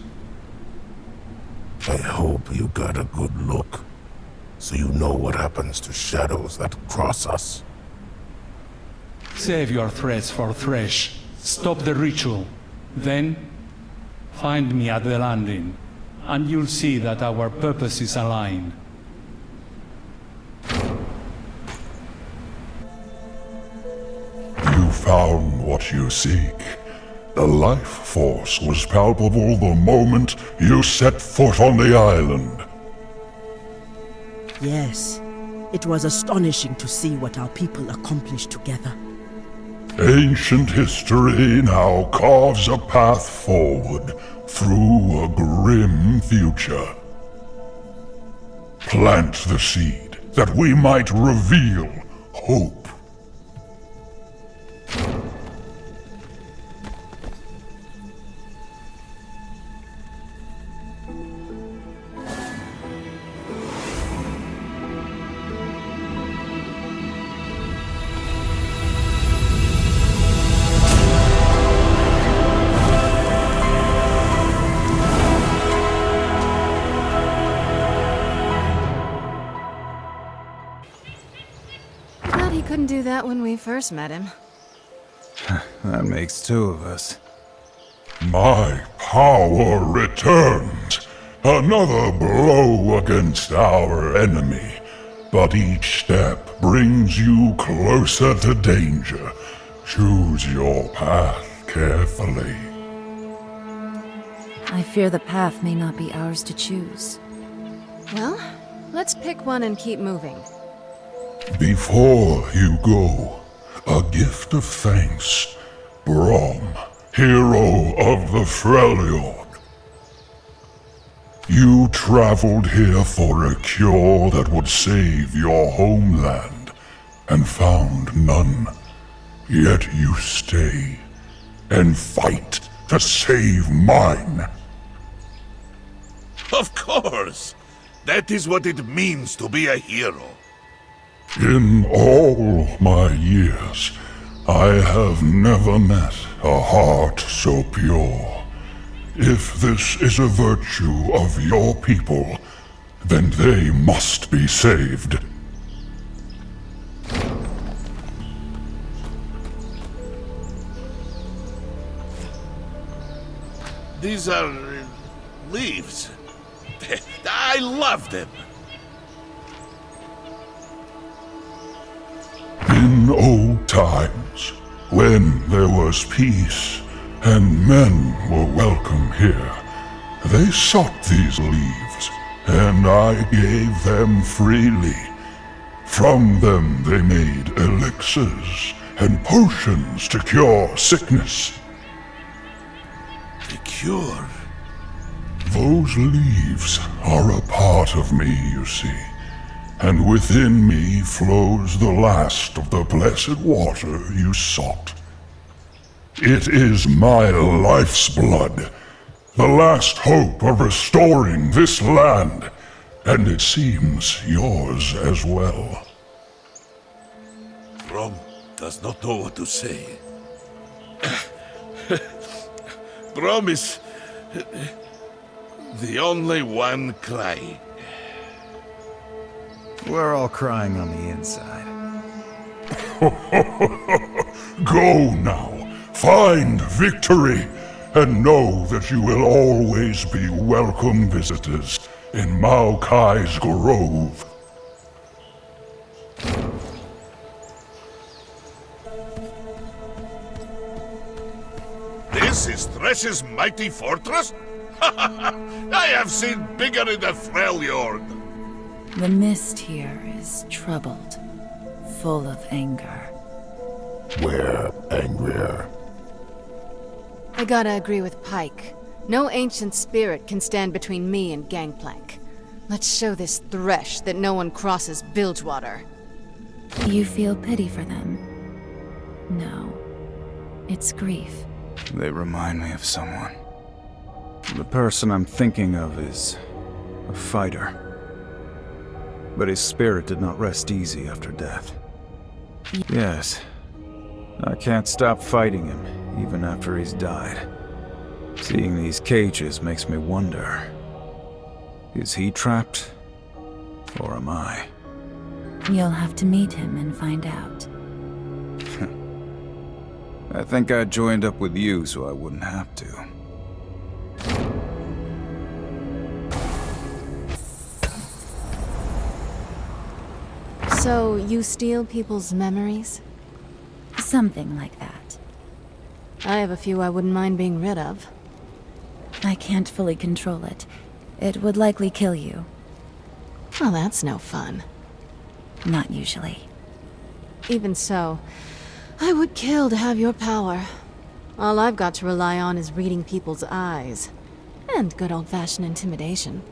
I hope you got a good look, so you know what happens to shadows that cross us. Save your threats for Thresh. Stop the ritual. Then, find me at the landing, and you'll see that our purposes align. You found what you seek. The life force was palpable the moment you set foot on the island. Yes, it was astonishing to see what our people accomplished together. Ancient history now carves a path forward through a grim future. Plant the seed that we might reveal hope. Glad he couldn't do that when we first met him. That makes two of us. My power returns. Another blow against our enemy. But each step brings you closer to danger. Choose your path carefully. I fear the path may not be ours to choose. Well, let's pick one and keep moving. Before you go, a gift of thanks. Brom, hero of the Freljord. You traveled here for a cure that would save your homeland, and found none. Yet you stay, and fight to save mine. Of course! That is what it means to be a hero. In all my years, I have never met a heart so pure. If this is a virtue of your people, then they must be saved. These are leaves. I love them. In old times, when there was peace and men were welcome here, they sought these leaves, and I gave them freely. From them they made elixirs and potions to cure sickness. The cure? Those leaves are a part of me, you see. And within me flows the last of the blessed water you sought. It is my life's blood, the last hope of restoring this land, and it seems yours as well. Brom does not know what to say. Brom is the only one crying. We're all crying on the inside. Go now, find victory, and know that you will always be welcome visitors in Maokai's Grove. This is Thresh's mighty fortress? I have seen bigger in the Freljord. The mist here is troubled, full of anger. We're angrier. I gotta agree with Pike. No ancient spirit can stand between me and Gangplank. Let's show this Thresh that no one crosses Bilgewater. You feel pity for them? No. It's grief. They remind me of someone. The person I'm thinking of is a fighter. But his spirit did not rest easy after death. Yes, I can't stop fighting him, even after he's died. Seeing these cages makes me wonder. Is he trapped? Or am I? You'll have to meet him and find out. I think I joined up with you so I wouldn't have to. So, you steal people's memories? Something like that. I have a few I wouldn't mind being rid of. I can't fully control it. It would likely kill you. Well, that's no fun. Not usually. Even so, I would kill to have your power. All I've got to rely on is reading people's eyes. And good old-fashioned intimidation.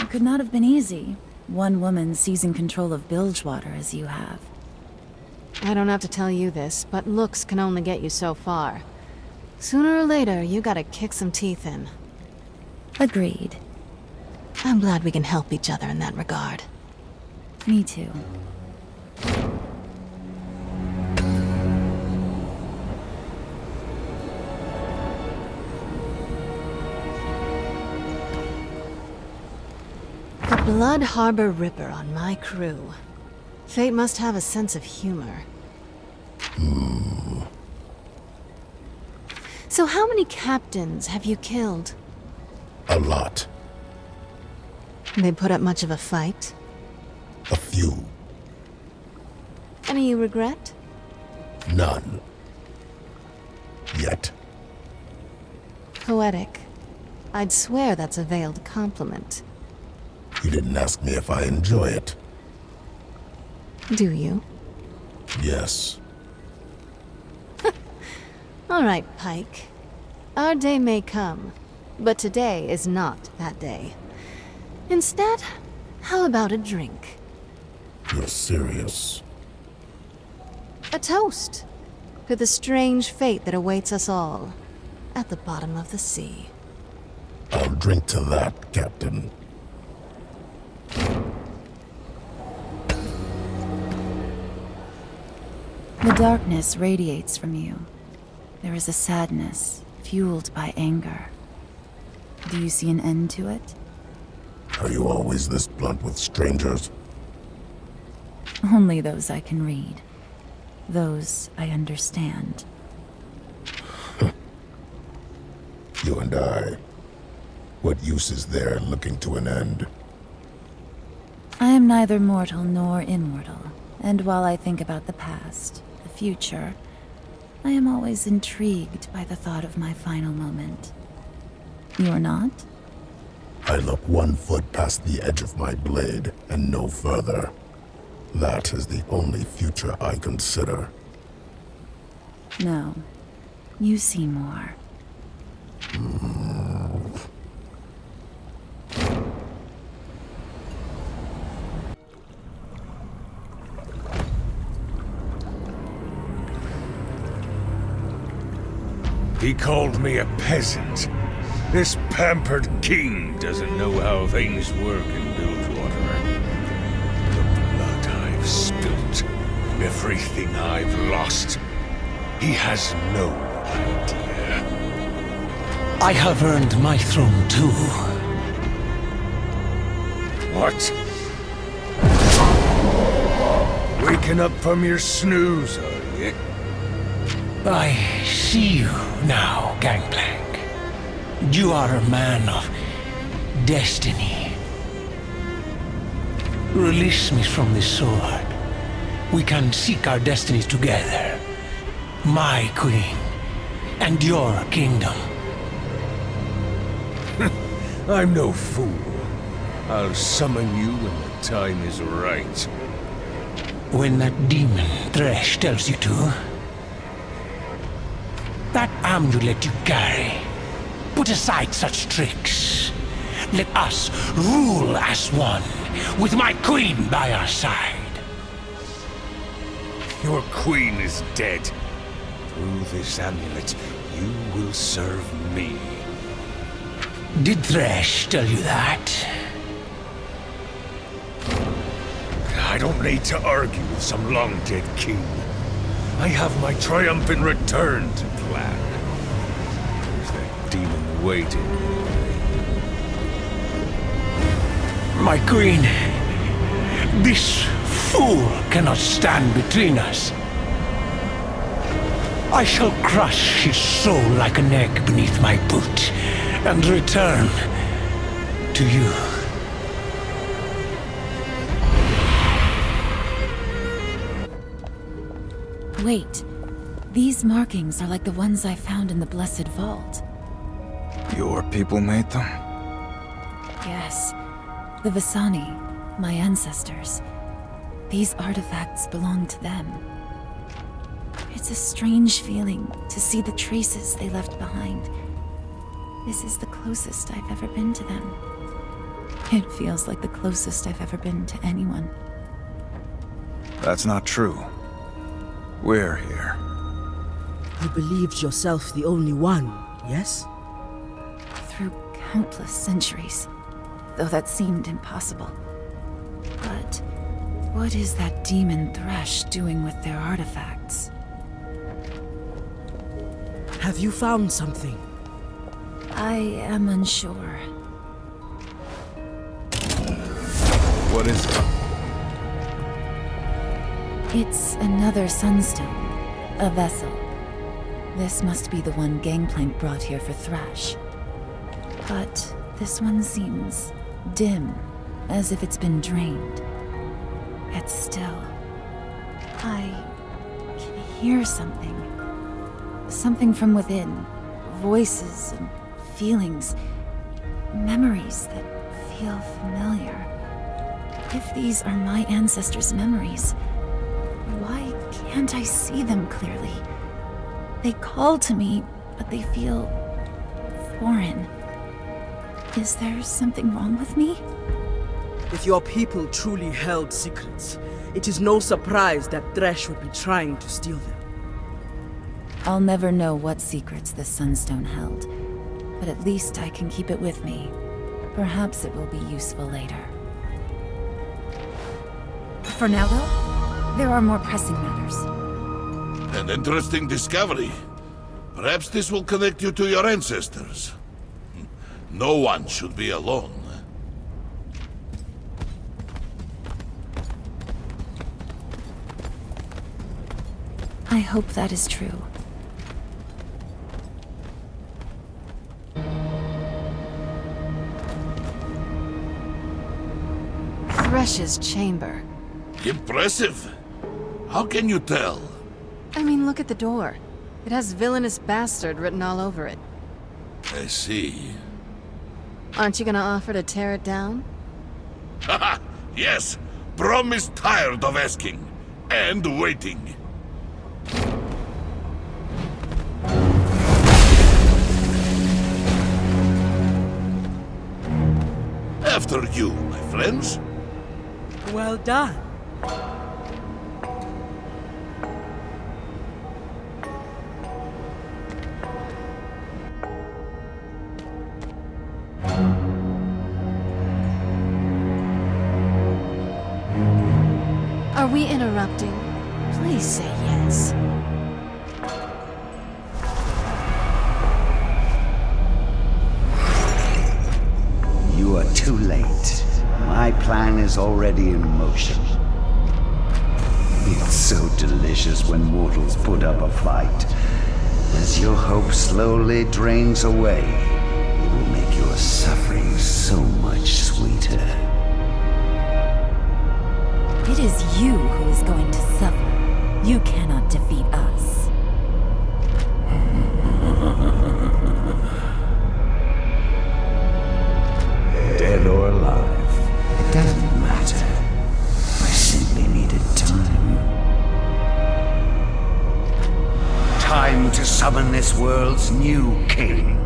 It could not have been easy. One woman seizing control of Bilgewater as you have. I don't have to tell you this, but looks can only get you so far. Sooner or later, you gotta kick some teeth in. Agreed. I'm glad we can help each other in that regard. Me too. The Blood Harbor Ripper on my crew. Fate must have a sense of humor. So how many captains have you killed? A lot. They put up much of a fight? A few. Any you regret? None. Yet. Poetic. I'd swear that's a veiled compliment. You didn't ask me if I enjoy it. Do you? Yes. All right, Pike. Our day may come, but today is not that day. Instead, how about a drink? You're serious? A toast to the strange fate that awaits us all at the bottom of the sea. I'll drink to that, Captain. The darkness radiates from you. There is a sadness, fueled by anger. Do you see an end to it? Are you always this blunt with strangers? Only those I can read. Those I understand. You and I. What use is there in looking to an end? I am neither mortal nor immortal, and while I think about the past, the future, I am always intrigued by the thought of my final moment. You are not? I look 1 foot past the edge of my blade, and no further. That is the only future I consider. No. You see more. He called me a peasant. This pampered king doesn't know how things work in Bilgewater. The blood I've spilt, everything I've lost. He has no idea. I have earned my throne too. What? Waking up from your snooze, are you? I see you now, Gangplank. You are a man of destiny. Release me from this sword. We can seek our destinies together. My queen, and your kingdom. I'm no fool. I'll summon you when the time is right. When that demon Thresh tells you to. That amulet you carry. Put aside such tricks. Let us rule as one, with my queen by our side. Your queen is dead. Through this amulet, you will serve me. Did Thresh tell you that? I don't need to argue with some long-dead king. I have my triumphant return to plan. There's that demon waiting. My queen, this fool cannot stand between us. I shall crush his soul like an egg beneath my boot and return to you. Wait. These markings are like the ones I found in the Blessed Vault. Your people made them? Yes. The Vasani, my ancestors. These artifacts belong to them. It's a strange feeling to see the traces they left behind. This is the closest I've ever been to them. It feels like the closest I've ever been to anyone. That's not true. We're here. You believed yourself the only one, yes? Through countless centuries, though that seemed impossible. But what is that demon Thresh doing with their artifacts? Have you found something? I am unsure. What is it? It's another sunstone. A vessel. This must be the one Gangplank brought here for Thresh. But this one seems dim, as if it's been drained. Yet still, I can hear something. Something from within. Voices and feelings. Memories that feel familiar. If these are my ancestors' memories, why can't I see them clearly? They call to me, but they feel foreign. Is there something wrong with me? If your people truly held secrets, it is no surprise that Thresh would be trying to steal them. I'll never know what secrets this sunstone held, but at least I can keep it with me. Perhaps it will be useful later. For now, though, there are more pressing matters. An interesting discovery. Perhaps this will connect you to your ancestors. No one should be alone. I hope that is true. Thresh's chamber. Impressive. How can you tell? I mean, look at the door. It has Villainous Bastard written all over it. I see. Aren't you gonna offer to tear it down? Haha! Yes! Brom is tired of asking. And waiting. After you, my friends. Well done. Are we interrupting? Please say yes. You are too late. My plan is already in motion. It's so delicious when mortals put up a fight. As your hope slowly drains away, it will make your suffering so much sweeter. It is you who is going to suffer. You cannot defeat us. Dead or alive, it doesn't matter. I simply needed time. Time to summon this world's new king.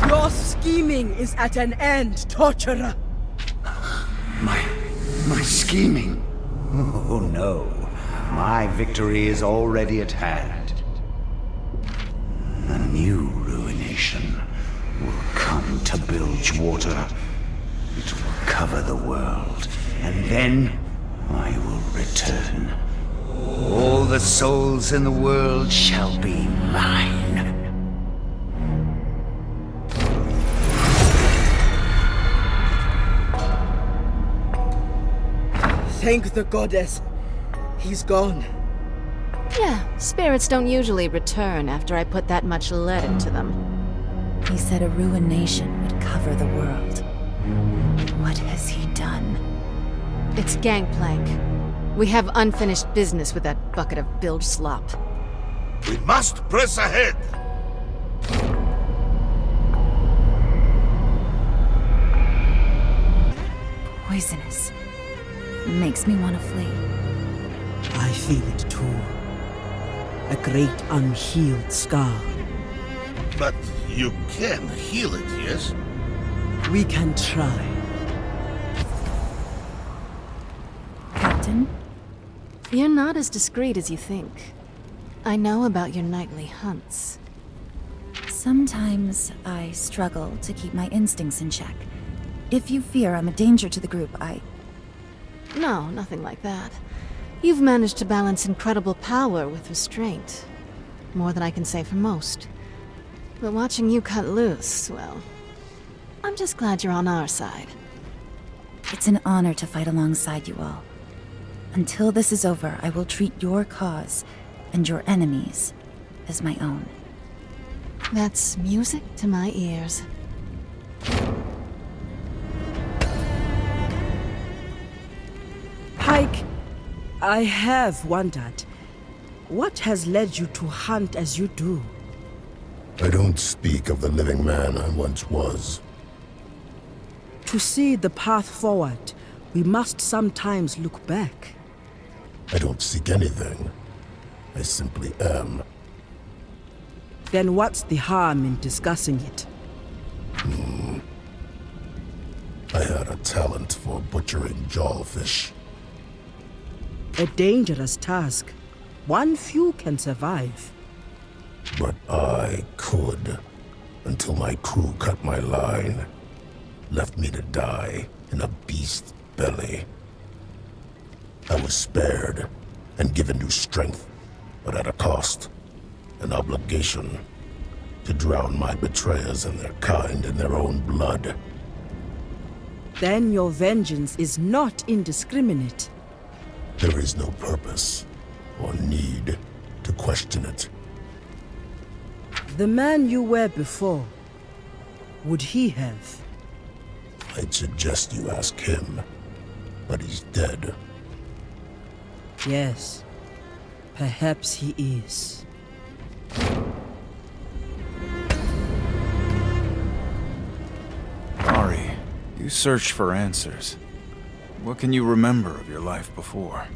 Your scheming is at an end, torturer. My scheming? Oh no. My victory is already at hand. A new ruination will come to Bilgewater. It will cover the world And then I will return. All the souls in the world shall be mine. Thank the goddess. He's gone. Yeah, spirits don't usually return after I put that much lead into them. He said a ruined nation would cover the world. What has he done? It's Gangplank. We have unfinished business with that bucket of bilge slop. We must press ahead! Poisonous. Makes me want to flee. I feel it too. A great unhealed scar. But you can heal it, yes? We can try. Captain? You're not as discreet as you think. I know about your nightly hunts. Sometimes I struggle to keep my instincts in check. If you fear I'm a danger to the group, No, nothing like that. You've managed to balance incredible power with restraint. More than I can say for most. But watching you cut loose, well... I'm just glad you're on our side. It's an honor to fight alongside you all. Until this is over, I will treat your cause and your enemies as my own. That's music to my ears. Pike, I have wondered, what has led you to hunt as you do? I don't speak of the living man I once was. To see the path forward, we must sometimes look back. I don't seek anything. I simply am. Then what's the harm in discussing it? I had a talent for butchering jawfish. A dangerous task. One few can survive. But I could, until my crew cut my line, left me to die in a beast's belly. I was spared and given new strength, but at a cost, an obligation to drown my betrayers and their kind in their own blood. Then your vengeance is not indiscriminate. There is no purpose or need to question it. The man you were before, would he have? I'd suggest you ask him, but he's dead. Yes, perhaps he is. Ari, you search for answers. What can you remember of your life before?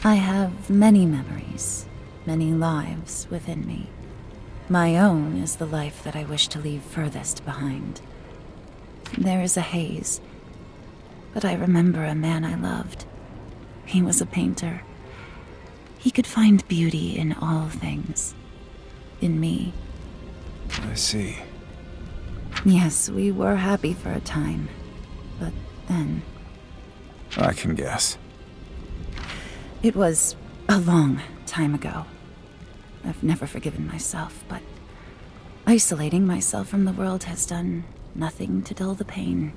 I have many memories, many lives within me. My own is the life that I wish to leave furthest behind. There is a haze, but I remember a man I loved. He was a painter. He could find beauty in all things. In me. I see. Yes, we were happy for a time, but then... I can guess. It was a long time ago. I've never forgiven myself, but isolating myself from the world has done nothing to dull the pain.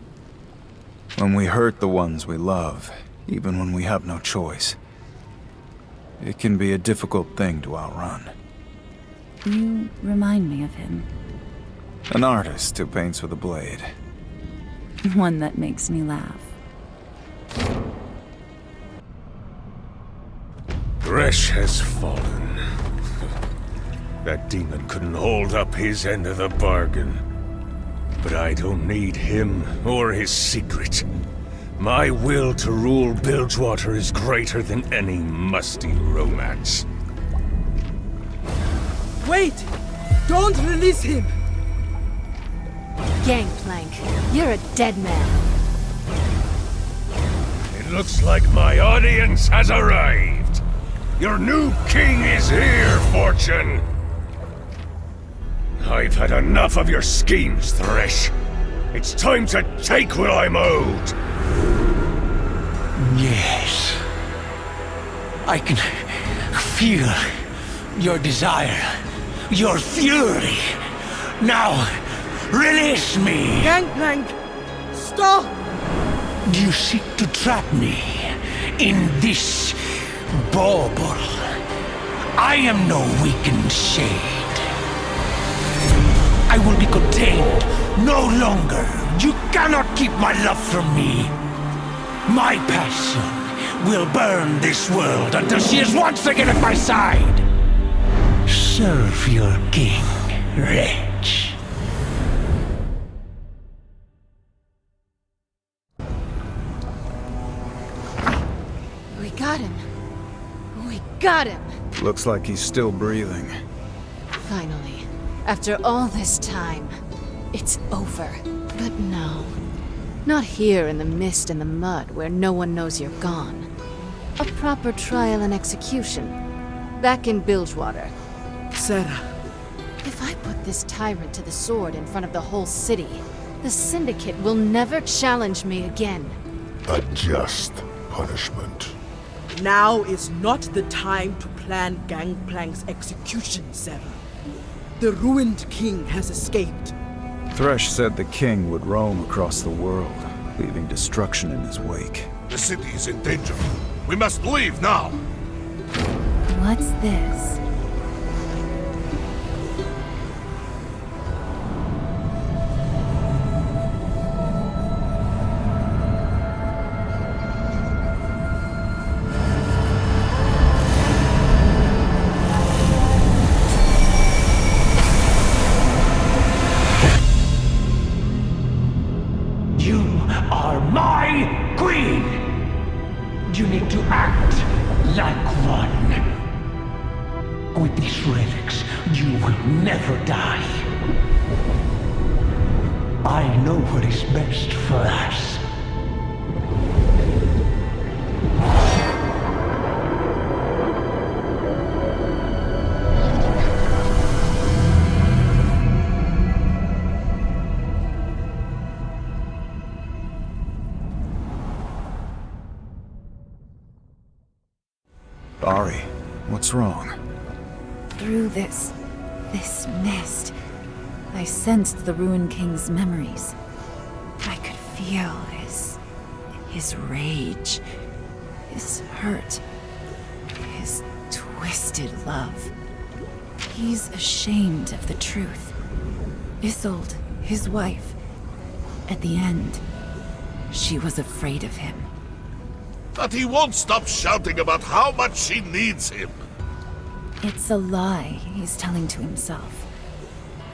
When we hurt the ones we love, even when we have no choice, it can be a difficult thing to outrun. You remind me of him. An artist who paints with a blade. One that makes me laugh. Resh has fallen. That demon couldn't hold up his end of the bargain. But I don't need him or his secret. My will to rule Bilgewater is greater than any musty romance. Wait! Don't release him! Gangplank, you're a dead man. It looks like my audience has arrived. Your new king is here, Fortune. I've had enough of your schemes, Thresh. It's time to take what I'm owed. Yes. I can feel your desire, your fury. Now, release me! Gangplank! Stop! You seek to trap me in this bauble. I am no weakened shade. I will be contained no longer. You cannot keep my love from me. My passion will burn this world until she is once again at my side. Serve your king, wretch. We got him. We got him. Looks like he's still breathing. Finally. After all this time, it's over. But no. Not here in the mist and the mud where no one knows you're gone. A proper trial and execution. Back in Bilgewater. Sarah. If I put this tyrant to the sword in front of the whole city, the Syndicate will never challenge me again. A just punishment. Now is not the time to plan Gangplank's execution, Sarah. The ruined king has escaped. Thresh said the king would roam across the world, leaving destruction in his wake. The city is in danger. We must leave now. What's this? You need to act like one. With these relics, you will never die. I know what is best for us. Ari, what's wrong? Through this mist, I sensed the Ruined King's memories. I could feel his rage, his hurt, his twisted love. He's ashamed of the truth. Isolde, his wife, at the end, she was afraid of him. But he won't stop shouting about how much she needs him. It's a lie he's telling to himself.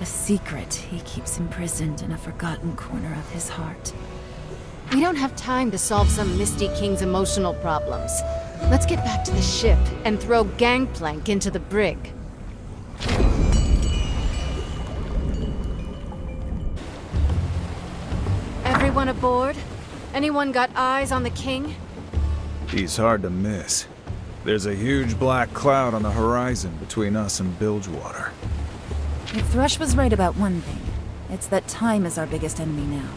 A secret he keeps imprisoned in a forgotten corner of his heart. We don't have time to solve some Misty King's emotional problems. Let's get back to the ship and throw Gangplank into the brig. Everyone aboard? Anyone got eyes on the king? He's hard to miss. There's a huge black cloud on the horizon between us and Bilgewater. If Thresh was right about one thing, it's that time is our biggest enemy now.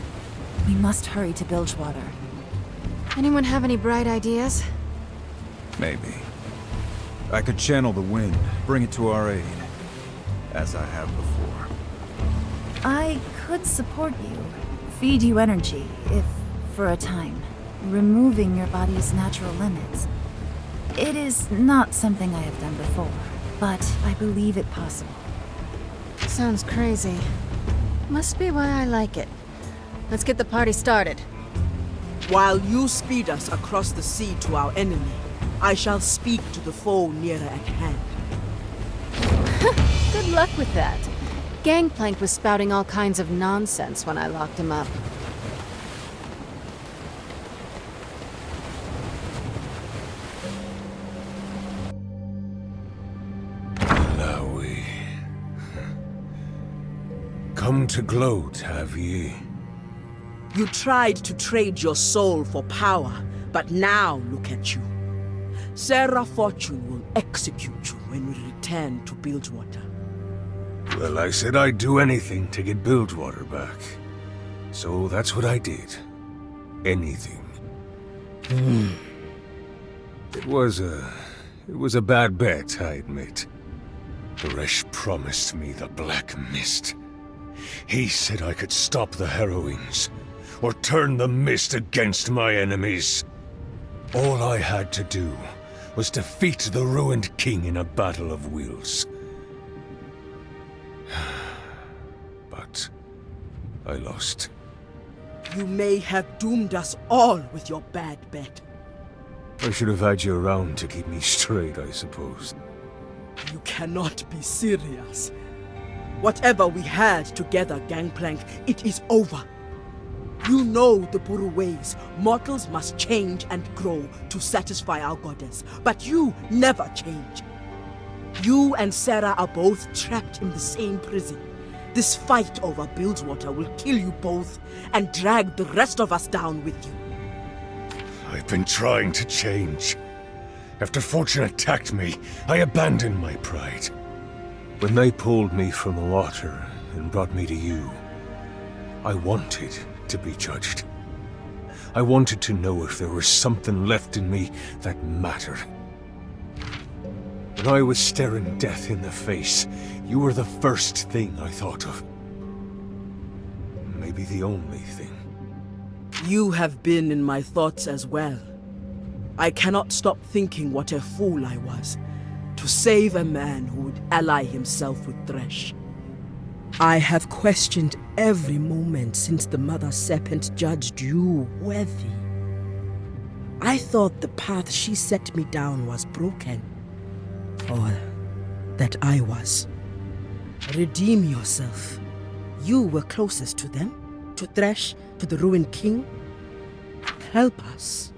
We must hurry to Bilgewater. Anyone have any bright ideas? Maybe. I could channel the wind, bring it to our aid, as I have before. I could support you, feed you energy, if for a time, removing your body's natural limits. It is not something I have done before, but I believe it possible. Sounds crazy. Must be why I like it. Let's get the party started. While you speed us across the sea to our enemy, I shall speak to the foe nearer at hand. Good luck with that. Gangplank was spouting all kinds of nonsense when I locked him up. Come to gloat, have ye? You tried to trade your soul for power, but now look at you. Sarah Fortune will execute you when we return to Bilgewater. Well, I said I'd do anything to get Bilgewater back. So that's what I did. Anything. It was a bad bet, I admit. Thresh promised me the Black Mist. He said I could stop the Harrowings, or turn the mist against my enemies. All I had to do was defeat the ruined king in a battle of wills. But I lost. You may have doomed us all with your bad bet. I should have had you around to keep me straight, I suppose. You cannot be serious. Whatever we had together, Gangplank, it is over. You know the Buru ways. Mortals must change and grow to satisfy our goddess. But you never change. You and Sarah are both trapped in the same prison. This fight over Bilgewater will kill you both and drag the rest of us down with you. I've been trying to change. After Fortune attacked me, I abandoned my pride. When they pulled me from the water and brought me to you, I wanted to be judged. I wanted to know if there was something left in me that mattered. When I was staring death in the face, you were the first thing I thought of. Maybe the only thing. You have been in my thoughts as well. I cannot stop thinking what a fool I was to save a man who would ally himself with Thresh. I have questioned every moment since the Mother Serpent judged you worthy. I thought the path she set me down was broken. Or that I was. Redeem yourself. You were closest to them, to Thresh, to the ruined king. Help us.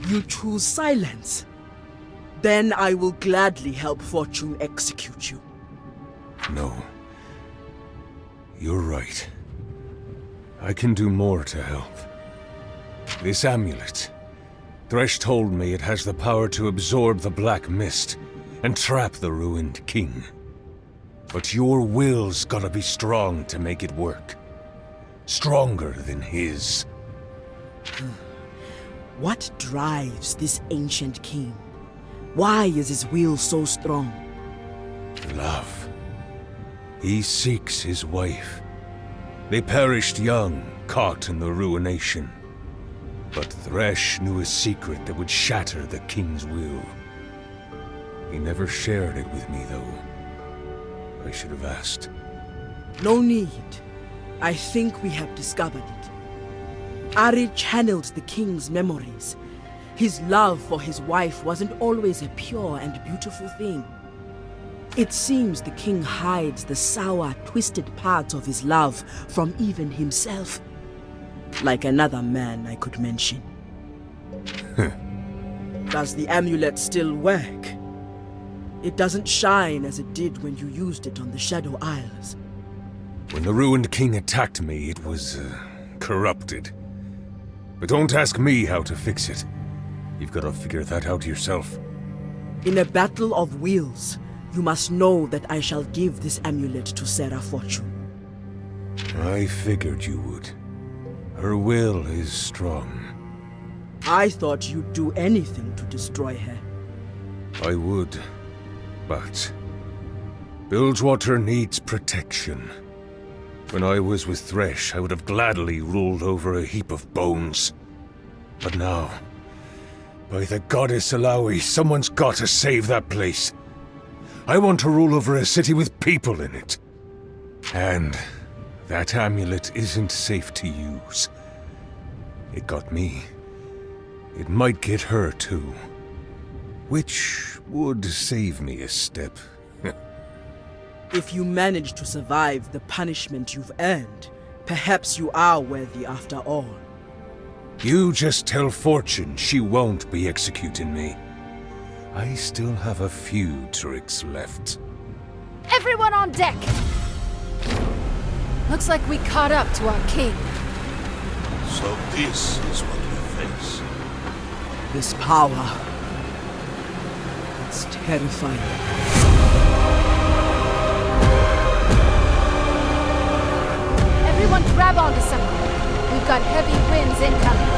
You choose silence. Then I will gladly help Fortune execute you. No. You're right. I can do more to help. This amulet. Thresh told me it has the power to absorb the Black Mist and trap the ruined king. But your will's gotta be strong to make it work. Stronger than his. What drives this ancient king? Why is his will so strong? Love. He seeks his wife. They perished young, caught in the ruination. But Thresh knew a secret that would shatter the king's will. He never shared it with me, though. I should have asked. No need. I think we have discovered it. Ari channeled the king's memories. His love for his wife wasn't always a pure and beautiful thing. It seems the king hides the sour, twisted parts of his love from even himself. Like another man I could mention. Does the amulet still work? It doesn't shine as it did when you used it on the Shadow Isles. When the ruined king attacked me, it was, corrupted. But don't ask me how to fix it. You've got to figure that out yourself. In a battle of wills, you must know that I shall give this amulet to Sarah Fortune. I figured you would. Her will is strong. I thought you'd do anything to destroy her. I would, but Bilgewater needs protection. When I was with Thresh, I would have gladly ruled over a heap of bones. But now, by the goddess Alawi, someone's got to save that place. I want to rule over a city with people in it. And that amulet isn't safe to use. It got me. It might get her too. Which would save me a step. If you manage to survive the punishment you've earned, perhaps you are worthy after all. You just tell Fortune she won't be executing me. I still have a few tricks left. Everyone on deck! Looks like we caught up to our king. So this is what we face. This power. It's terrifying. Everyone grab onto something. We've got heavy winds incoming.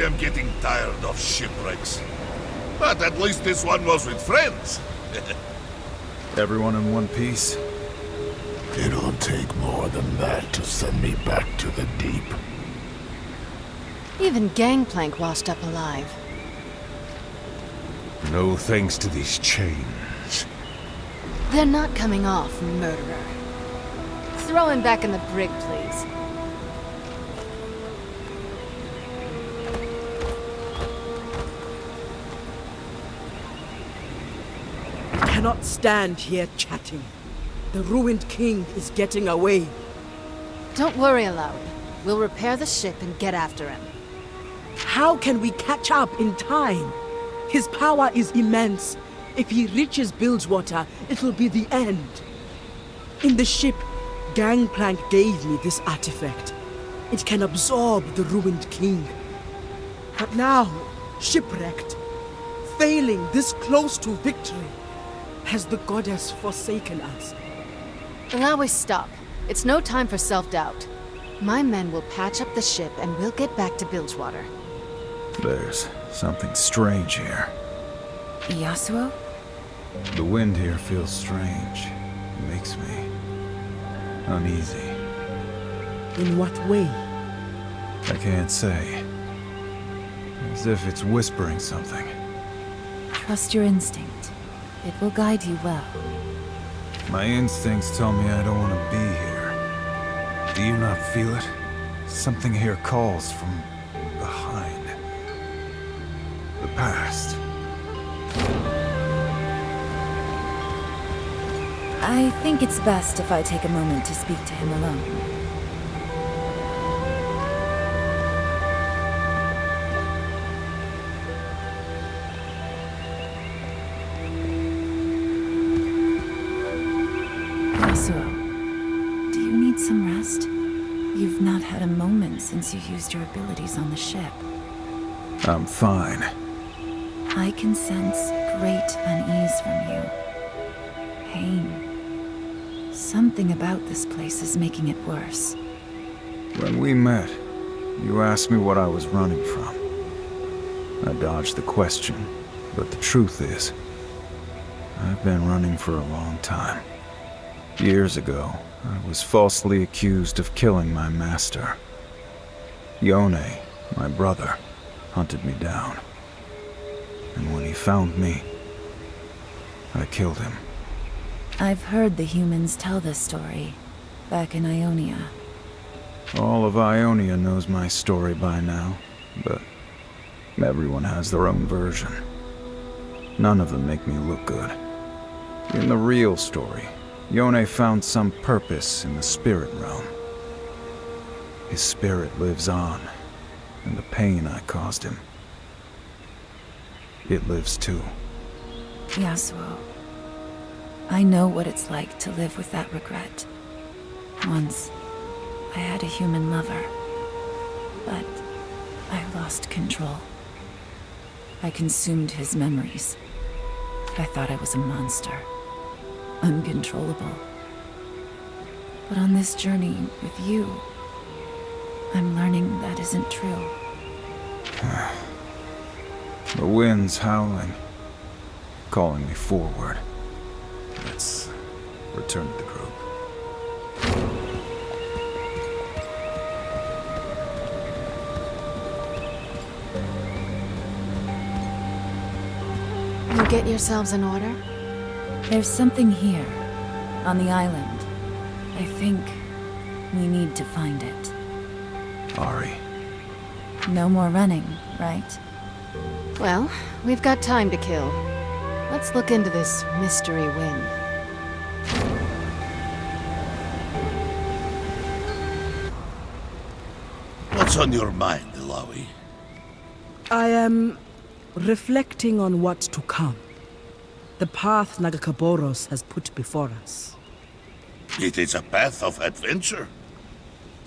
am getting tired of shipwrecks. But at least this one was with friends. Everyone in one piece? It'll take more than that to send me back to the deep. Even Gangplank washed up alive. No thanks to these chains. They're not coming off, murderer. Throw him back in the brig, please. I cannot stand here chatting. The ruined king is getting away. Don't worry, Alawi. We'll repair the ship and get after him. How can we catch up in time? His power is immense. If he reaches Bilgewater, it'll be the end. In the ship, Gangplank gave me this artifact. It can absorb the ruined king. But now, shipwrecked, failing this close to victory, has the goddess forsaken us? Alawi, stop. It's no time for self-doubt. My men will patch up the ship and we'll get back to Bilgewater. There's something strange here. Yasuo? The wind here feels strange. It makes me uneasy. In what way? I can't say. As if it's whispering something. Trust your instinct. It will guide you well. My instincts tell me I don't want to be here. Do you not feel it? Something here calls from behind. The past. I think it's best if I take a moment to speak to him alone. Yasuo, do you need some rest? You've not had a moment since you used your abilities on the ship. I'm fine. I can sense great unease from you. Pain. Something about this place is making it worse. When we met, you asked me what I was running from. I dodged the question, but the truth is, I've been running for a long time. Years ago, I was falsely accused of killing my master. Yone, my brother, hunted me down. And when he found me, I killed him. I've heard the humans tell this story, back in Ionia. All of Ionia knows my story by now, but everyone has their own version. None of them make me look good. In the real story, Yone found some purpose in the spirit realm. His spirit lives on, and the pain I caused him, it lives too. Yasuo, I know what it's like to live with that regret. Once, I had a human lover, but I lost control. I consumed his memories. I thought I was a monster, uncontrollable. But on this journey with you, I'm learning that isn't true. The wind's howling, calling me forward. Let's return to the group. You get yourselves in order? There's something here, on the island. I think we need to find it. Ari. No more running, right? Well, we've got time to kill. Let's look into this mystery wind. What's on your mind, Alawi? I am reflecting on what's to come. The path Nagakaboros has put before us. It is a path of adventure.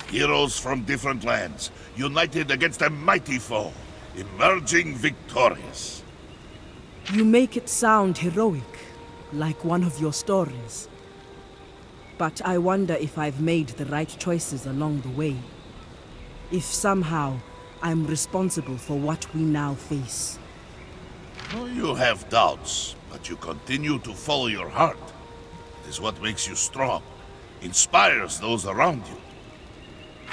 Heroes from different lands, united against a mighty foe, emerging victorious. You make it sound heroic, like one of your stories. But I wonder if I've made the right choices along the way. If somehow I'm responsible for what we now face. You have doubts, but you continue to follow your heart. It is what makes you strong, inspires those around you.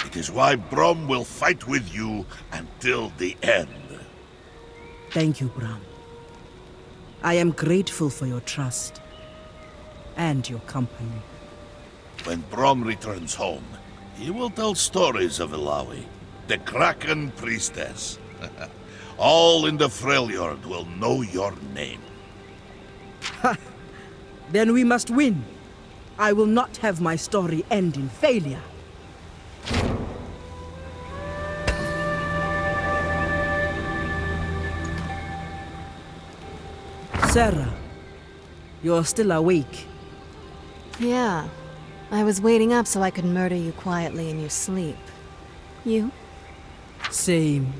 It is why Brom will fight with you until the end. Thank you, Bram. I am grateful for your trust and your company. When Brom returns home, he will tell stories of Illaoi, the Kraken priestess. All in the Freljord will know your name. Ha! Then we must win. I will not have my story end in failure. Sarah, you're still awake. Yeah. I was waiting up so I could murder you quietly in your sleep. You? Same.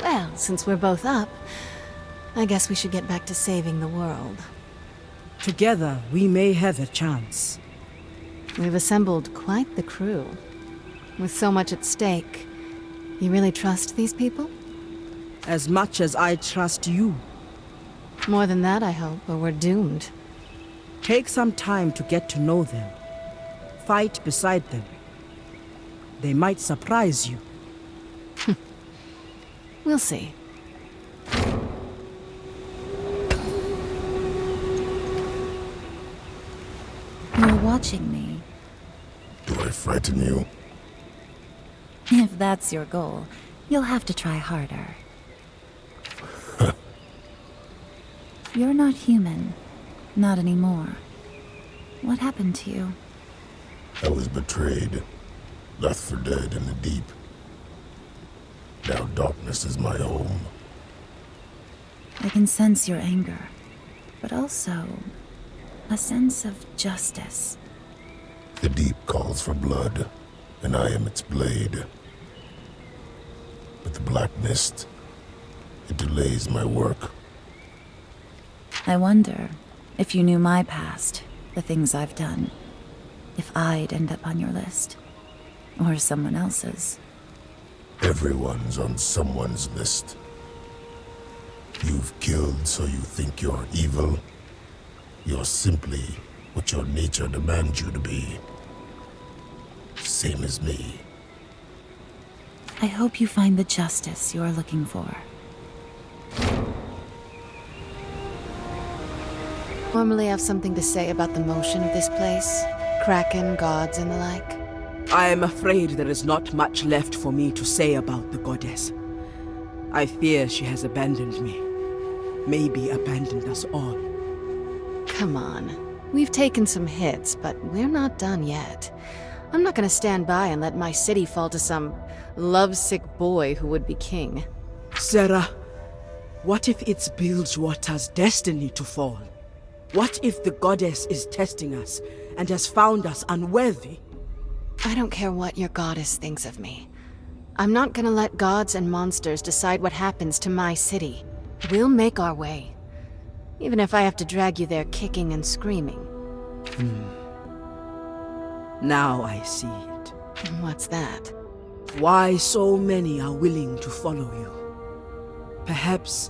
Well, since we're both up, I guess we should get back to saving the world. Together, we may have a chance. We've assembled quite the crew. With so much at stake, you really trust these people? As much as I trust you. More than that, I hope, or we're doomed. Take some time to get to know them. Fight beside them. They might surprise you. We'll see. You're watching me. Do I frighten you? If that's your goal, you'll have to try harder. You're not human. Not anymore. What happened to you? I was betrayed, left for dead in the deep. Now darkness is my home. I can sense your anger, but also a sense of justice. The deep calls for blood, and I am its blade. But the black mist, it delays my work. I wonder if you knew my past, the things I've done, if I'd end up on your list, or someone else's. Everyone's on someone's list. You've killed so you think you're evil. You're simply what your nature demands you to be. Same as me. I hope you find the justice you're looking for. Normally have something to say about the motion of this place? Kraken, gods, and the like? I am afraid there is not much left for me to say about the goddess. I fear she has abandoned me. Maybe abandoned us all. Come on. We've taken some hits, but we're not done yet. I'm not gonna stand by and let my city fall to some lovesick boy who would be king. Sarah, what if it's Bilgewater's destiny to fall? What if the goddess is testing us and has found us unworthy? I don't care what your goddess thinks of me. I'm not gonna let gods and monsters decide what happens to my city. We'll make our way. Even if I have to drag you there kicking and screaming. Now I see it. What's that? Why so many are willing to follow you. Perhaps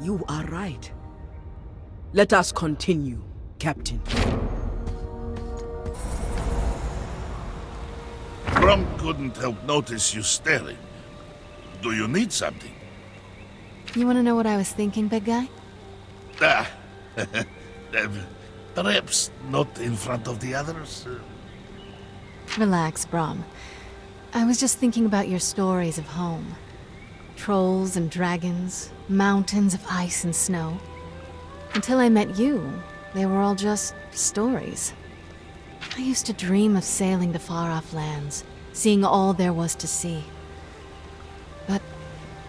you are right. Let us continue, Captain. Brom couldn't help notice you staring. Do you need something? You wanna know what I was thinking, big guy? Perhaps not in front of the others? Relax, Brom. I was just thinking about your stories of home. Trolls and dragons, mountains of ice and snow. Until I met you, they were all just stories. I used to dream of sailing to far-off lands, seeing all there was to see. But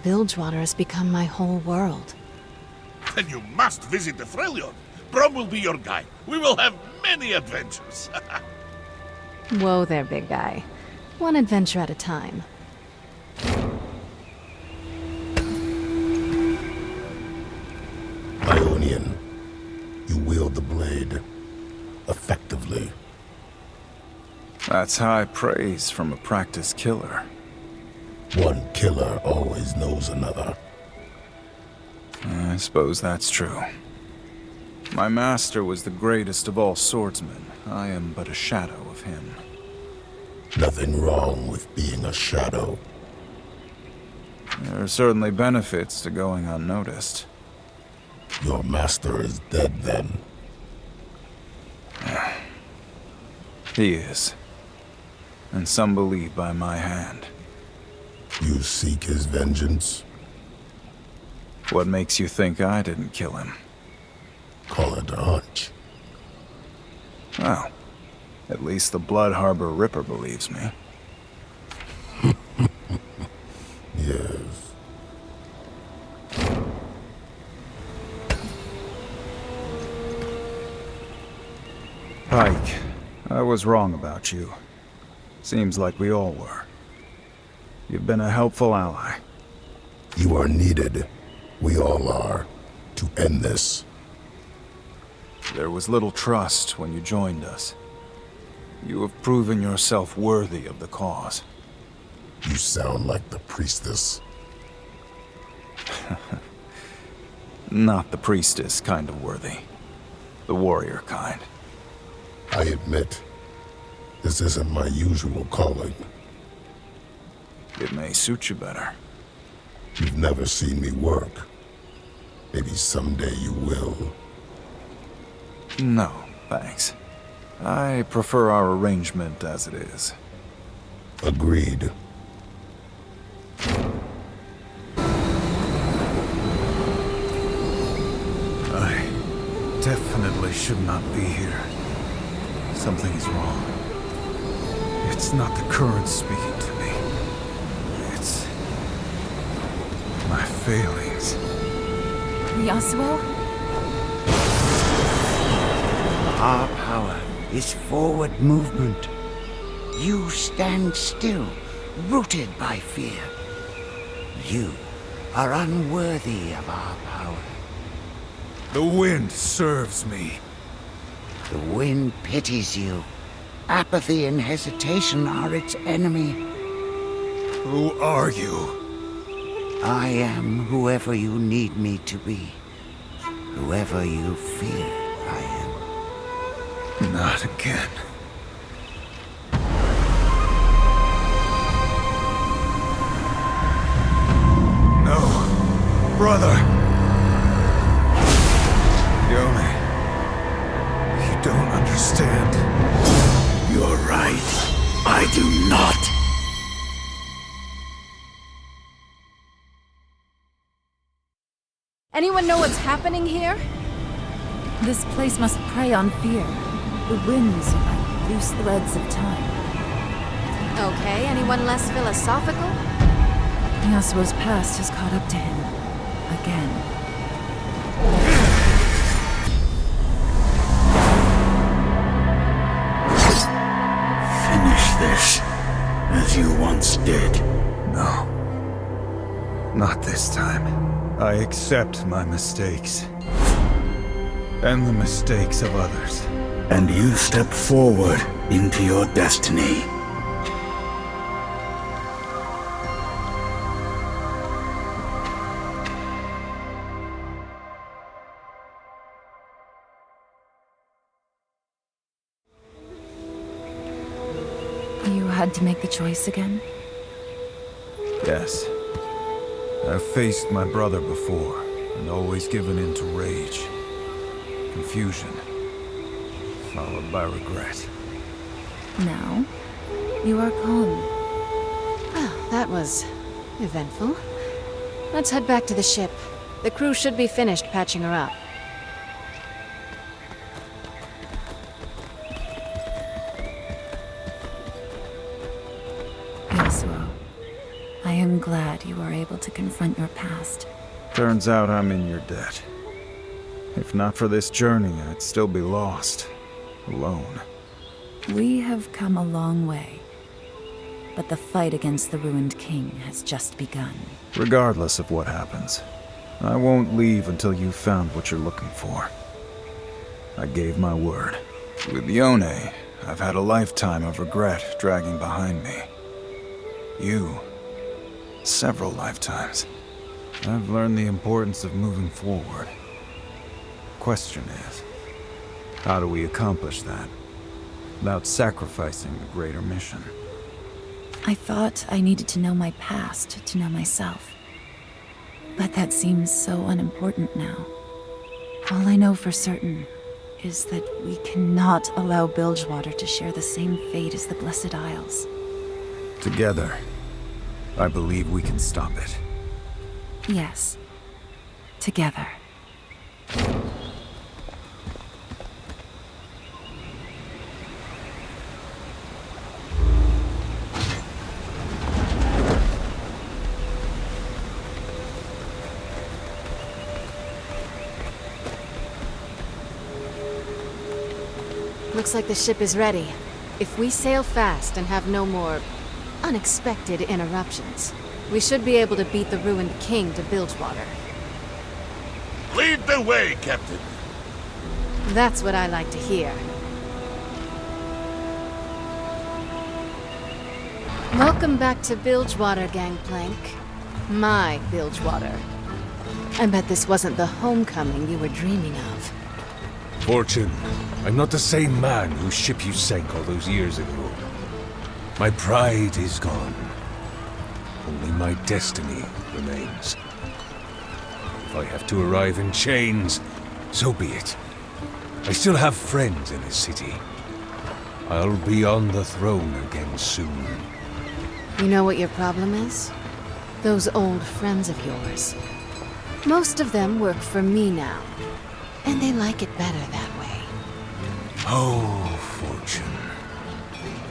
Bilgewater has become my whole world. Then you must visit the Freljord. Brom will be your guide. We will have many adventures. Whoa there, big guy. One adventure at a time. Ionian, you wield the blade effectively. That's high praise from a practiced killer. One killer always knows another. I suppose that's true. My master was the greatest of all swordsmen. I am but a shadow of him. Nothing wrong with being a shadow. There are certainly benefits to going unnoticed. Your master is dead, then? He is. And some believe by my hand. You seek his vengeance? What makes you think I didn't kill him? Call it a hunch. Well, at least the Blood Harbor Ripper believes me. Yes. Pike, I was wrong about you. Seems like we all were. You've been a helpful ally. You are needed. We all are. To end this. There was little trust when you joined us. You have proven yourself worthy of the cause. You sound like the priestess. Not the priestess kind of worthy. The warrior kind. I admit, this isn't my usual calling. It may suit you better. You've never seen me work. Maybe someday you will. No, thanks. I prefer our arrangement as it is. Agreed. I definitely should not be here. Something is wrong. It's not the current speaking to me. It's my failings. Yasuo? Our power is forward movement. You stand still, rooted by fear. You are unworthy of our power. The wind serves me. The wind pities you. Apathy and hesitation are its enemy. Who are you? I am whoever you need me to be. Whoever you fear I am. Not again. No. Brother. Yone. You don't understand. You're right. I do not. Anyone know what's happening here? This place must prey on fear. The winds are like loose threads of time. Okay, anyone less philosophical? Yasuo's past has caught up to him. Again. Finish this, as you once did. No. Not this time. I accept my mistakes. And the mistakes of others. And you step forward into your destiny. You had to make the choice again? Yes. I've faced my brother before, and always given in to rage. Confusion. Followed by regret. Now, you are calm. Well, that was eventful. Let's head back to the ship. The crew should be finished patching her up. Yasuo, I am glad you were able to confront your past. Turns out I'm in your debt. If not for this journey, I'd still be lost. Alone. We have come a long way. But the fight against the ruined king has just begun. Regardless of what happens, I won't leave until you've found what you're looking for. I gave my word. With Yone, I've had a lifetime of regret dragging behind me. You Several lifetimes. I've learned the importance of moving forward. Question is, how do we accomplish that without sacrificing the greater mission? I thought I needed to know my past to know myself. But that seems so unimportant now. All I know for certain is that we cannot allow Bilgewater to share the same fate as the Blessed Isles. Together, I believe we can stop it. Yes. Together. Looks like the ship is ready. If we sail fast and have no more unexpected interruptions, we should be able to beat the ruined king to Bilgewater. Lead the way, Captain. That's what I like to hear. Welcome back to Bilgewater, Gangplank. My Bilgewater. I bet this wasn't the homecoming you were dreaming of. Fortune, I'm not the same man whose ship you sank all those years ago. My pride is gone. Only my destiny remains. If I have to arrive in chains, so be it. I still have friends in this city. I'll be on the throne again soon. You know what your problem is? Those old friends of yours. Most of them work for me now, and they like it better that way. Oh, Fortune.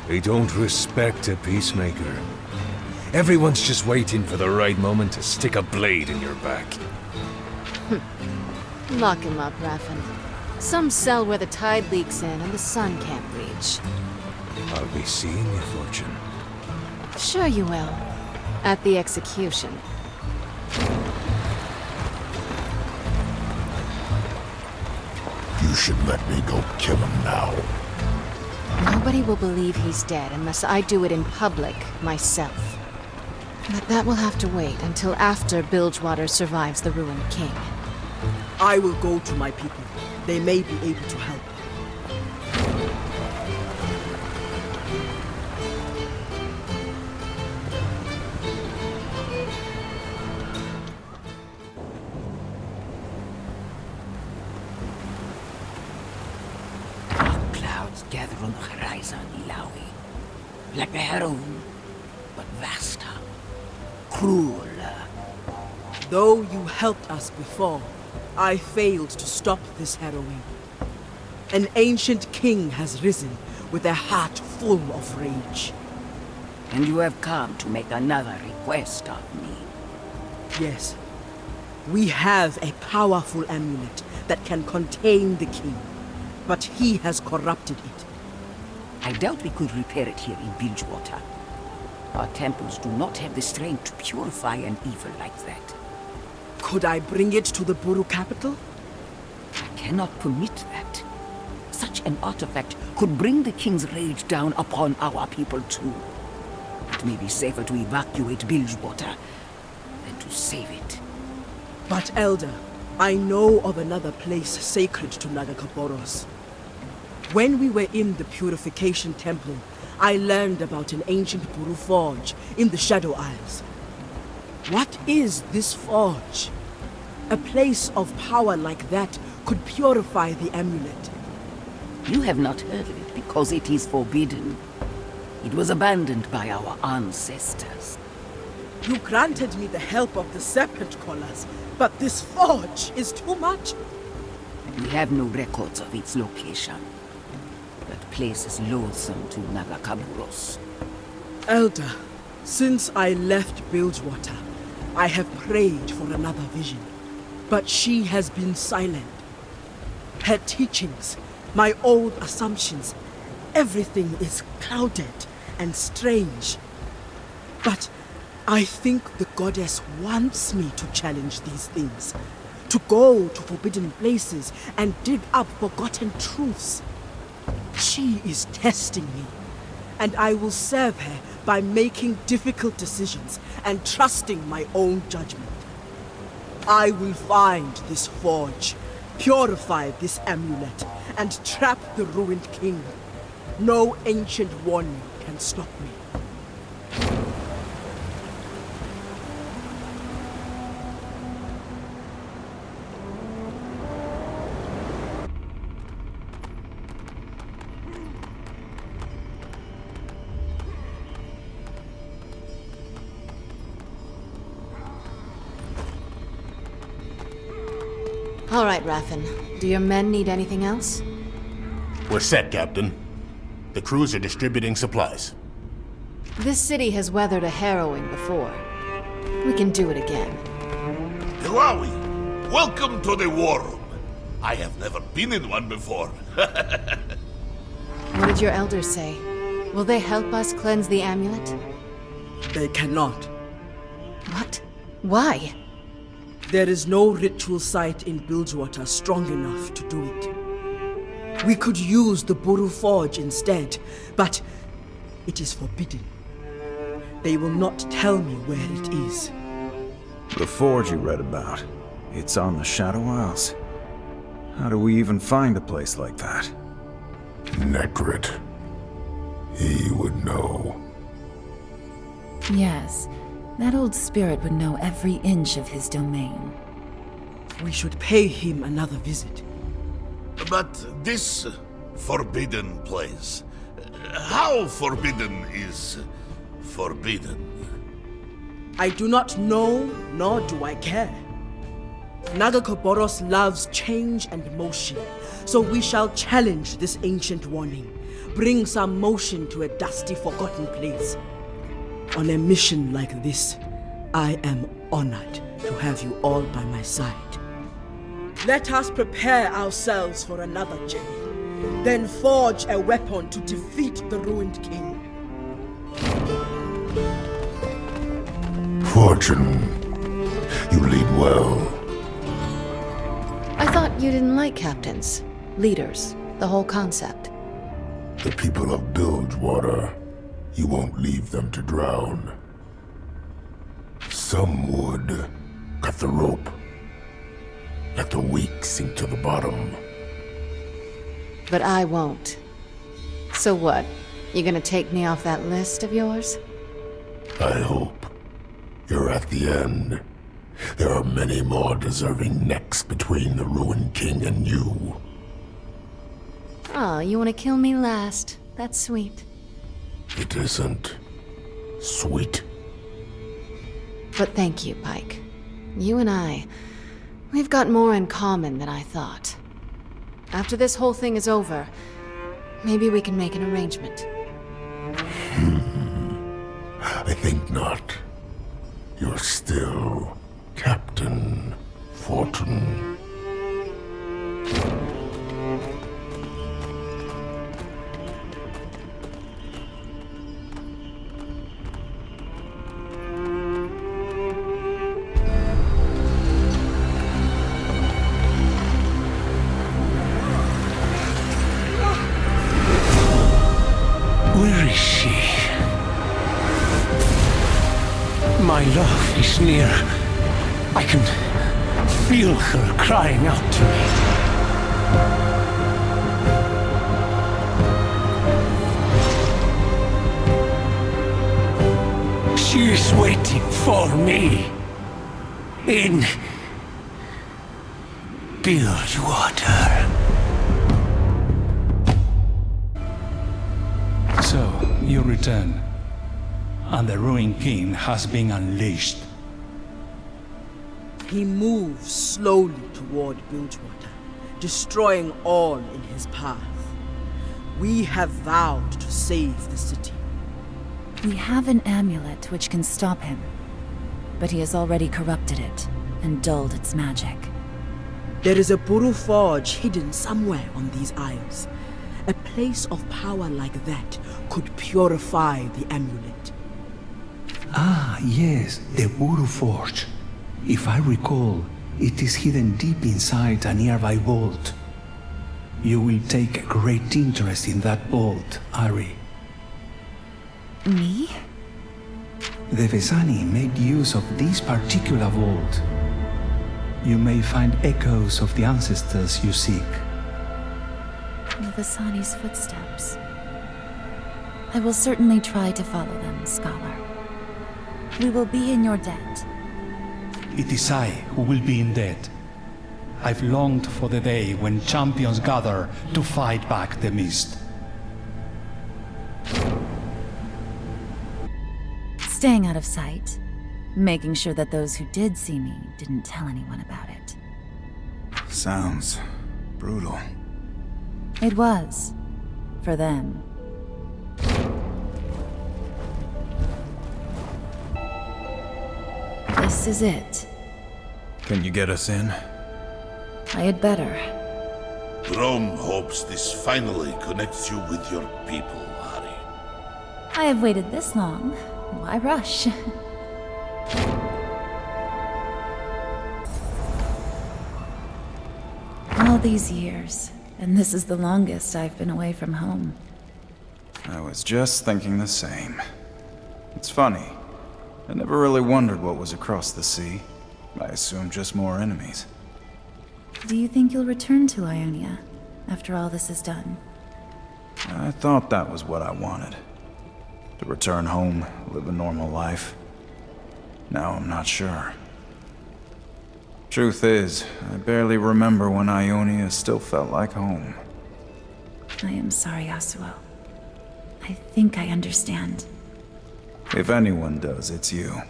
They don't respect a peacemaker. Everyone's just waiting for the right moment to stick a blade in your back. Lock him up, Raffen. Some cell where the tide leaks in and the sun can't reach. I'll be seeing you, Fortune. Sure you will. At the execution. You should let me go kill him now. Nobody will believe he's dead unless I do it in public, myself. But that will have to wait until after Bilgewater survives the ruined king. I will go to my people. They may be able to help. Dark clouds gather on the horizon, Illaoi. Like the heroine, but vaster, crueler. Though you helped us before, I failed to stop this heroine. An ancient king has risen with a heart full of rage. And you have come to make another request of me. Yes. We have a powerful amulet that can contain the king, but he has corrupted it. I doubt we could repair it here in Bilgewater. Our temples do not have the strength to purify an evil like that. Could I bring it to the Buru capital? I cannot permit that. Such an artifact could bring the king's rage down upon our people too. It may be safer to evacuate Bilgewater than to save it. But Elder, I know of another place sacred to Nagakaboros. When we were in the Purification Temple, I learned about an ancient Buru forge in the Shadow Isles. What is this forge? A place of power like that could purify the amulet. You have not heard of it because it is forbidden. It was abandoned by our ancestors. You granted me the help of the Serpent Callers, but this forge is too much. We have no records of its location. That place is loathsome to Nagakaboros. Elder, since I left Bilgewater, I have prayed for another vision, but she has been silent. Her teachings, my old assumptions, everything is clouded and strange. But I think the goddess wants me to challenge these things, to go to forbidden places and dig up forgotten truths. She is testing me, And I will serve her by making difficult decisions and trusting my own judgment. I will find this forge, purify this amulet, and trap the ruined king. No ancient warning can stop me. All right, Raffen. Do your men need anything else? We're set, Captain. The crews are distributing supplies. This city has weathered a harrowing before. We can do it again. Hilawi, welcome to the war room. I have never been in one before. What did your elders say? Will they help us cleanse the amulet? They cannot. What? Why? There is no ritual site in Bilgewater strong enough to do it. We could use the Buru Forge instead, but it is forbidden. They will not tell me where it is. The forge you read about, it's on the Shadow Isles. How do we even find a place like that? Nekrit. He would know. Yes, that old spirit would know every inch of his domain. We should pay him another visit. But this forbidden place, how forbidden is forbidden? I do not know, nor do I care. Nagakoboros loves change and motion, so we shall challenge this ancient warning, bring some motion to a dusty, forgotten place. On a mission like this, I am honored to have you all by my side. Let us prepare ourselves for another journey, then forge a weapon to defeat the ruined king. Fortune, you lead well. I thought you didn't like captains, leaders, the whole concept. The people of Bilgewater, you won't leave them to drown. Some would cut the rope. Let the weak sink to the bottom. But I won't. So what? You gonna take me off that list of yours? I hope. You're at the end. There are many more deserving necks between the ruined king and you. Oh, you wanna kill me last? That's sweet. It isn't sweet. But thank you, Pike. You and I, we've got more in common than I thought. After this whole thing is over, maybe we can make an arrangement. I think not. You're still Captain Fortune. Where is she? My love is near. I can feel her crying out to me. She is waiting for me in Bilgewater. So, you return, and the ruined king has been unleashed. He moves slowly toward Bilgewater, destroying all in his path. We have vowed to save the city. We have an amulet which can stop him, but he has already corrupted it and dulled its magic. There is a Buru Forge hidden somewhere on these isles. A place of power like that could purify the amulet. Ah, yes, the Buru Forge. If I recall, it is hidden deep inside a nearby vault. You will take a great interest in that vault, Ari. Me? The Vesani made use of this particular vault. You may find echoes of the ancestors you seek. The Vasani's footsteps. I will certainly try to follow them, Scholar. We will be in your debt. It is I who will be in debt. I've longed for the day when champions gather to fight back the mist. Staying out of sight. Making sure that those who did see me didn't tell anyone about it. Sounds brutal. It was. For them. This is it. Can you get us in? I had better. Rome hopes this finally connects you with your people, Hari. I have waited this long. Why rush? All these years, and this is the longest I've been away from home. I was just thinking the same. It's funny. I never really wondered what was across the sea. I assumed just more enemies. Do you think you'll return to Ionia after all this is done? I thought that was what I wanted. To return home, live a normal life. Now I'm not sure. Truth is, I barely remember when Ionia still felt like home. I am sorry, Yasuo. I think I understand. If anyone does, it's you.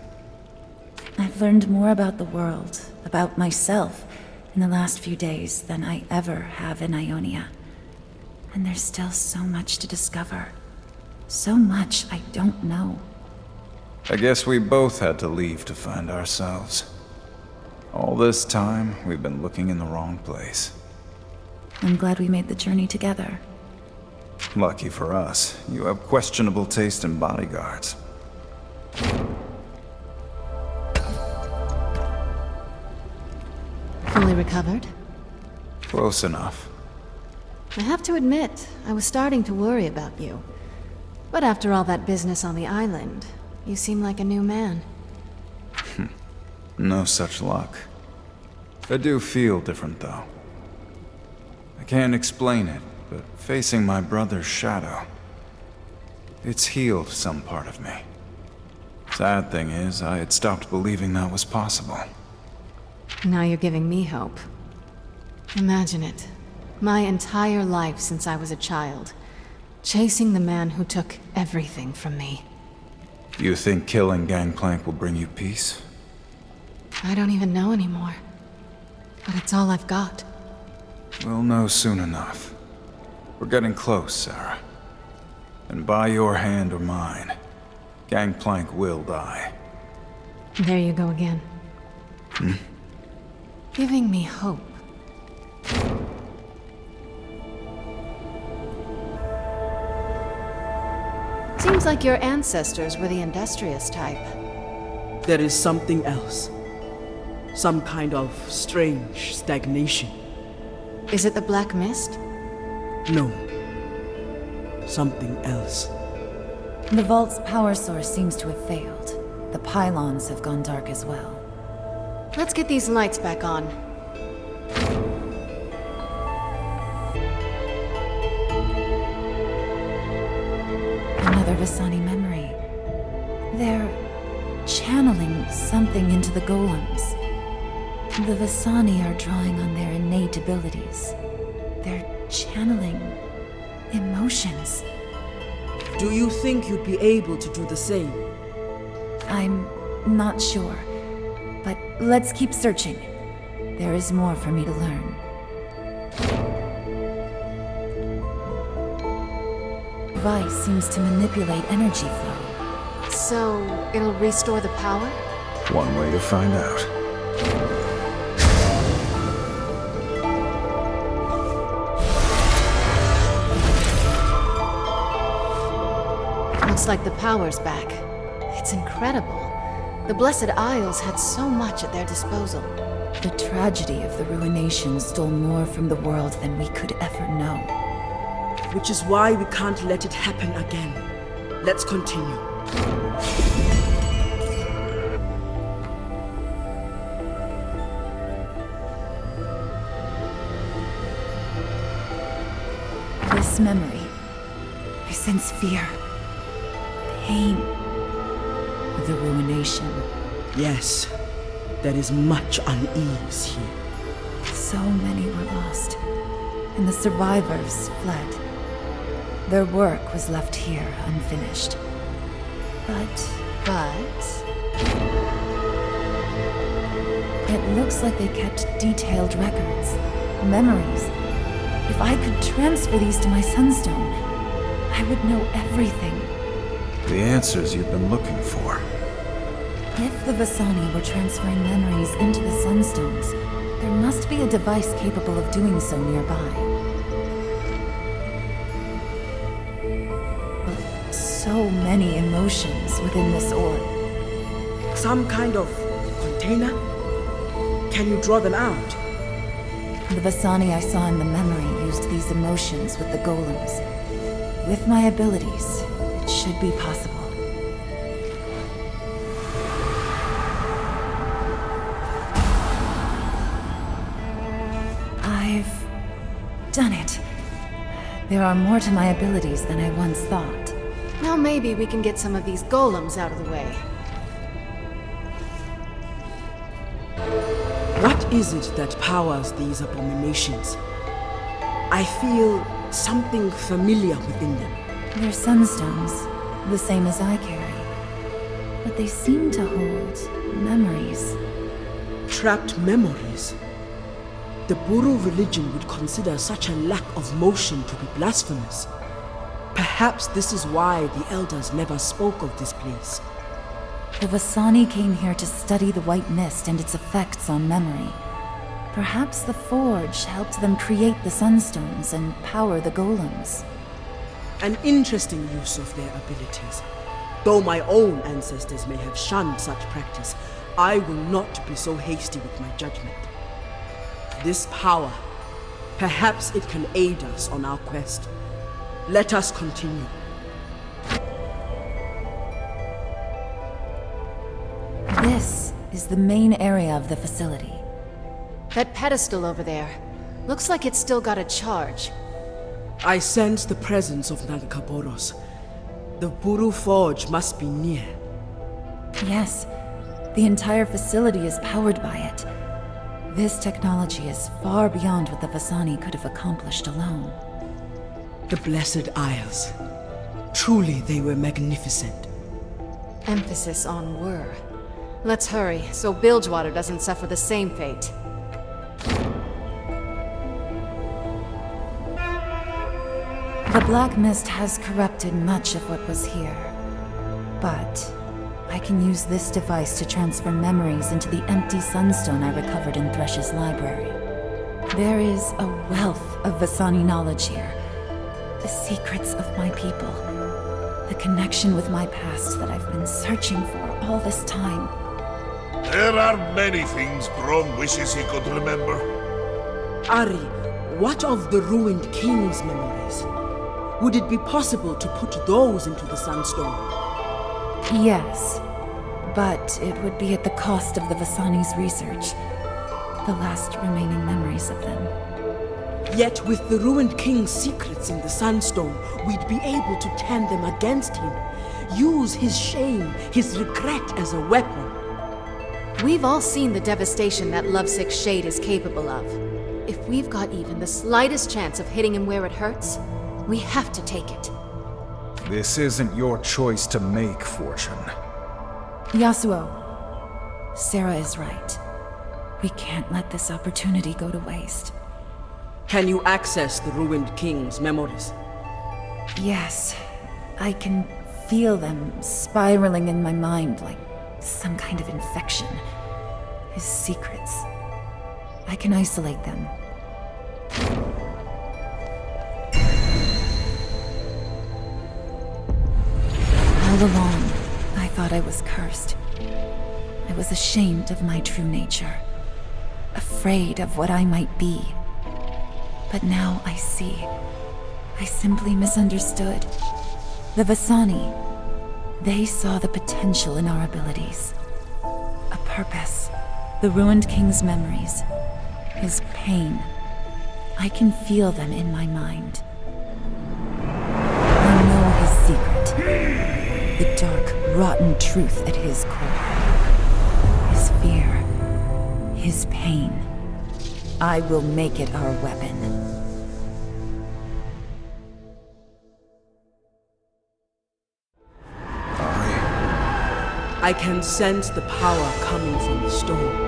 I've learned more about the world, about myself, in the last few days than I ever have in Ionia. And there's still so much to discover. So much I don't know. I guess we both had to leave to find ourselves. All this time, we've been looking in the wrong place. I'm glad we made the journey together. Lucky for us, you have questionable taste in bodyguards. Fully recovered? Close enough. I have to admit, I was starting to worry about you. But after all that business on the island, you seem like a new man. No such luck. I do feel different, though. I can't explain it, but facing my brother's shadow, it's healed some part of me. Sad thing is, I had stopped believing that was possible. Now you're giving me hope. Imagine it. My entire life since I was a child. Chasing the man who took everything from me. You think killing Gangplank will bring you peace? I don't even know anymore. But it's all I've got. We'll know soon enough. We're getting close, Sarah. And by your hand or mine, Gangplank will die. There you go again. Giving me hope. Seems like your ancestors were the industrious type. There is something else. Some kind of strange stagnation. Is it the Black Mist? No. Something else. The vault's power source seems to have failed. The pylons have gone dark as well. Let's get these lights back on. Another Vasani memory. They're channeling something into the golems. The Vasani are drawing on their innate abilities. They're channeling emotions. Do you think you'd be able to do the same? I'm not sure. But let's keep searching. There is more for me to learn. Device seems to manipulate energy flow. So, it'll restore the power? One way to find out. Looks like the power's back. It's incredible. The Blessed Isles had so much at their disposal. The tragedy of the Ruination stole more from the world than we could ever know. Which is why we can't let it happen again. Let's continue. This memory, I sense fear, pain, the ruination. Yes, there is much unease here. So many were lost, and the survivors fled. Their work was left here unfinished. But... It looks like they kept detailed records, memories. If I could transfer these to my Sunstone, I would know everything. The answers you've been looking for. If the Vasani were transferring memories into the Sunstones, there must be a device capable of doing so nearby. But so many emotions within this orb. Some kind of container? Can you draw them out? The Vasani I saw in the memory used these emotions with the golems. With my abilities, it should be possible. I've done it. There are more to my abilities than I once thought. Now maybe we can get some of these golems out of the way. What is it that powers these abominations? I feel something familiar within them. They're sunstones, the same as I carry. But they seem to hold memories. Trapped memories? The Buru religion would consider such a lack of motion to be blasphemous. Perhaps this is why the elders never spoke of this place. The Vasani came here to study the White Mist and its effects on memory. Perhaps the Forge helped them create the Sunstones and power the golems. An interesting use of their abilities. Though my own ancestors may have shunned such practice, I will not be so hasty with my judgment. This power, perhaps it can aid us on our quest. Let us continue. This is the main area of the facility. That pedestal over there. Looks like it's still got a charge. I sense the presence of Nankaboros. The Buru Forge must be near. Yes, the entire facility is powered by it. This technology is far beyond what the Vasani could have accomplished alone. The Blessed Isles. Truly they were magnificent. Emphasis on were. Let's hurry, so Bilgewater doesn't suffer the same fate. The Black Mist has corrupted much of what was here. But I can use this device to transfer memories into the empty sunstone I recovered in Thresh's library. There is a wealth of Vasani knowledge here. The secrets of my people. The connection with my past that I've been searching for all this time. There are many things Brom wishes he could remember. Ari, what of the ruined king's memories? Would it be possible to put those into the Sunstone? Yes, but it would be at the cost of the Vasani's research. The last remaining memories of them. Yet with the ruined king's secrets in the Sunstone, we'd be able to turn them against him. Use his shame, his regret as a weapon. We've all seen the devastation that lovesick Shade is capable of. If we've got even the slightest chance of hitting him where it hurts, we have to take it. This isn't your choice to make, Fortune. Yasuo, Sarah is right. We can't let this opportunity go to waste. Can you access the ruined king's memories? Yes. I can feel them spiraling in my mind like some kind of infection. His secrets. I can isolate them. All along, I thought I was cursed. I was ashamed of my true nature. Afraid of what I might be. But now I see. I simply misunderstood. The Vasani, They saw the potential in our abilities. A purpose. The ruined king's memories. His pain. I can feel them in my mind. I know his secret. The dark, rotten truth at his core. His fear. His pain. I will make it our weapon. I can sense the power coming from the storm.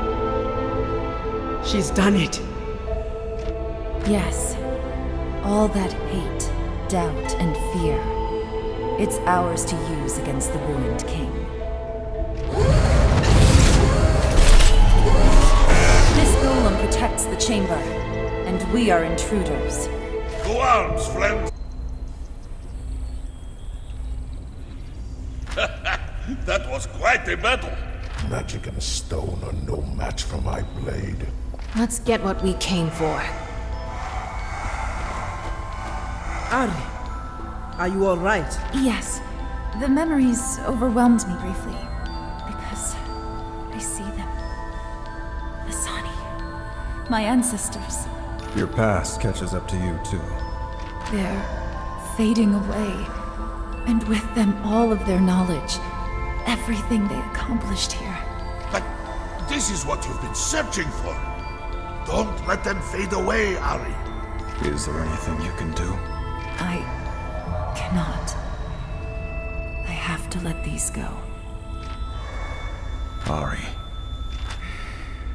She's done it. Yes. All that hate, doubt, and fear. It's ours to use against the ruined king. This golem protects the chamber, and we are intruders. To arms, friend! That was quite a battle. Magic and stone are no match for my blade. Let's get what we came for. Ari, are you all right? Yes. The memories overwhelmed me briefly. Because I see them. Asani. My ancestors. Your past catches up to you, too. They're fading away. And with them all of their knowledge. Everything they accomplished here. But this is what you've been searching for. Don't let them fade away, Ari. Is there anything you can do? I cannot. I have to let these go. Ari.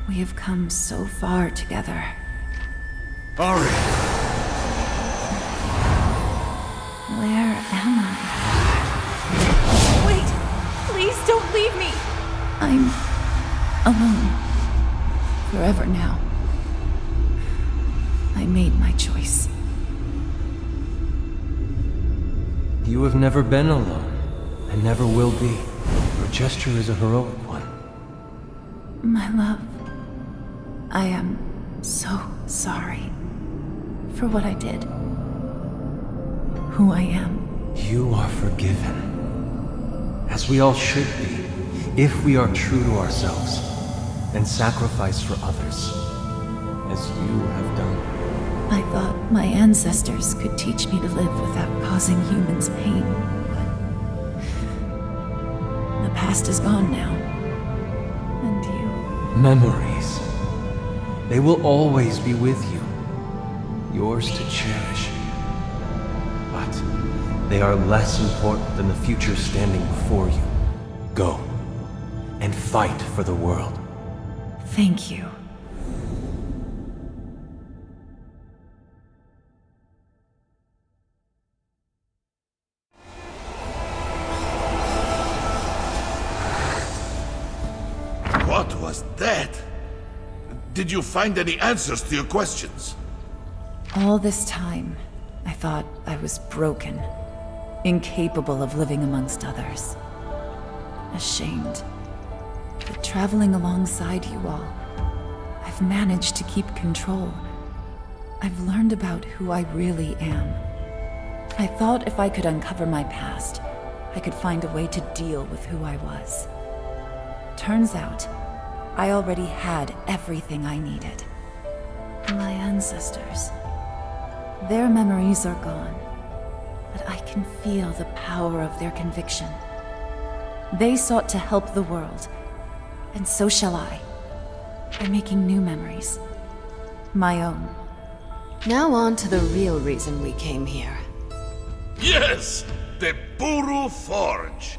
We have come so far together. Ari! Where am I? Wait! Please don't leave me! I'm alone. Forever now. I made my choice. You have never been alone, and never will be. Your gesture is a heroic one. My love, I am so sorry for what I did. Who I am. You are forgiven. As we all should be, if we are true to ourselves, and sacrifice for others, as you have done. I thought my ancestors could teach me to live without causing humans pain, but the past is gone now. And you... Memories. They will always be with you. Yours to cherish. But they are less important than the future standing before you. Go. And fight for the world. Thank you. What was that? Did you find any answers to your questions? All this time, I thought I was broken. Incapable of living amongst others. Ashamed. But traveling alongside you all, I've managed to keep control. I've learned about who I really am. I thought if I could uncover my past, I could find a way to deal with who I was. Turns out, I already had everything I needed. My ancestors. Their memories are gone, but I can feel the power of their conviction. They sought to help the world, and so shall I, by making new memories. My own. Now on to the real reason we came here. Yes! The Buru Forge!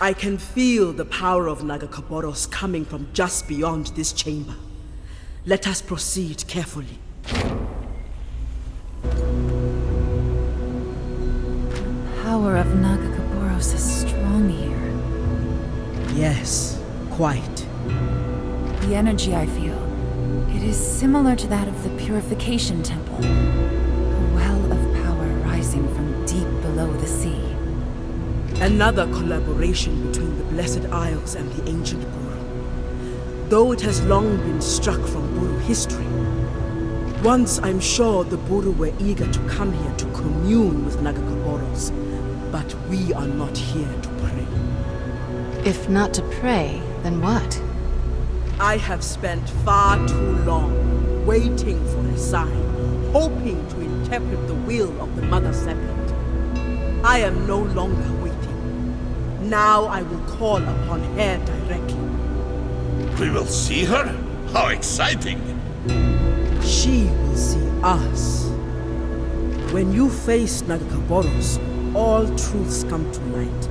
I can feel the power of Nagakaboros coming from just beyond this chamber. Let us proceed carefully. The power of Nagakaboros is strong here. Yes, quite. The energy I feel, it is similar to that of the Purification Temple. A well of power rising from deep below the sea. Another collaboration between the Blessed Isles and the ancient Buru. Though it has long been struck from Buru history, once I'm sure the Buru were eager to come here to commune with Nagakaboros, but we are not here to pray. If not to pray, then what? I have spent far too long waiting for a sign, hoping to interpret the will of the Mother Serpent. I am no longer waiting. Now I will call upon her directly. We will see her? How exciting! She will see us. When you face Nagakaboros, all truths come to light.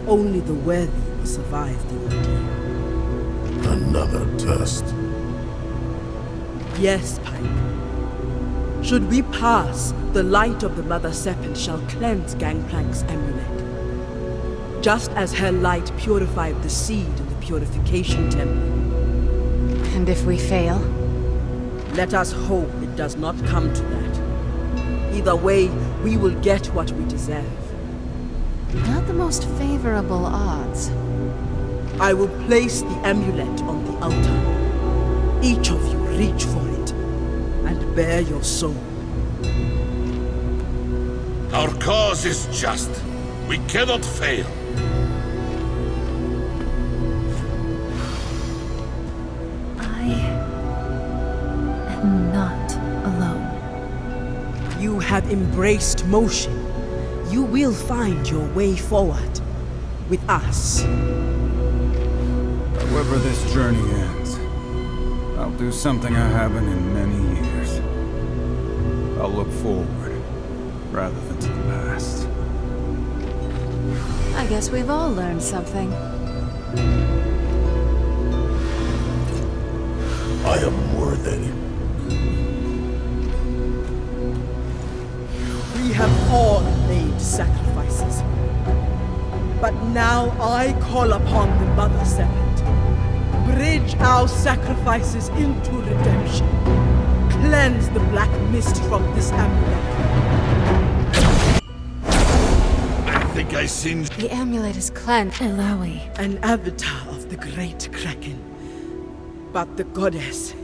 Only the worthy will survive the ordeal. Another test. Yes, Pike. Should we pass, the light of the Mother Serpent shall cleanse Gangplank's amulet. Just as her light purified the seed in the Purification Temple. And if we fail? Let us hope it does not come to that. Either way, we will get what we deserve. Not the most favorable odds. I will place the amulet on the altar. Each of you reach for it, and bear your soul. Our cause is just. We cannot fail. I'm not alone. You have embraced motion. You will find your way forward. With us. However this journey ends, I'll do something I haven't in many years. I'll look forward, rather than to the past. I guess we've all learned something. I am worthy. We have all made sacrifices. But now I call upon the Mother Serpent. Bridge our sacrifices into redemption. Cleanse the black mist from this amulet. I think I singed. The amulet is cleansed. Illaoi. An avatar of the great Kraken. But the goddess,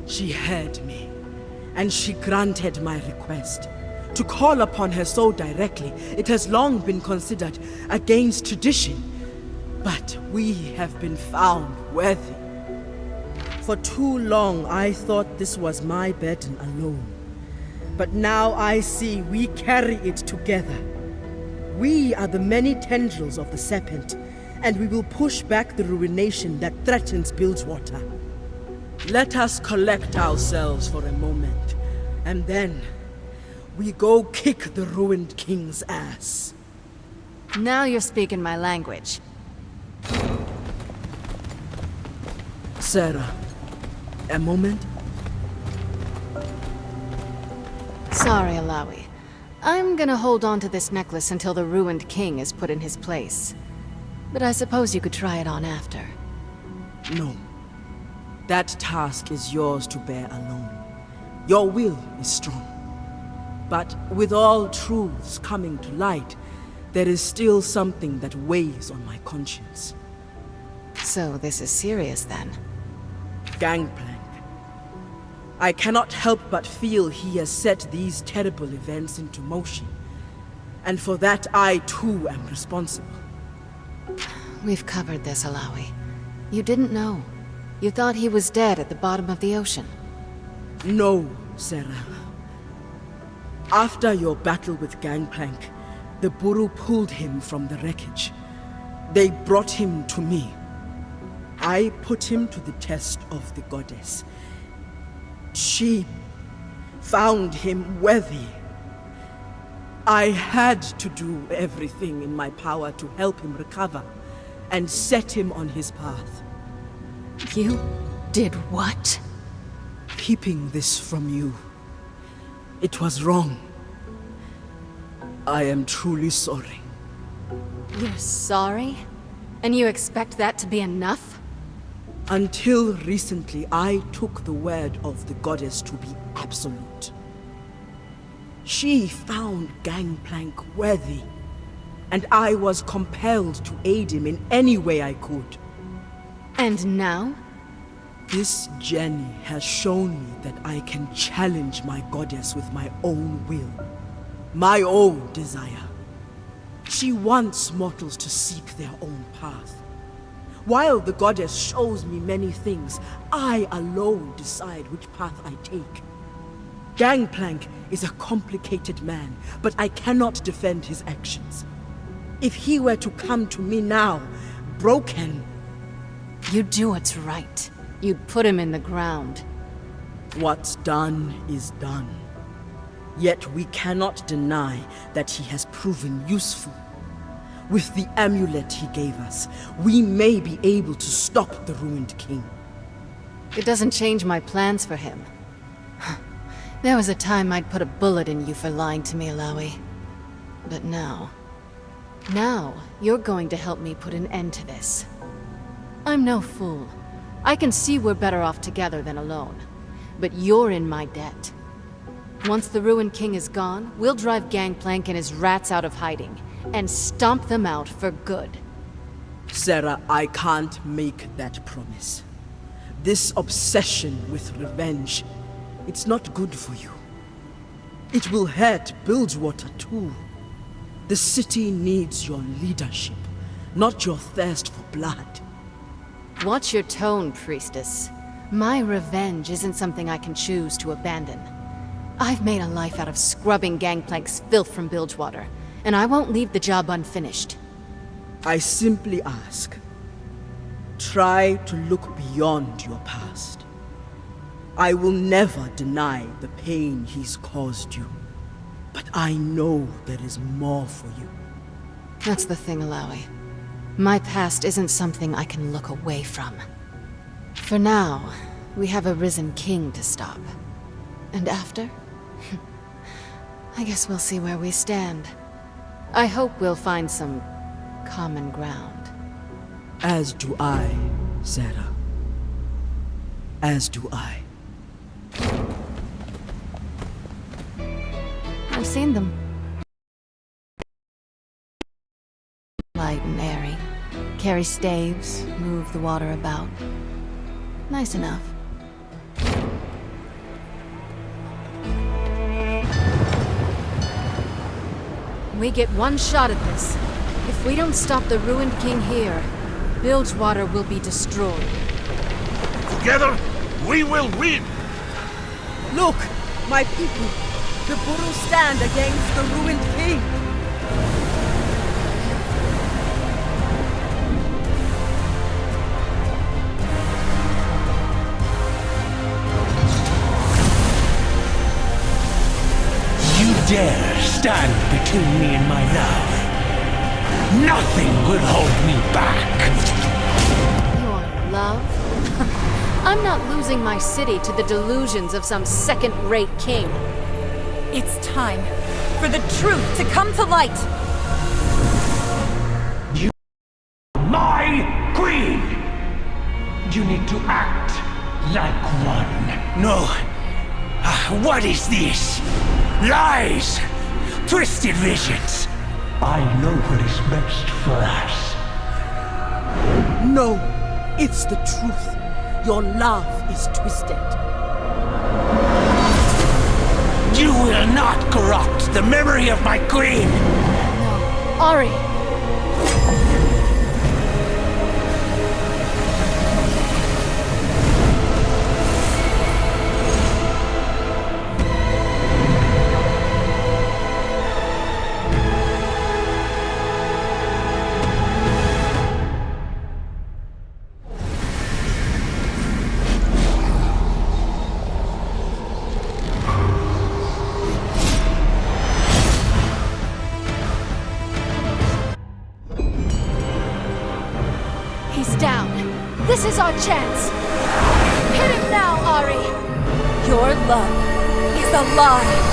she heard me. And she granted my request. To call upon her so directly, it has long been considered against tradition. But we have been found worthy. For too long, I thought this was my burden alone. But now I see we carry it together. We are the many tendrils of the serpent, and we will push back the ruination that threatens Bilgewater. Let us collect ourselves for a moment, and then we go kick the ruined king's ass. Now you're speaking my language. Sarah, a moment? Sorry, Illaoi. I'm gonna hold on to this necklace until the ruined king is put in his place. But I suppose you could try it on after. No. That task is yours to bear alone. Your will is strong. But with all truths coming to light, there is still something that weighs on my conscience. So this is serious then? Gangplank. I cannot help but feel he has set these terrible events into motion. And for that, I too am responsible. We've covered this, Illaoi. You didn't know. You thought he was dead at the bottom of the ocean. No, Sarah. After your battle with Gangplank, the Buru pulled him from the wreckage. They brought him to me. I put him to the test of the goddess. She found him worthy. I had to do everything in my power to help him recover and set him on his path. You did what? Keeping this from you. It was wrong. I am truly sorry. You're sorry? And you expect that to be enough? Until recently, I took the word of the goddess to be absolute. She found Gangplank worthy, and I was compelled to aid him in any way I could. And now? This journey has shown me that I can challenge my goddess with my own will, my own desire. She wants mortals to seek their own path. While the goddess shows me many things, I alone decide which path I take. Gangplank is a complicated man, but I cannot defend his actions. If he were to come to me now, broken... You'd do what's right. You'd put him in the ground. What's done is done. Yet we cannot deny that he has proven useful. With the amulet he gave us, we may be able to stop the ruined king. It doesn't change my plans for him. There was a time I'd put a bullet in you for lying to me, Illaoi. But now... Now, you're going to help me put an end to this. I'm no fool. I can see we're better off together than alone. But you're in my debt. Once the Ruined King is gone, we'll drive Gangplank and his rats out of hiding, and stomp them out for good. Sarah, I can't make that promise. This obsession with revenge, it's not good for you. It will hurt Bilgewater too. The city needs your leadership, not your thirst for blood. Watch your tone, priestess. My revenge isn't something I can choose to abandon. I've made a life out of scrubbing Gangplank's filth from Bilgewater, and I won't leave the job unfinished. I simply ask, try to look beyond your past. I will never deny the pain he's caused you, but I know there is more for you. That's the thing, Illaoi. My past isn't something I can look away from. For now, we have a risen king to stop. And after? I guess we'll see where we stand. I hope we'll find some common ground. As do I, Sarah. As do I. I've seen them. Light and airy. Carry staves, move the water about. Nice enough. We get one shot at this. If we don't stop the Ruined King here, Bilgewater will be destroyed. Together, we will win! Look, my people! The Buru stand against the Ruined King! You dare stand between me and my love? Nothing will hold me back! Your love? I'm not losing my city to the delusions of some second-rate king. It's time for the truth to come to light! You are my queen! You need to act like one. No. What is this? Lies! Twisted visions! I know what is best for us. No, it's the truth. Your love is twisted. You will not corrupt the memory of my queen! No. Ari! He's down. This is our chance. Hit him now, Ari! Your love is a lie!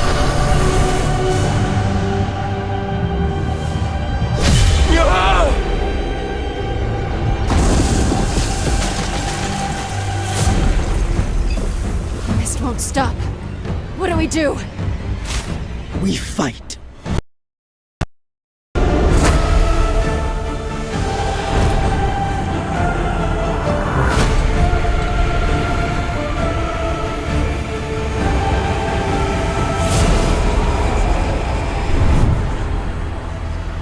Mist won't stop. What do we do? We fight.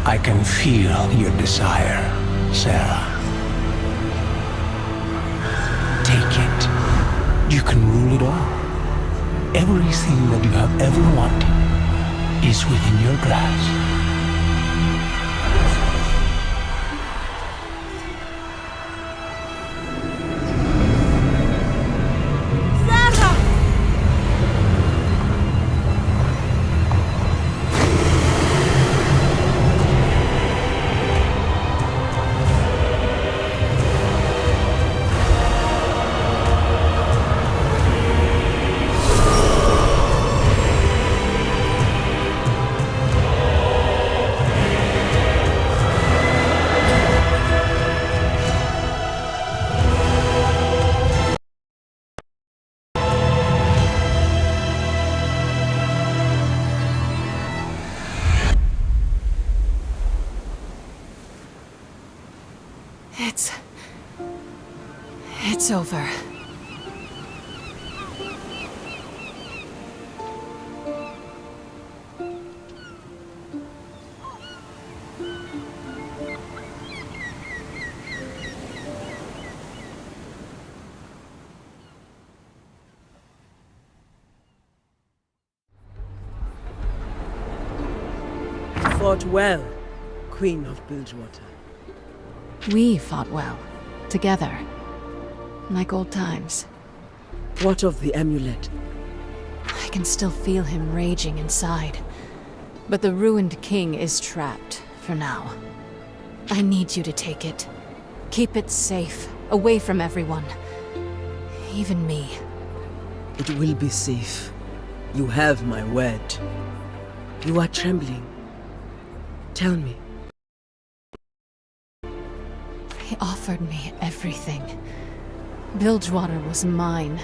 I I can feel your desire, Sarah. Take it. You can rule it all. Everything that you have ever wanted is within your grasp. It's over. Fought well, Queen of Bilgewater. We fought well, together. Like old times. What of the amulet? I can still feel him raging inside. But the ruined king is trapped, for now. I need you to take it. Keep it safe, away from everyone. Even me. It will be safe. You have my word. You are trembling. Tell me. He offered me everything. Bilgewater was mine.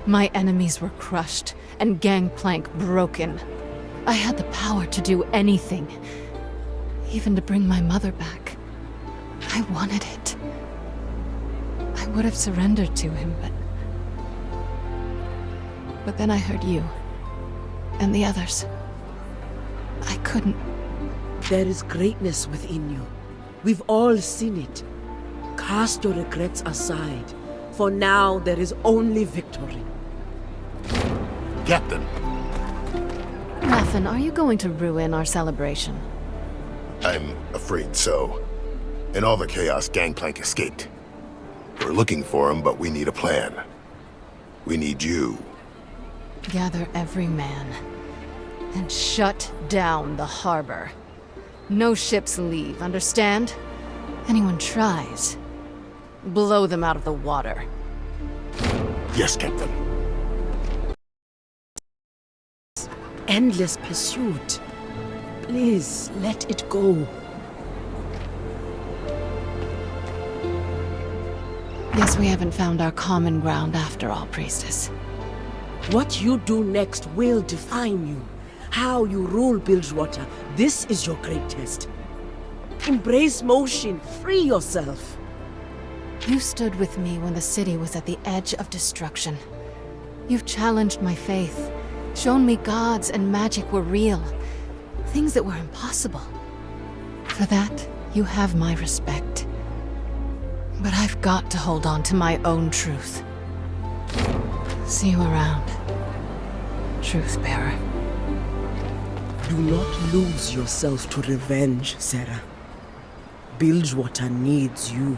My enemies were crushed, and Gangplank broken. I had the power to do anything. Even to bring my mother back. I wanted it. I would have surrendered to him, but then I heard you. And the others. I couldn't. There is greatness within you. We've all seen it. Cast your regrets aside. For now, there is only victory. Captain! Raffen, are you going to ruin our celebration? I'm afraid so. In all the chaos, Gangplank escaped. We're looking for him, but we need a plan. We need you. Gather every man, and shut down the harbor. No ships leave, understand? Anyone tries, blow them out of the water. Yes, Captain. Endless pursuit. Please, let it go. Guess we haven't found our common ground after all, Priestess. What you do next will define you. How you rule Bilgewater. This is your great test. Embrace motion. Free yourself. You stood with me when the city was at the edge of destruction. You've challenged my faith, shown me gods and magic were real, things that were impossible. For that, you have my respect. But I've got to hold on to my own truth. See you around, Truth-bearer. Do not lose yourself to revenge, Sarah. Bilgewater needs you.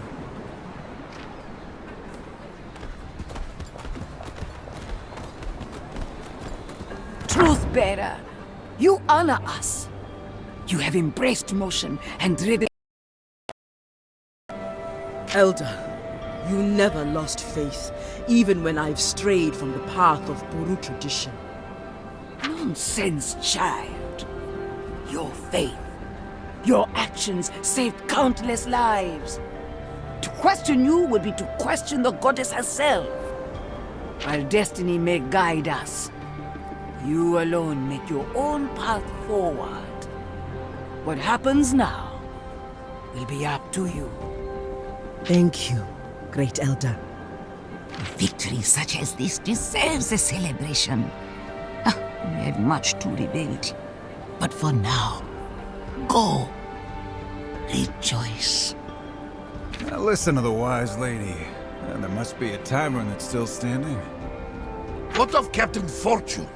Truth-bearer, you honor us. You have embraced motion and driven... Elder, you never lost faith, even when I've strayed from the path of Buru tradition. Nonsense, child. Your faith, your actions saved countless lives. To question you would be to question the goddess herself. While destiny may guide us, you alone make your own path forward. What happens now will be up to you. Thank you, Great Elder. A victory such as this deserves a celebration. We have much to rebuild. But for now, go. rejoice. Now listen to the wise lady. There must be a tavern that's still standing. What of Captain Fortune?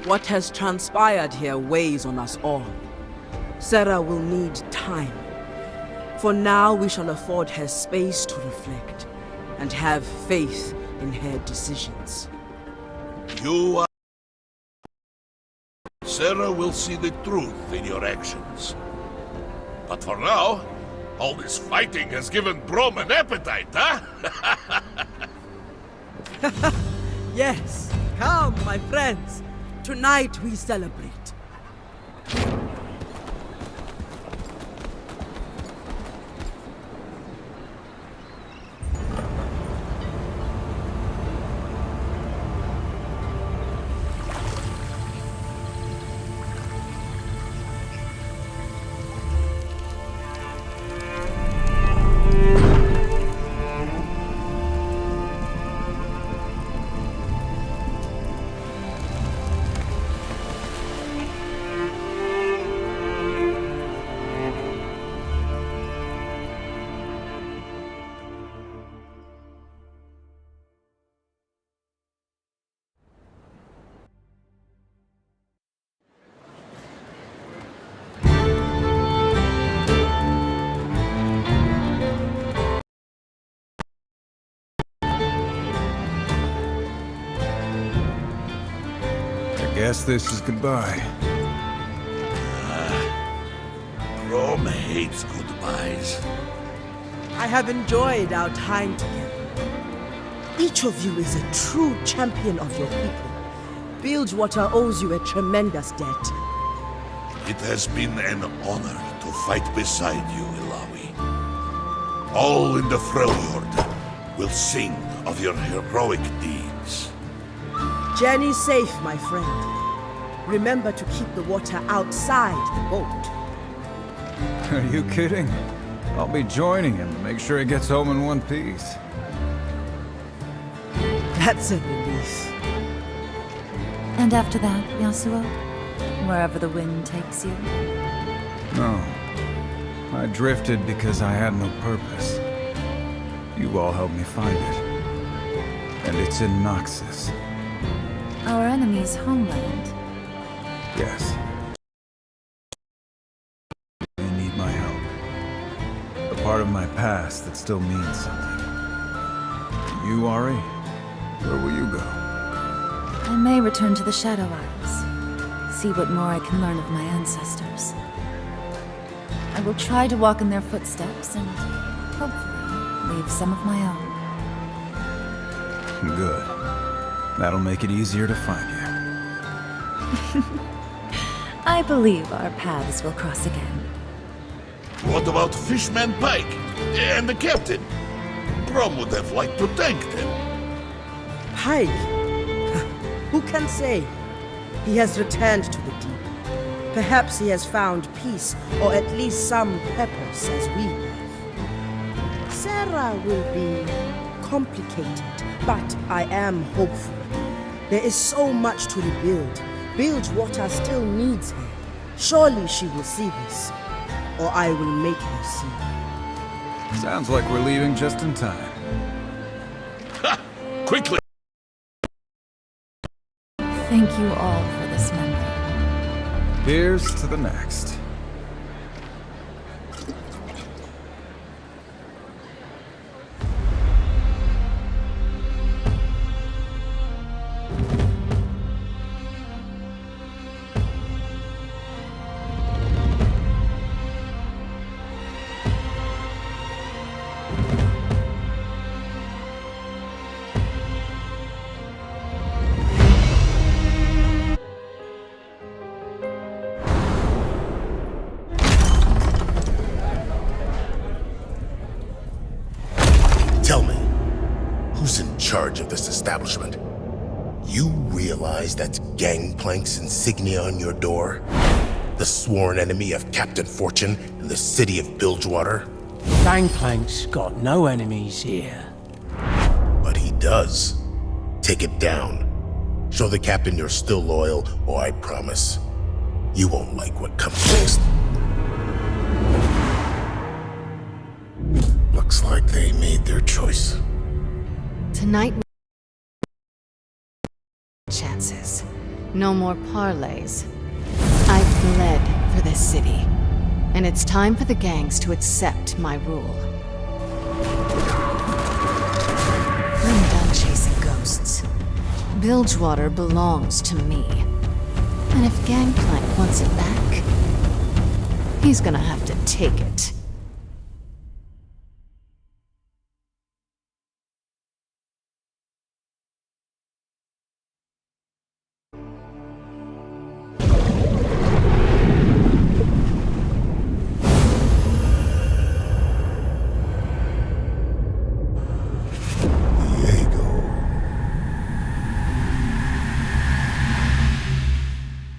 What has transpired here weighs on us all. Sarah will need time. For now, we shall afford her space to reflect and have faith in her decisions. You are... Sarah will see the truth in your actions. But for now, all this fighting has given Brom an appetite, huh? Yes, come, my friends. Tonight we celebrate. Guess this is goodbye. Brom hates goodbyes. I have enjoyed our time together. Each of you is a true champion of your people. Bilgewater owes you a tremendous debt. It has been an honor to fight beside you, Illaoi. All in the Freljord will sing of your heroic deeds. Journey safe, my friend. Remember to keep the water outside the boat. Are you kidding? I'll be joining him to make sure he gets home in one piece. That's a relief. And after that, Yasuo? Wherever the wind takes you? No. I drifted because I had no purpose. You all helped me find it. And it's in Noxus. Our enemy's homeland. Yes. They need my help. The part of my past that still means something. You, Ari? Where will you go? I may return to the Shadow Isles. See what more I can learn of my ancestors. I will try to walk in their footsteps and, hopefully, leave some of my own. Good. That'll make it easier to find you. I believe our paths will cross again. What about Fishman Pike and the captain? Brom would have liked to thank them. Pike? Who can say? He has returned to the deep. Perhaps he has found peace, or at least some purpose as we have. Sarah will be complicated, but I am hopeful. There is so much to rebuild. Bilgewater still needs her. Surely she will see this, or I will make her see. Sounds like we're leaving just in time. Ha! Quickly! Thank you all for this memory. Here's to the next. Who's in charge of this establishment? You realize that's Gangplank's insignia on your door? The sworn enemy of Captain Fortune in the city of Bilgewater? Gangplank's got no enemies here. But he does. Take it down. Show the captain you're still loyal, or I promise, you won't like what comes next. Looks like they made their choice. Tonight, chances. No more parlays. I've bled for this city, and it's time for the gangs to accept my rule. I'm done chasing ghosts. Bilgewater belongs to me. And if Gangplank wants it back, he's gonna have to take it.